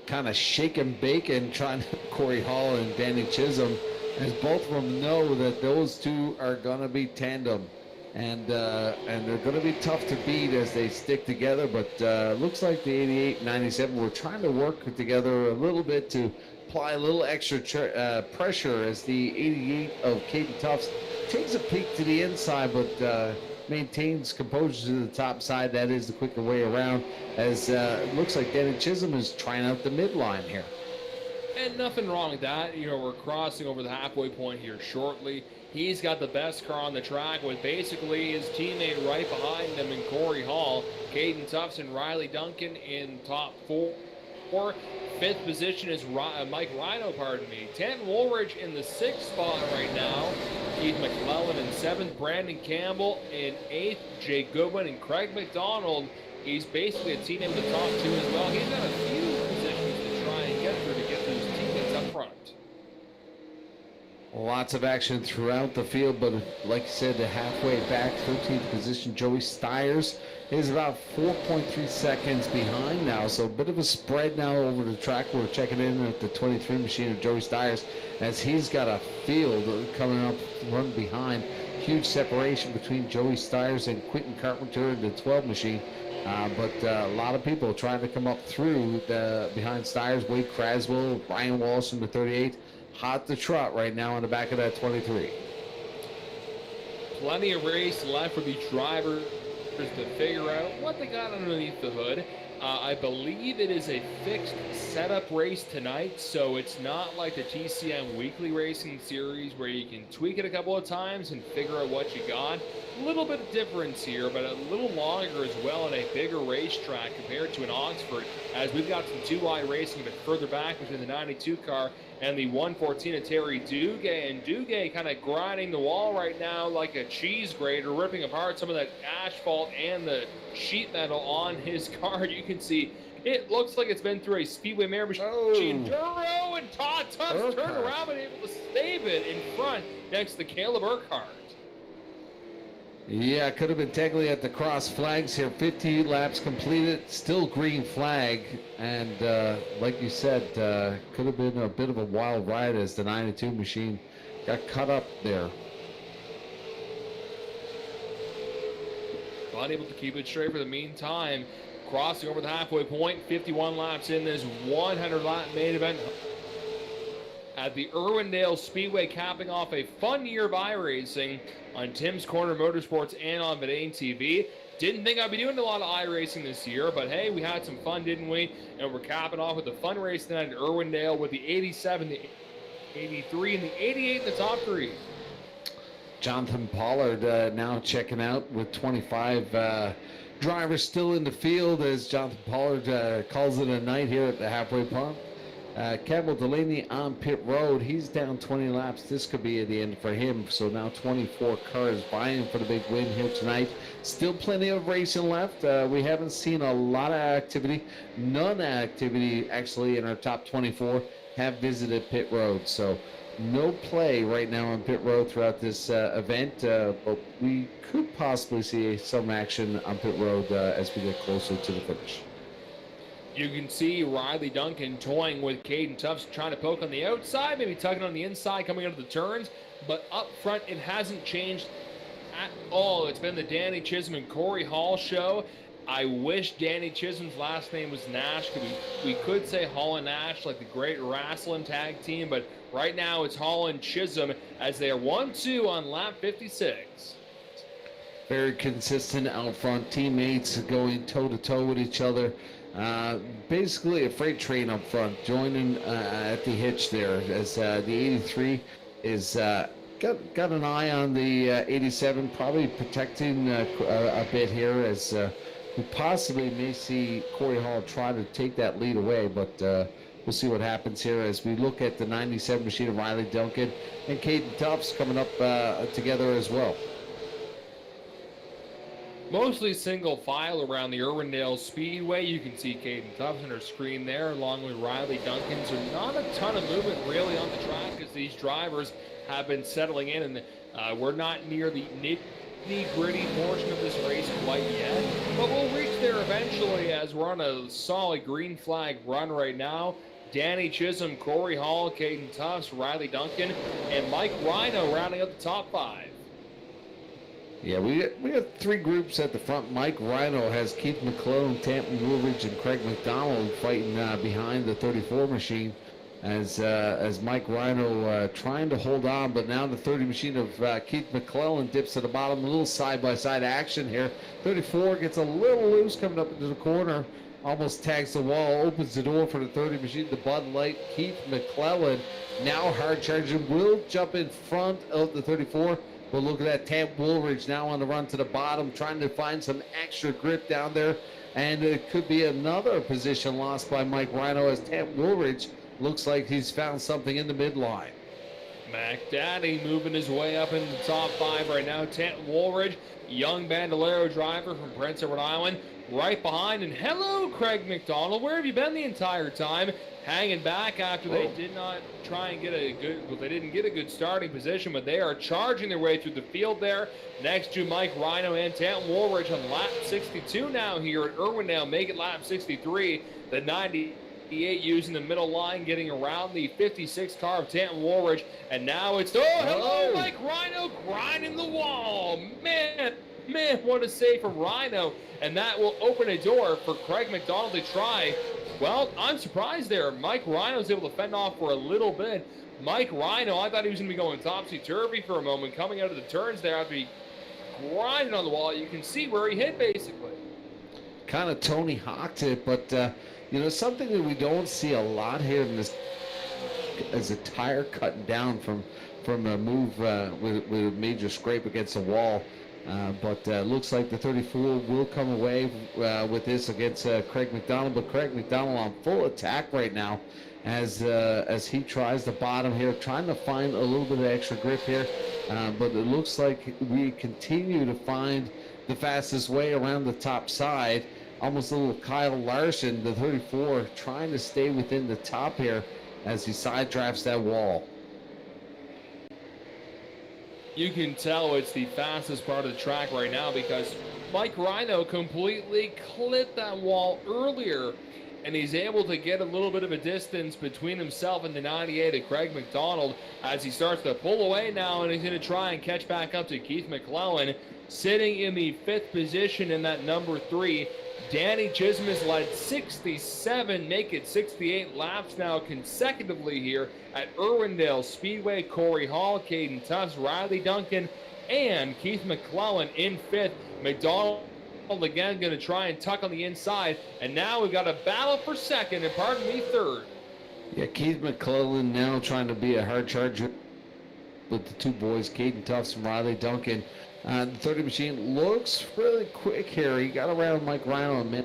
kind of shake and bake and trying to Corey Hall and Danny Chisholm, as both of them know that those two are going to be tandem. And they're going to be tough to beat as they stick together. But looks like the 88 and 97 were trying to work together a little bit to apply a little extra pressure as the 88 of Caden Tufts takes a peek to the inside, but maintains composure to the top side. That is the quicker way around, as it looks like Danny Chisholm is trying out the midline here. And nothing wrong with that. You know, we're crossing over the halfway point here shortly. He's got the best car on the track with basically his teammate right behind him in Corey Hall. Caden Tufts and Riley Duncan in top 4. Fifth position is Mike Rhino, pardon me. Tanton Woolridge in the 6th spot right now. Keith McClellan in 7th. Brandon Campbell in 8th. Jay Goodwin and Craig McDonald. He's basically a teammate with the top 2 as well. He's got a few positions to try and get through to get those teammates up front. Lots of action throughout the field, but like you said, the halfway back, 13th position, Joey Stiers is about 4.3 seconds behind now, so a bit of a spread now over the track. We're checking in at the 23 machine of Joey Stiers, as he's got a field coming up run behind. Huge separation between Joey Stiers and Quentin Carpenter in the 12 machine. But a lot of people trying to come up through behind Stiers. Wade Craswell, Brian Walsh in the 38. Hot to trot right now in the back of that 23. Plenty of race left for the drivers to figure out what they got underneath the hood. I believe it is a fixed setup race tonight, so it's not like the TCM weekly racing series where you can tweak it a couple of times and figure out what you got. A little bit of difference here, but a little longer as well, and a bigger racetrack compared to an Oxford, as we've got some 2 iRACING a bit further back between the 92 car and the 114 of Terry Duguay, and Duguay kind of grinding the wall right now like a cheese grater, ripping apart some of that asphalt and the sheet metal on his car. You can see it looks like it's been through a Speedway Mare machine. Duro and Todd Tufts turned around and able to save it in front next to Caleb Urquhart. Yeah, could have been technically at the cross flags here. 58 laps completed, still green flag. And like you said, could have been a bit of a wild ride as the 92 machine got cut up there. Unable to keep it straight for the meantime. Crossing over the halfway point, 51 laps in this 100-lap main event at the Irwindale Speedway, capping off a fun year of iRacing on Tim's Corner Motorsports and on Vidane TV. Didn't think I'd be doing a lot of iRacing this year, but hey, we had some fun, didn't we? And we're capping off with a fun race tonight at Irwindale with the 87, the 83, and the 88 in the top 3. Jonathan Pollard now checking out with 25 drivers still in the field as Jonathan Pollard calls it a night here at the halfway point. Campbell Delaney on pit road. He's down 20 laps. This could be the end for him. So now 24 cars vying for the big win here tonight. Still plenty of racing left. We haven't seen a lot of activity. None activity actually in our top 24 have visited pit road. So no play right now on pit road throughout this event, but we could possibly see some action on pit road as we get closer to the finish. You can see Riley Duncan toying with Caden Tufts, trying to poke on the outside, maybe tugging on the inside, coming out of the turns, but up front it hasn't changed at all. It's been the Danny Chisholm and Corey Hall show. I wish Danny Chisholm's last name was Nash. We could say Hall and Nash like the great wrestling tag team, but right now it's Hall and Chisholm as they are 1-2 on lap 56. Very consistent out front, teammates going toe-to-toe with each other. Basically a freight train up front, joining at the hitch there as the 83 is got an eye on the 87, probably protecting a bit here as we possibly may see Corey Hall try to take that lead away, but we'll see what happens here as we look at the 97 machine of Riley Duncan and Caden Tufts coming up together as well. Mostly single file around the Irwindale Speedway. You can see Caden Tufts on her screen there, along with Riley Duncan. So not a ton of movement really on the track as these drivers have been settling in, and we're not near the nitty-gritty portion of this race quite yet. But we'll reach there eventually as we're on a solid green flag run right now. Danny Chisholm, Corey Hall, Caden Tufts, Riley Duncan, and Mike Rhino rounding out the top 5. Yeah, we got 3 groups at the front. Mike Rhino has Keith McClellan, Tanton Woolridge, and Craig McDonald fighting behind the 34 machine as Mike Rhino trying to hold on, but now the 30 machine of Keith McClellan dips to the bottom. A little side-by-side action here. 34 gets a little loose coming up into the corner, almost tags the wall, opens the door for the 30 machine. The Bud Light, Keith McClellan now hard charging, will jump in front of the 34. But look at that, Tant Woolridge now on the run to the bottom, trying to find some extra grip down there. And it could be another position lost by Mike Rhino as Tant Woolridge looks like he's found something in the midline. Mac Daddy moving his way up in the top 5 right now. Tant Woolridge, young Bandolero driver from Prince Edward Island, right behind. And hello, Craig McDonald. Where have you been the entire time? Hanging back after they did not try and get a good, well, they didn't get a good starting position, but they are charging their way through the field there. Next to Mike Rhino and Tant Woolridge on lap 62 now here at Irwindale. Make it lap 63. The 98 using the middle line, getting around the 56 car of Tant Woolridge. And now it's, hello, Mike Rhino grinding the wall. Man, what a save from Rhino. And that will open a door for Craig McDonald to try. Well, I'm surprised there. Mike Rhino was able to fend off for a little bit. Mike Rhino, I thought he was going to be going topsy-turvy for a moment, coming out of the turns there after he grinding on the wall. You can see where he hit, basically. Kind of Tony Hawked it, but something that we don't see a lot here in this is a tire cutting down from a move with a major scrape against the wall. But looks like the 34 will come away with this against Craig McDonald. But Craig McDonald on full attack right now as he tries the bottom here, trying to find a little bit of extra grip here. But it looks like we continue to find the fastest way around the top side. Almost a little Kyle Larson, the 34, trying to stay within the top here as he side drafts that wall. You can tell it's the fastest part of the track right now because Mike Rhino completely clipped that wall earlier, and he's able to get a little bit of a distance between himself and the 98 of Craig McDonald as he starts to pull away now, and he's going to try and catch back up to Keith McClellan, sitting in the 5th position in that number 3. Danny Chisholm has led 67, make it 68 laps now consecutively here at Irwindale Speedway. Corey Hall, Caden Tufts, Riley Duncan, and Keith McClellan in 5th. McDonald again going to try and tuck on the inside, and now we've got a battle for 2nd, and pardon me, 3rd. Yeah, Keith McClellan now trying to be a hard charger with the two boys, Caden Tufts and Riley Duncan. The 30 machine looks really quick here. He got around Mike Rhino and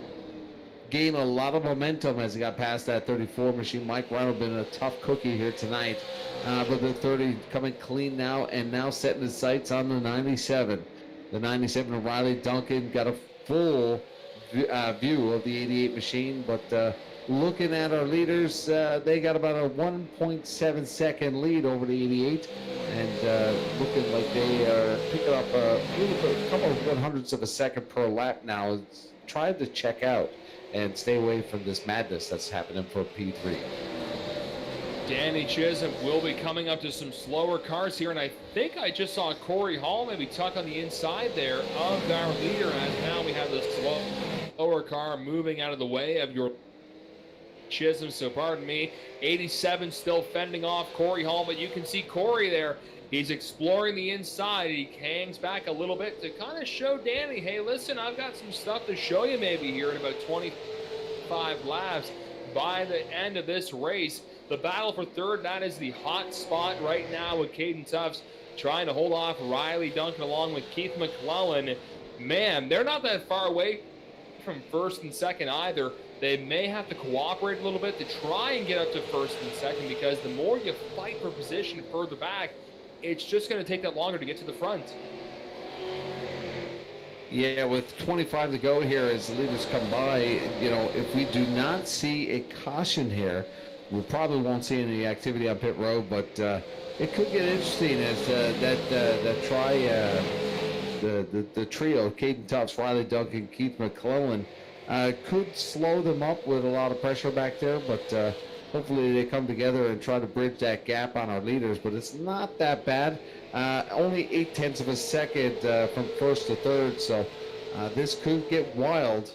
gained a lot of momentum as he got past that 34 machine. Mike Rhino been a tough cookie here tonight. But the 30 coming clean now and now setting his sights on the 97. The 97 of Riley Duncan got a full view of the 88 machine, but looking at our leaders, they got about a 1.7 second lead over the 88, and looking like they are picking up a couple of 100ths of a second per lap now. It's trying to check out and stay away from this madness that's happening for P3. Danny Chisholm will be coming up to some slower cars here, and I think I just saw Corey Hall maybe tuck on the inside there of our leader, as now we have the slower car moving out of the way of your Chisholm, so pardon me. 87 still fending off Corey Hall, but you can see Corey there. He's exploring the inside. He hangs back a little bit to kind of show Danny, hey, listen, I've got some stuff to show you maybe here in about 25 laps by the end of this race. The battle for 3rd, that is the hot spot right now with Caden Tufts trying to hold off Riley Duncan along with Keith McClellan. Man, they're not that far away from 1st and 2nd either. They may have to cooperate a little bit to try and get up to 1st and 2nd, because the more you fight for position further back, it's just going to take that longer to get to the front. Yeah, with 25 to go here as the leaders come by, if we do not see a caution here, we probably won't see any activity on pit road, but it could get interesting as the trio, Caden Tufts, Riley Duncan, Keith McClellan, could slow them up with a lot of pressure back there, but hopefully they come together and try to bridge that gap on our leaders, but it's not that bad. Only 0.8 of a second from 1st to 3rd, so this could get wild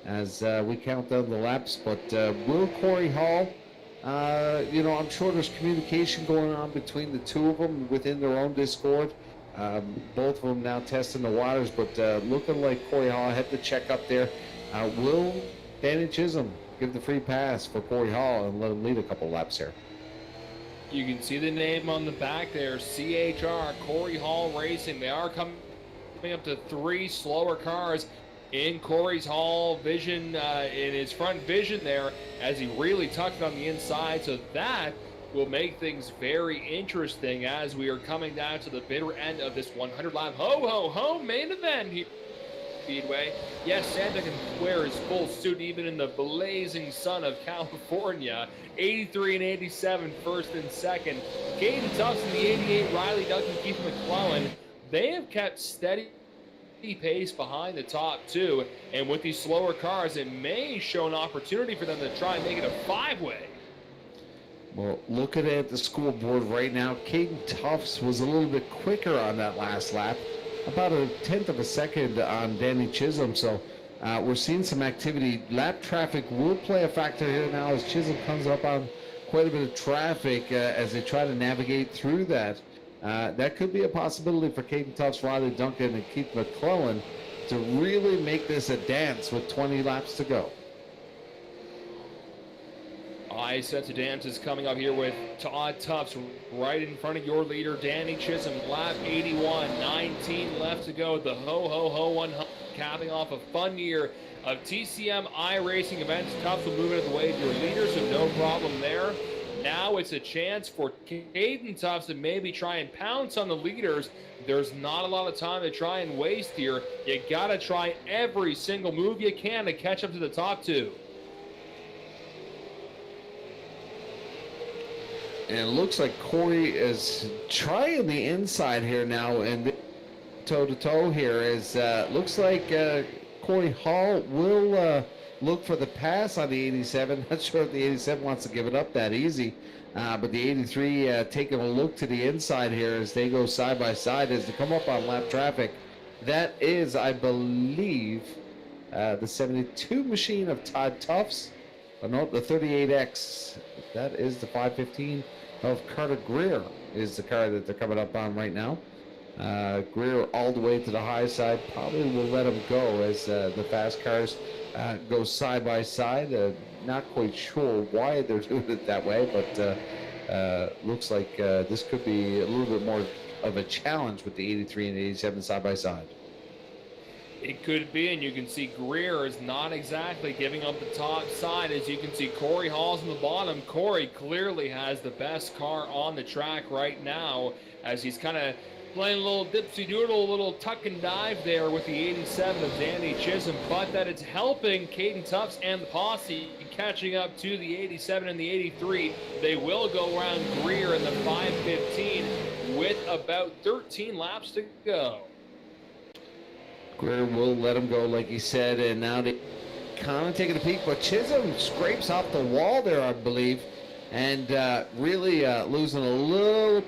as we count down the laps, but will Corey Hall, I'm sure there's communication going on between the two of them within their own Discord. Both of them now testing the waters, but looking like Corey Hall had to check up there. Will Danny Chisholm give the free pass for Corey Hall and let him lead a couple laps here? You can see the name on the back there, CHR, Corey Hall Racing. They are coming up to 3 slower cars in Corey's Hall vision, in his front vision there, as he really tucked on the inside. So that will make things very interesting as we are coming down to the bitter end of this 100-lap ho-ho-ho main event here. Speedway. Yes, Santa can wear his full suit even in the blazing sun of California. 83 and 87, 1st and 2nd. Caden Tufts in the 88, Riley Duncan, Keith McClellan. They have kept steady pace behind the top 2, and with these slower cars, it may show an opportunity for them to try and make it a 5-way. Well, looking at the scoreboard right now, Caden Tufts was a little bit quicker on that last lap. About 1/10 of a second on Danny Chisholm, so we're seeing some activity. Lap traffic will play a factor here now as Chisholm comes up on quite a bit of traffic as they try to navigate through that. that could be a possibility for Caden Tufts, Riley Duncan, and Keith McClellan to really make this a dance with 20 laps to go. I sense a dance is coming up here with Todd Tufts right in front of your leader, Danny Chisholm, lap 81, 19 left to go. The Ho 100, capping off a fun year of TCM iRacing events. Tufts will move it the way of your leader, so no problem there. Now it's a chance for Caden Tufts to maybe try and pounce on the leaders. There's not a lot of time to try and waste here. You gotta try every single move you can to catch up to the top two. And it looks like Corey is trying the inside here now, and toe-to-toe here is, looks like Corey Hall will look for the pass on the 87. Not sure if the 87 wants to give it up that easy, but the 83 taking a look to the inside here as they go side by side as they come up on lap traffic. That is, I believe, the 72 machine of Todd Tufts. No, the 38X. That is the 515 of Carter Greer is the car that they're coming up on right now. Greer all the way to the high side. Probably will let him go as the fast cars go side by side. Not quite sure why they're doing it that way, but looks like this could be a little bit more of a challenge with the 83 and the 87 side by side. It could be, and you can see Greer is not exactly giving up the top side. As you can see, Corey Hall's in the bottom. Corey clearly has the best car on the track right now as he's kind of playing a little dipsy-doodle, a little tuck and dive there with the 87 of Danny Chisholm, but that it's helping Caden Tufts and the posse catching up to the 87 and the 83. They will go around Greer in the 515 with about 13 laps to go. Greer will let him go, like he said, and now they kind of taking a peek, but Chisholm scrapes off the wall there, I believe, and really losing a little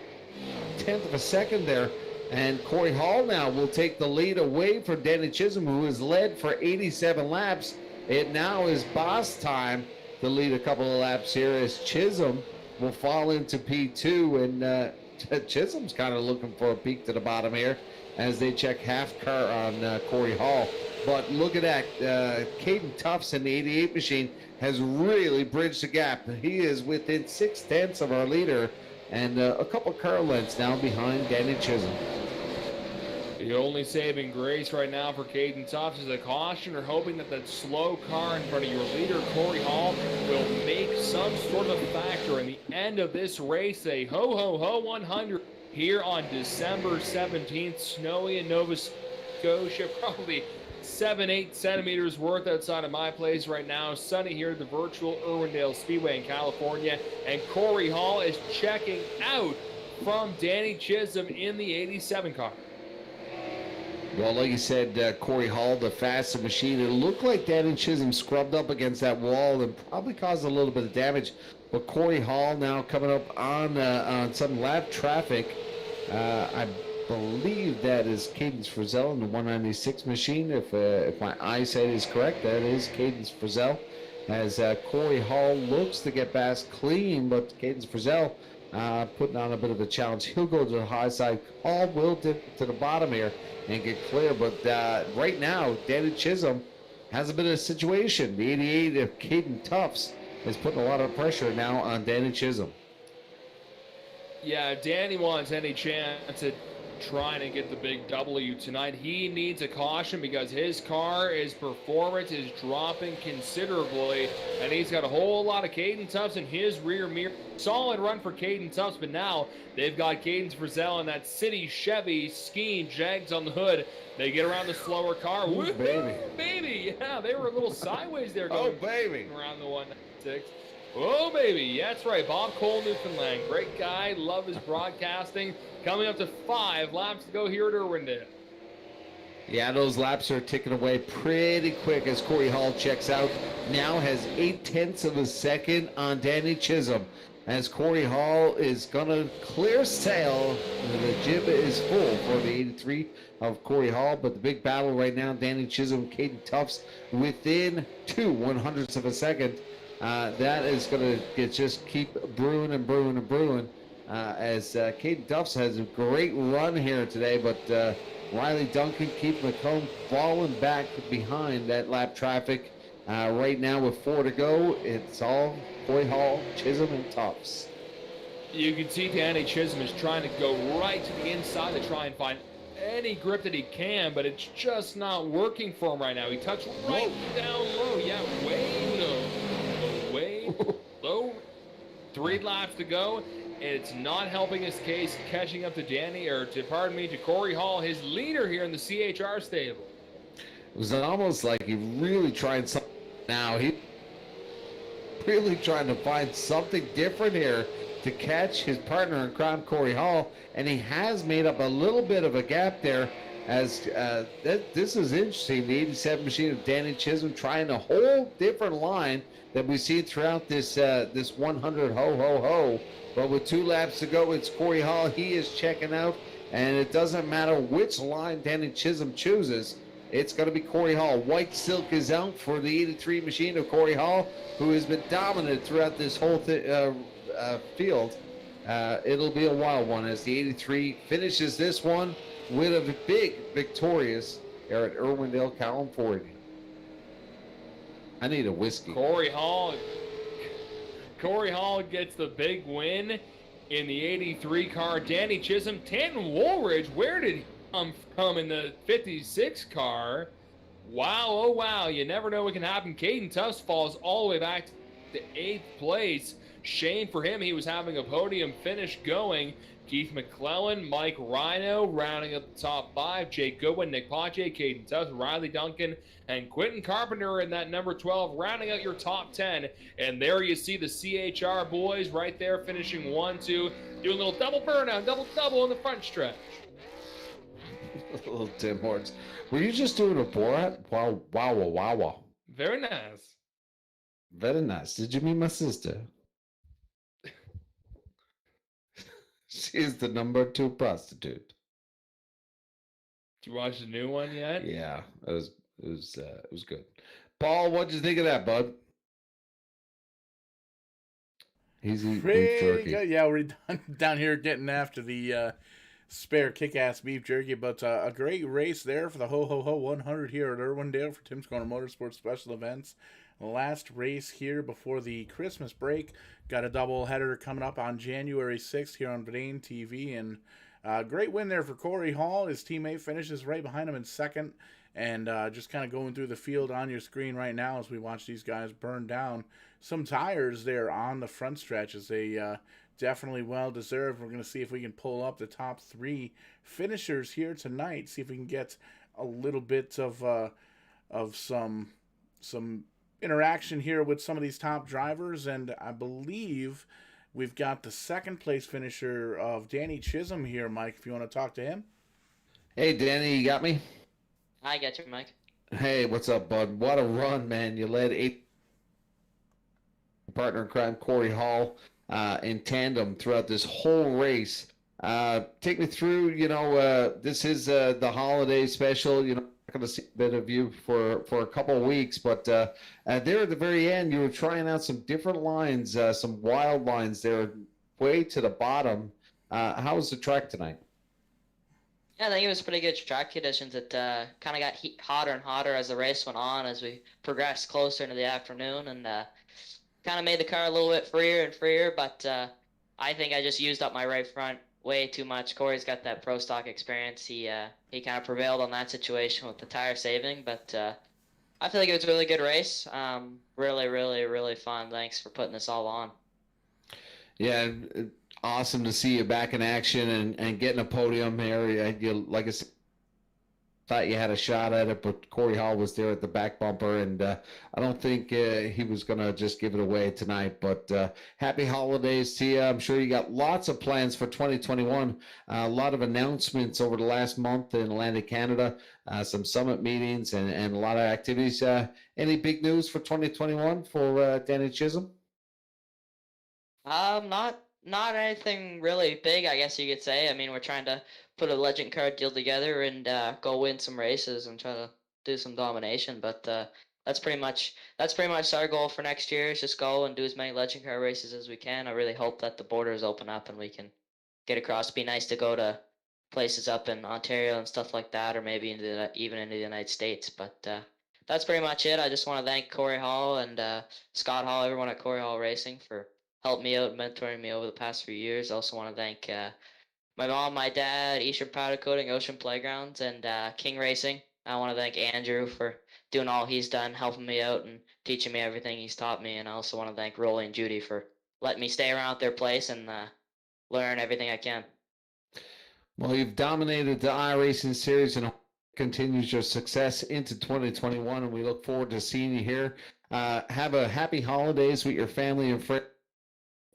tenth of a second there. And Corey Hall now will take the lead away from Danny Chisholm, who has led for 87 laps. It now is boss time to lead a couple of laps here as Chisholm will fall into P2, and Chisholm's kind of looking for a peek to the bottom here as they check half car on Corey Hall. But look at that, Caden Tufts in the 88 machine has really bridged the gap. He is within 6/10 of our leader and a couple car lengths now behind Danny Chisholm. The only saving grace right now for Caden Tufts is a caution, or hoping that that slow car in front of your leader, Corey Hall, will make some sort of factor in the end of this race. A Ho 100 here on December 17th, snowy in Nova Scotia, probably 7-8 centimeters worth outside of my place right now. Sunny here at the virtual Irwindale Speedway in California, and Corey Hall is checking out from Danny Chisholm in the 87 car. Well, like you said, Corey Hall, the faster machine. It looked like Danny Chisholm scrubbed up against that wall and probably caused a little bit of damage. But Corey Hall now coming up on some lap traffic. I believe that is Cadence Frizzell in the 196 machine. If my eyesight is correct, that is Cadence Frizzell. As Corey Hall looks to get past clean, but Cadence Frizzell putting on a bit of a challenge. He'll go to the high side. Hall will dip to the bottom here and get clear. But right now, Danny Chisholm has a bit of a situation. The 88 of Caden Tufts is putting a lot of pressure now on Danny Chisholm. Yeah, Danny wants any chance at trying to get the big W tonight. He needs a caution because his performance is dropping considerably, and he's got a whole lot of Caden Tufts in his rear mirror. Solid run for Caden Tufts, but now they've got Cadence Frizzell in that City Chevy skiing Jags on the hood. They get around the slower car. Ooh, baby. Baby, yeah, they were a little sideways there Oh, going baby. around the 196. Oh, baby, that's right. Bob Cole, Newfoundland. Great guy. Love his broadcasting. Coming up to 5 laps to go here at Irwindale. Yeah, those laps are ticking away pretty quick as Corey Hall checks out. Now has 0.8 of a second on Danny Chisholm. As Corey Hall is going to clear sail. The jib is full for the 83 of Corey Hall, but the big battle right now, Danny Chisholm, Caden Tufts within 0.02 of a second. That is going to just keep brewing and brewing and brewing. as Caden Duffs has a great run here today, but Riley Duncan, Keith McComb falling back behind that lap traffic. Right now with 4 to go, it's all Coy Hall, Chisholm, and Tufts. You can see Danny Chisholm is trying to go right to the inside to try and find any grip that he can, but it's just not working for him right now. He touched right down low. Yeah, way low. Way low. 3 laps to go, and it's not helping his case catching up to to Corey Hall, his leader here in the CHR stable. It was almost like he really tried something. Now he really trying to find something different here to catch his partner in crime, Corey Hall, and he has made up a little bit of a gap there. As this is interesting, the 87 machine of Danny Chisholm trying a whole different line that we see throughout this 100 ho. But with 2 laps to go, it's Corey Hall. He is checking out, and it doesn't matter which line Danny Chisholm chooses. It's going to be Corey Hall. White Silk is out for the 83 machine of Corey Hall, who has been dominant throughout this whole field. It'll be a wild one as the 83 finishes this one with a big victorious here at Irwindale, California. I need a whiskey. Corey Hall gets the big win in the 83 car. Danny Chisholm, Tanton Woolridge, where did he come from in the 56 car? Wow, oh wow, you never know what can happen. Caden Tufts falls all the way back to 8th place. Shame for him, he was having a podium finish going. Keith McClellan, Mike Rhino rounding up the top 5. Jake Goodwin, Nick Pache, Caden Tufts, Riley Duncan, and Quentin Carpenter in that number 12, rounding out your top 10. And there you see the CHR boys right there finishing 1, 2, doing a little double burnout, double in the front stretch. Little Tim Hortons. Were you just doing a Borat? Wow. Very nice. Very nice. Did you meet my sister? She is the number 2 prostitute. Did you watch the new one yet? Yeah, it was good. Paul, what'd you think of that, bud? He's eating beef jerky. Yeah, we're down here getting after the spare kick-ass beef jerky, but a great race there for the Ho 100 here at Irwindale for Tim's Corner Motorsports Special Events. Last race here before the Christmas break. Got a double header coming up on January 6th here on Verdane TV, and great win there for Corey Hall. His teammate finishes right behind him in second, and just kind of going through the field on your screen right now as we watch these guys burn down some tires there on the front stretches. They definitely well deserved. We're going to see if we can pull up the top 3 finishers here tonight, see if we can get a little bit of some interaction here with some of these top drivers, and I believe we've got the second place finisher of Danny Chisholm here, Mike, if you want to talk to him. Hey, Danny, you got me? I got you, Mike. Hey, what's up, bud? What a run, man. You led 8 partner in crime, Corey Hall, in tandem throughout this whole race. Take me through, this is the holiday special, going to see a bit of you for a couple of weeks, but there at the very end, you were trying out some different lines, some wild lines there, way to the bottom. How was the track tonight? Yeah, I think it was pretty good track conditions. It kind of got hotter and hotter as the race went on, as we progressed closer into the afternoon, and kind of made the car a little bit freer and freer, but I think I just used up my right front way too much. Corey's got that pro stock experience. He kind of prevailed on that situation with the tire saving, but I feel like it was a really good race. Really fun. Thanks for putting this all on. Yeah, awesome to see you back in action and getting a podium here. Like I said, thought you had a shot at it, but Corey Hall was there at the back bumper, and I don't think he was going to just give it away tonight. But happy holidays to you. I'm sure you got lots of plans for 2021. A lot of announcements over the last month in Atlantic Canada, some summit meetings, and a lot of activities. Any big news for 2021 for Danny Chisholm? Not anything really big, I guess you could say. I mean, we're trying to put a legend car deal together and go win some races and try to do some domination. But that's pretty much our goal for next year, is just go and do as many legend car races as we can. I really hope that the borders open up and we can get across. It'd be nice to go to places up in Ontario and stuff like that, or maybe even into the United States. But that's pretty much it. I just want to thank Corey Hall and Scott Hall, everyone at Corey Hall Racing, for helping me out, mentoring me over the past few years. I also want to thank my mom, my dad, Eastern Powder Coating, Ocean Playgrounds, and King Racing. I want to thank Andrew for doing all he's done, helping me out and teaching me everything he's taught me. And I also want to thank Rolly and Judy for letting me stay around at their place and learn everything I can. Well, you've dominated the iRacing series and continues your success into 2021, and we look forward to seeing you here. Have a happy holidays with your family and friends.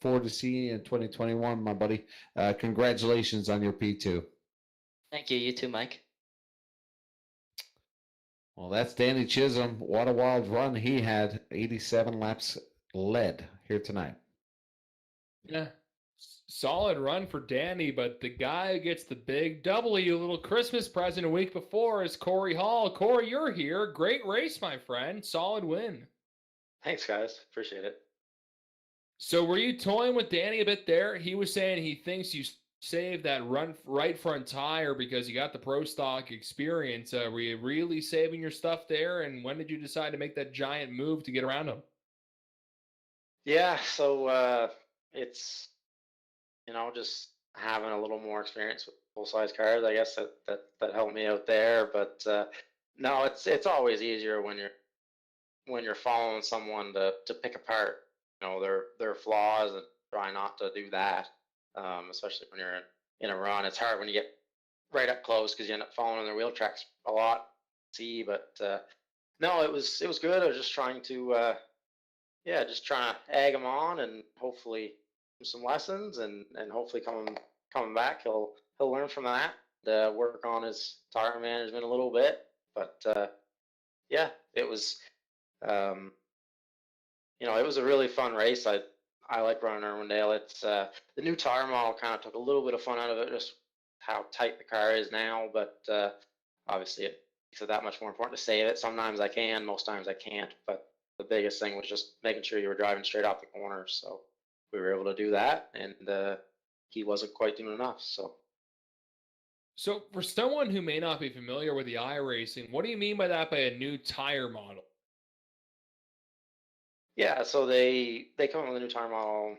Forward to seeing you in 2021, my buddy. Congratulations on your P2. Thank you. You too, Mike. Well, that's Danny Chisholm. What a wild run he had. 87 laps led here tonight. Yeah. Solid run for Danny, but the guy who gets the big W, little Christmas present a week before, is Corey Hall. Corey, you're here. Great race, my friend. Solid win. Thanks, guys. Appreciate it. So were you toying with Danny a bit there? He was saying he thinks you saved that right front tire because you got the pro stock experience. Were you really saving your stuff there? And when did you decide to make that giant move to get around him? Yeah, so it's, just having a little more experience with full-size cars. I guess that helped me out there. But no, it's always easier when you're following someone to pick apart, their flaws, and try not to do that. Especially when you're in a run. It's hard when you get right up close because you end up following their wheel tracks a lot. See, but no, it was good. I was just trying to trying to egg him on and hopefully some lessons and hopefully coming back he'll learn from that. Work on his tire management a little bit, but yeah, it was it was a really fun race. I like running Irwindale. It's the new tire model kind of took a little bit of fun out of it, just how tight the car is now. But obviously, it makes it that much more important to save it. Sometimes I can, most times I can't. But the biggest thing was just making sure you were driving straight off the corner. So we were able to do that, and he wasn't quite doing enough. So for someone who may not be familiar with the iRacing, what do you mean by that, by a new tire model? Yeah, so they come up with a new tire model.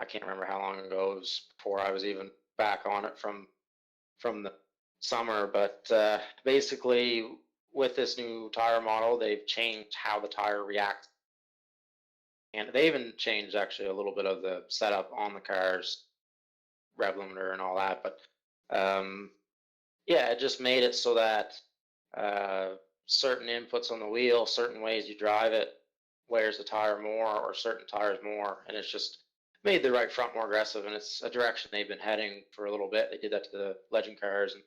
I can't remember how long ago. It was before I was even back on it from the summer. But basically, with this new tire model, they've changed how the tire reacts, and they even changed actually a little bit of the setup on the cars, rev limiter and all that. But yeah, it just made it so that certain inputs on the wheel, certain ways you drive it, wears the tire more, or certain tires more, and it's just made the right front more aggressive, and it's a direction they've been heading for a little bit. They did that to the Legend cars, and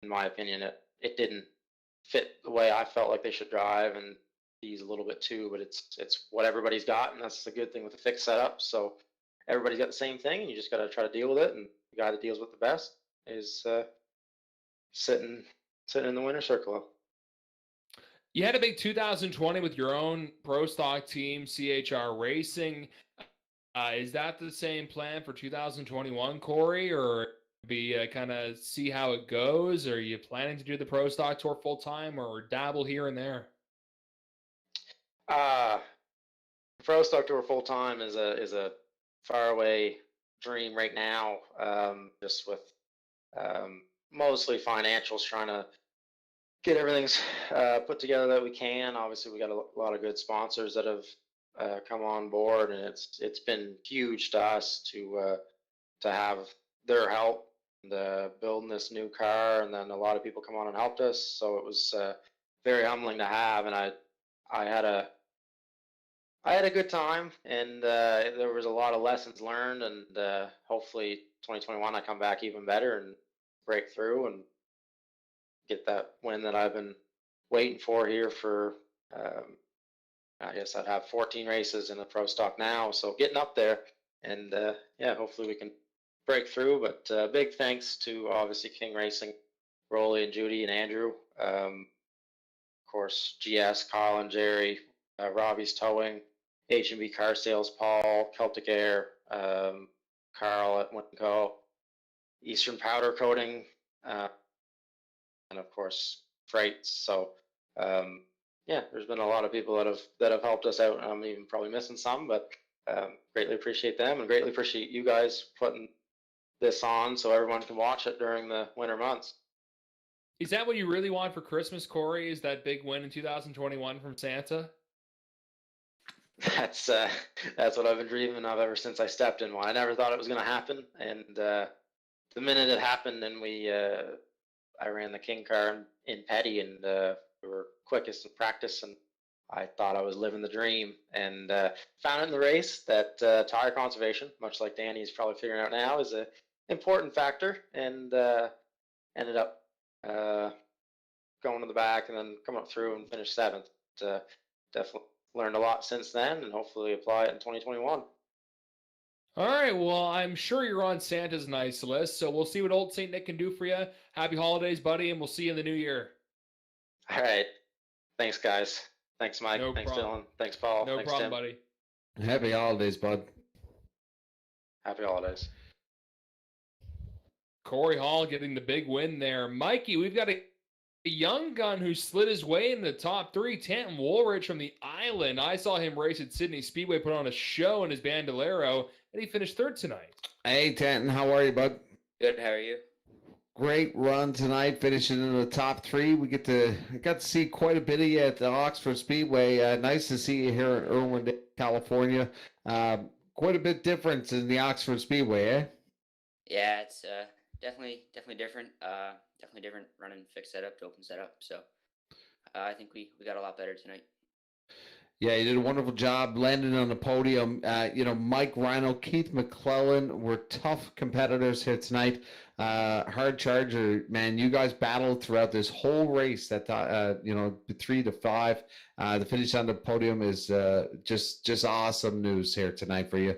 in my opinion, it didn't fit the way I felt like they should drive, and these a little bit too, but it's what everybody's got, and that's the good thing with the fixed setup. So everybody's got the same thing, and you just got to try to deal with it, and the guy that deals with the best is sitting in the winner's circle. You had a big 2020 with your own pro stock team, CHR Racing. Is that the same plan for 2021, Corey, or be kind of see how it goes? Are you planning to do the pro stock tour full time or dabble here and there? Pro stock tour full time is a faraway dream right now. Just with mostly financials, trying to get everything put together that we can. Obviously, we got a lot of good sponsors that have come on board, and it's been huge to us to have their help and building this new car, and then a lot of people come on and helped us. So it was very humbling to have, and I had a good time, and there was a lot of lessons learned, and hopefully 2021 I come back even better and break through and get that win that I've been waiting for here for, I guess I'd have 14 races in the pro stock now. So getting up there, and yeah, hopefully we can break through. But big thanks to obviously King Racing, Rolly and Judy and Andrew. Of course, GS, Kyle and Jerry, Robbie's Towing, H&B Car Sales, Paul, Celtic Air, Carl at Winco, Eastern powder coating, and of course freights. So yeah, there's been a lot of people that have helped us out. I'm even probably missing some, but greatly appreciate them and greatly appreciate you guys putting this on so everyone can watch it during the winter months. Is that what you really want for Christmas, Corey? Is that big win in 2021 from Santa? That's what I've been dreaming of ever since I stepped in one. I never thought it was going to happen, and the minute it happened, and I ran the King car in Petty, and we were quickest in practice, and I thought I was living the dream, and found it in the race that tire conservation, much like Danny's probably figuring out now, is an important factor, and ended up going to the back and then coming up through and finished 7th. Definitely learned a lot since then, and hopefully apply it in 2021. All right, well, I'm sure you're on Santa's nice list, so we'll see what old St. Nick can do for you. Happy holidays, buddy, and we'll see you in the new year. All right. Thanks, guys. Thanks, Mike. No Thanks, problem. Dylan. Thanks, Paul. No Thanks, problem, Tim. buddy. Happy holidays, bud. Happy holidays. Corey Hall getting the big win there. Mikey, we've got a young gun who slid his way in the top 3, Tanton Woolridge from the island. I saw him race at Sydney Speedway, put on a show in his Bandolero, and he finished 3rd tonight. Hey, Tanton, how are you, bud? Good, how are you? Great run tonight, finishing in the top 3. We got to see quite a bit of you at the Oxford Speedway. Nice to see you here in Irwindale, California. Quite a bit different in the Oxford Speedway, eh? Yeah, it's definitely different. Definitely different running fixed setup to open setup. So I think we got a lot better tonight. Yeah, you did a wonderful job landing on the podium. Mike Rhino, Keith McClellan were tough competitors here tonight. Hard charger, man. You guys battled throughout this whole race. That 3 to 5. The finish on the podium is just awesome news here tonight for you.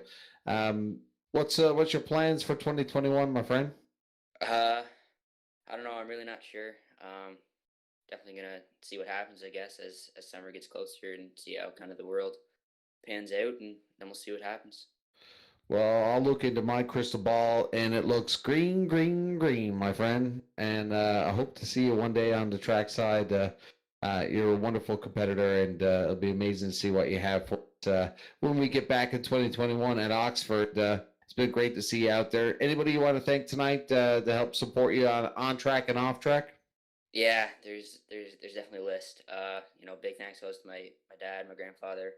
What's your plans for 2021, my friend? I don't know. I'm really not sure. Definitely gonna see what happens, I guess, as summer gets closer and see how kind of the world pans out, and then we'll see what happens. Well, I'll look into my crystal ball, and it looks green, green, green, my friend. And I hope to see you one day on the trackside. You're a wonderful competitor, and it'll be amazing to see what you have for us when we get back in 2021 at Oxford. It's been great to see you out there. Anybody you want to thank tonight to help support you on track and off track? Yeah, there's definitely a list. Big thanks goes to my dad, my grandfather,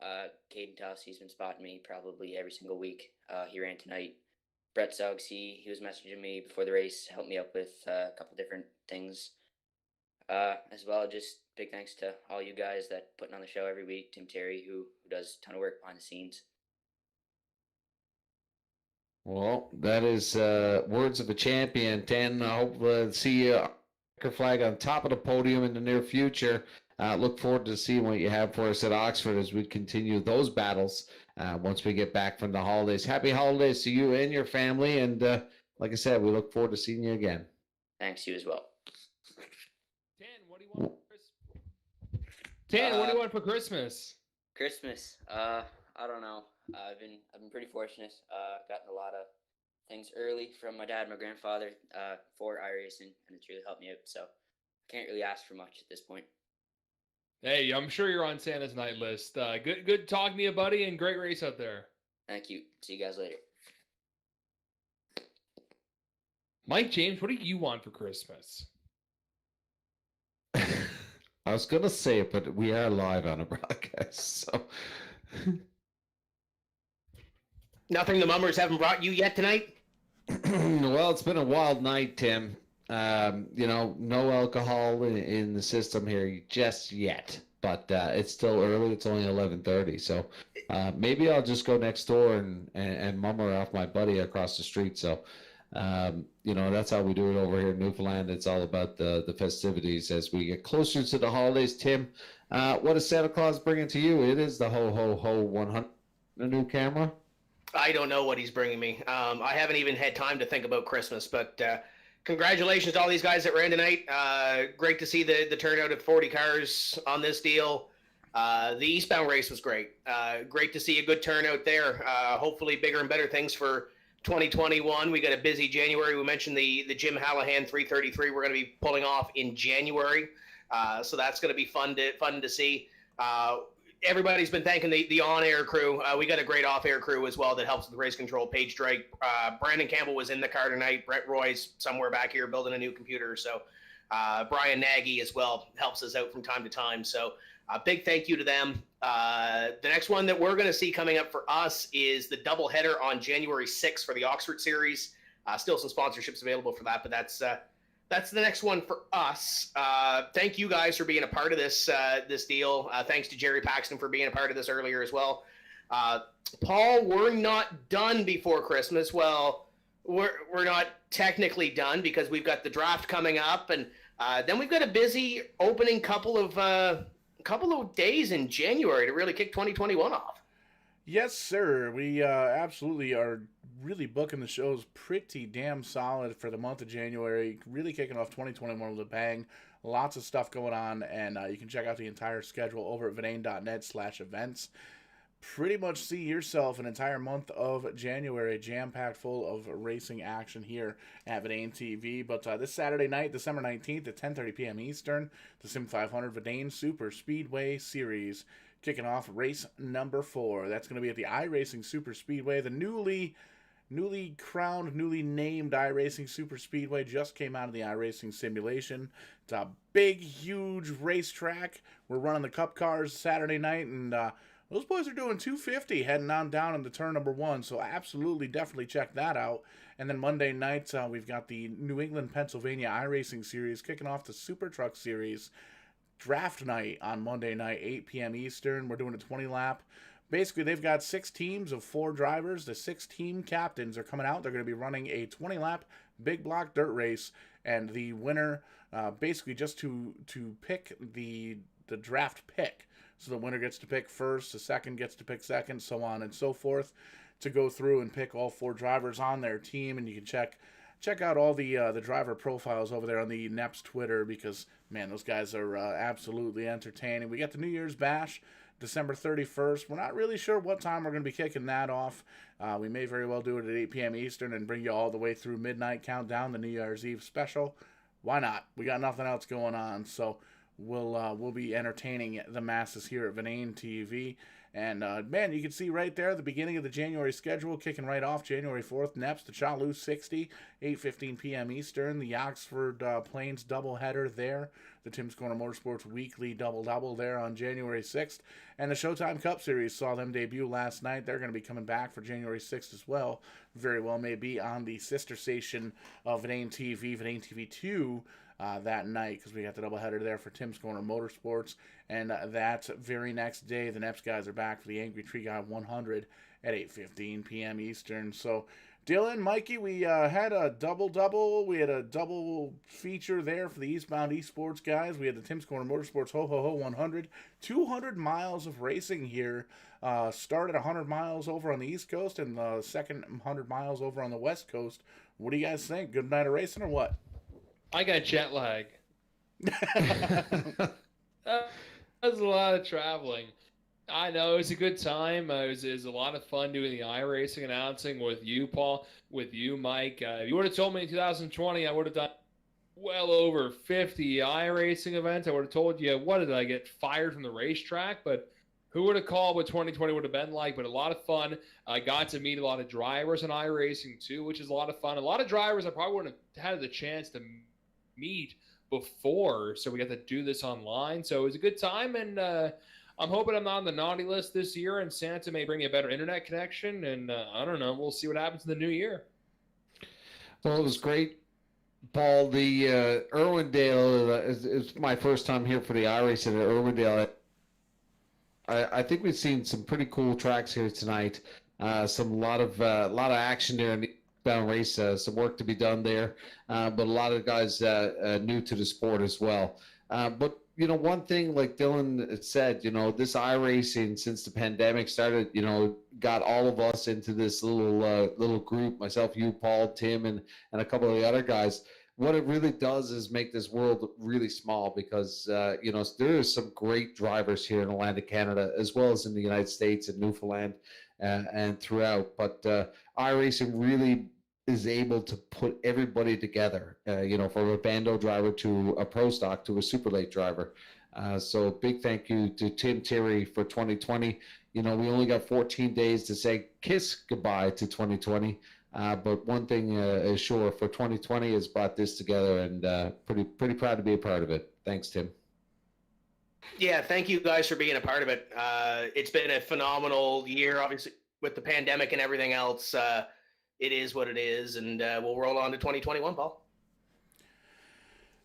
Caden Tuss. He's been spotting me probably every single week. He ran tonight. Brett Suggs, he was messaging me before the race, helped me up with a couple different things. As well, just big thanks to all you guys that putting on the show every week. Tim Terry, who does a ton of work behind the scenes. Well, that is words of a champion, Tan. I hope to see you flag on top of the podium in the near future. Look forward to seeing what you have for us at Oxford as we continue those battles once we get back from the holidays. Happy holidays to you and your family. And like I said, we look forward to seeing you again. Thanks, you as well. Tan, what do you want for Christmas? Christmas? I don't know. I've been pretty fortunate. Gotten a lot of things early from my dad and my grandfather for iRACING, and it's really helped me out. So I can't really ask for much at this point. Hey, I'm sure you're on Santa's night list. Good talking to you, buddy, and great race out there. Thank you. See you guys later. Mike James, what do you want for Christmas? I was going to say it, but we are live on a broadcast, so... Nothing the Mummers haven't brought you yet tonight? Well, it's been a wild night, Tim. No alcohol in the system here just yet, but it's still early. It's only 11:30, so maybe I'll just go next door and mummer off my buddy across the street. So, that's how we do it over here in Newfoundland. It's all about the festivities as we get closer to the holidays. Tim, what is Santa Claus bringing to you? It is the Ho Ho Ho 100, a new camera. I don't know what he's bringing me. I haven't even had time to think about Christmas, but congratulations to all these guys that ran tonight. Great to see the turnout of 40 cars on this deal. The Eastbound race was great. Great to see a good turnout there. Hopefully bigger and better things for 2021. We got a busy January. We mentioned the Jim Hallahan 333. We're going to be pulling off in January, so that's going to be fun to see. Everybody's been thanking the on-air crew. We got a great off-air crew as well that helps with race control. Paige Drake, Brandon Campbell was in the car tonight. Brett Roy's somewhere back here building a new computer. So Brian Nagy as well helps us out from time to time. So big thank you to them. The next one that we're going to see coming up for us is the doubleheader on January 6th for the Oxford Series. Still some sponsorships available for that, but that's the next one for us. Thank you guys for being a part of this deal. Thanks to Jerry Paxton for being a part of this earlier as well. Paul, we're not done before Christmas. Well, we're not technically done because we've got the draft coming up, and then we've got a busy opening couple of days in January to really kick 2021 off. Yes, sir. We absolutely are really booking the shows pretty damn solid for the month of January. Really kicking off 2021 with a bang. Lots of stuff going on, and you can check out the entire schedule over at vinane.net/events. Pretty much see yourself an entire month of January jam-packed full of racing action here at Vidane TV. But this Saturday night, December 19th at 10:30 p.m. Eastern, the Sim 500 Vidane Super Speedway Series kicking off race number 4. That's going to be at the iRACING Super Speedway. The newly crowned, newly named iRACING Super Speedway just came out of the iRACING simulation. It's a big, huge racetrack. We're running the Cup cars Saturday night, and those boys are doing 250 heading on down into turn number 1, so absolutely, definitely check that out. And then Monday night, we've got the New England, Pennsylvania iRACING Series kicking off the Super Truck Series. Draft night on Monday night, 8 p.m. Eastern. We're doing a 20-lap. Basically, they've got 6 teams of 4 drivers. The 6 team captains are coming out. They're going to be running a 20-lap big block dirt race, and the winner, basically just to pick the draft pick. So the winner gets to pick first, the second gets to pick second, so on and so forth, to go through and pick all 4 drivers on their team. And you can check out all the driver profiles over there on the NEP's Twitter, because, man, those guys are absolutely entertaining. We got the New Year's Bash, December 31st. We're not really sure what time we're going to be kicking that off. We may very well do it at 8 p.m. Eastern and bring you all the way through midnight countdown, the New Year's Eve special. Why not? We got nothing else going on, so we'll be entertaining the masses here at Vidane TV. And, man, you can see right there the beginning of the January schedule kicking right off. January 4th, Neps to Chalou 60, 8:15 p.m. Eastern. The Oxford Plains doubleheader there. The Tim's Corner Motorsports weekly double-double there on January 6th. And the Showtime Cup Series saw them debut last night. They're going to be coming back for January 6th as well. Very well may be on the sister station of Vidane TV, Vidane TV 2, that night, because we got the doubleheader there for Tim's Corner Motorsports. And that very next day, the Neps guys are back for the Angry Tree Guy 100 at 8:15 p.m. Eastern. So, Dylan, Mikey, we had a double-double. We had a double feature there for the Eastbound eSports guys. We had the Tim's Corner Motorsports Ho-Ho-Ho 100. 200 miles of racing here. Start at 100 miles over on the East Coast and the second 100 miles over on the West Coast. What do you guys think? Good night of racing or what? I got jet lag. That was a lot of traveling. I know, it was a good time. It was a lot of fun doing the iRacing announcing with you, Paul, with you, Mike. If you would have told me in 2020, I would have done well over 50 iRacing events. I would have told you, what did I get fired from the racetrack? But who would have called what 2020 would have been like? But a lot of fun. I got to meet a lot of drivers in iRacing too, which is a lot of fun. A lot of drivers I probably wouldn't have had the chance to meet before, so we got to do this online. So it was a good time, and I'm hoping I'm not on the naughty list this year, and Santa may bring me a better internet connection, and I don't know. We'll see what happens in the new year. Well, it was great, Paul. The Irwindale is my first time here for the iRacing at Irwindale. I think we've seen some pretty cool tracks here tonight. A lot of action there in the Eastbound race. Some work to be done there, but a lot of guys new to the sport as well. But one thing, like Dylan said, this iRacing since the pandemic started, got all of us into this little group. Myself, you, Paul, Tim, and a couple of the other guys. What it really does is make this world really small, because there are some great drivers here in Atlantic Canada, as well as in the United States and Newfoundland and throughout. But iRacing really is able to put everybody together, from a Bando driver to a Pro Stock to a Super Late driver. So big thank you to Tim Terry for 2020. We only got 14 days to say kiss goodbye to 2020. But one thing is sure, for 2020 has brought this together, and pretty proud to be a part of it. Thanks, Tim. Yeah, thank you guys for being a part of it. It's been a phenomenal year, obviously, with the pandemic and everything else. It is what it is, and we'll roll on to 2021, Paul.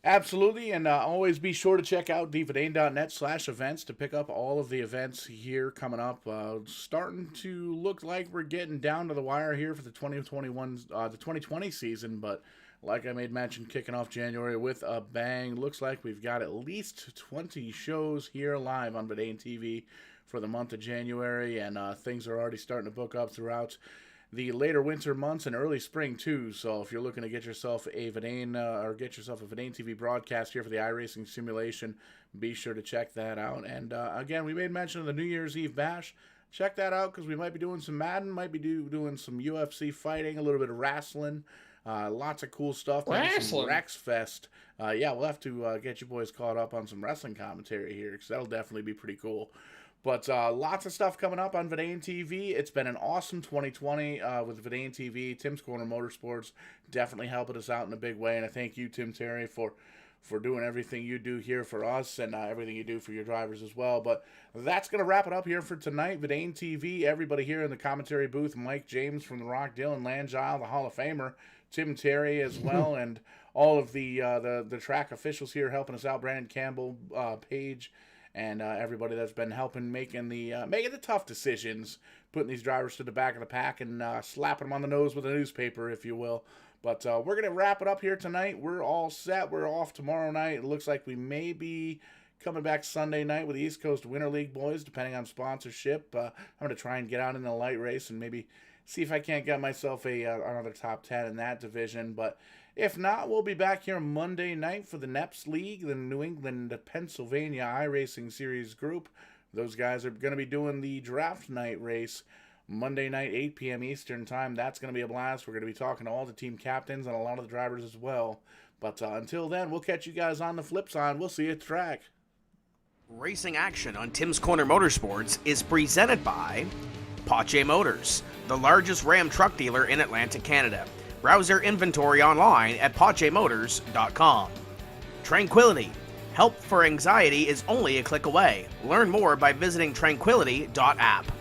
Absolutely, and always be sure to check out Verdane.net/events to pick up all of the events here coming up. Starting to look like we're getting down to the wire here for the 2020 season, but like I made mention, kicking off January with a bang. Looks like we've got at least 20 shows here live on Verdane TV for the month of January, and things are already starting to book up throughout the later winter months and early spring too. So if you're looking to get yourself a Verdane Verdane TV broadcast here for the iRacing simulation, be sure to check that out. And again, we made mention of the New Year's Eve bash. Check that out, because we might be doing some Madden, might be doing some UFC fighting, a little bit of wrestling, lots of cool stuff. Some Rex Fest. Yeah, we'll have to get you boys caught up on some wrestling commentary here, because that'll definitely be pretty cool. But lots of stuff coming up on Verdane TV. It's been an awesome 2020 with Verdane TV. Tim's Corner Motorsports definitely helping us out in a big way. And I thank you, Tim Terry, for doing everything you do here for us, and everything you do for your drivers as well. But that's going to wrap it up here for tonight. Verdane TV, everybody here in the commentary booth, Mike James from The Rock, Dylan Langile, the Hall of Famer, Tim Terry as well, and all of the track officials here helping us out, Brandon Campbell, Paige, and everybody that's been helping making the tough decisions, putting these drivers to the back of the pack and slapping them on the nose with a newspaper, if you will. But we're going to wrap it up here tonight. We're all set. We're off tomorrow night. It looks like we may be coming back Sunday night with the East Coast Winter League boys, depending on sponsorship. I'm going to try and get out in the light race and maybe see if I can't get myself another top 10 in that division. But if not, we'll be back here Monday night for the NEPS League, the New England Pennsylvania iRacing Series group. Those guys are going to be doing the draft night race Monday night, 8 p.m. Eastern time. That's going to be a blast. We're going to be talking to all the team captains and a lot of the drivers as well. But until then, we'll catch you guys on the flip side. We'll see you at the track. Racing action on Tim's Corner Motorsports is presented by Pache Motors, the largest Ram truck dealer in Atlantic Canada. Browse their inventory online at PacheMotors.com. Tranquility. Help for anxiety is only a click away. Learn more by visiting tranquility.app.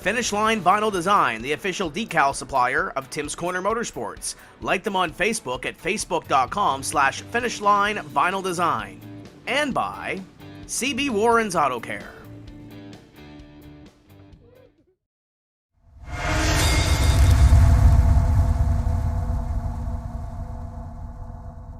Finish Line Vinyl Design, the official decal supplier of Tim's Corner Motorsports. Like them on Facebook at facebook.com/finishline vinyl design. And by CB Warren's Auto Care.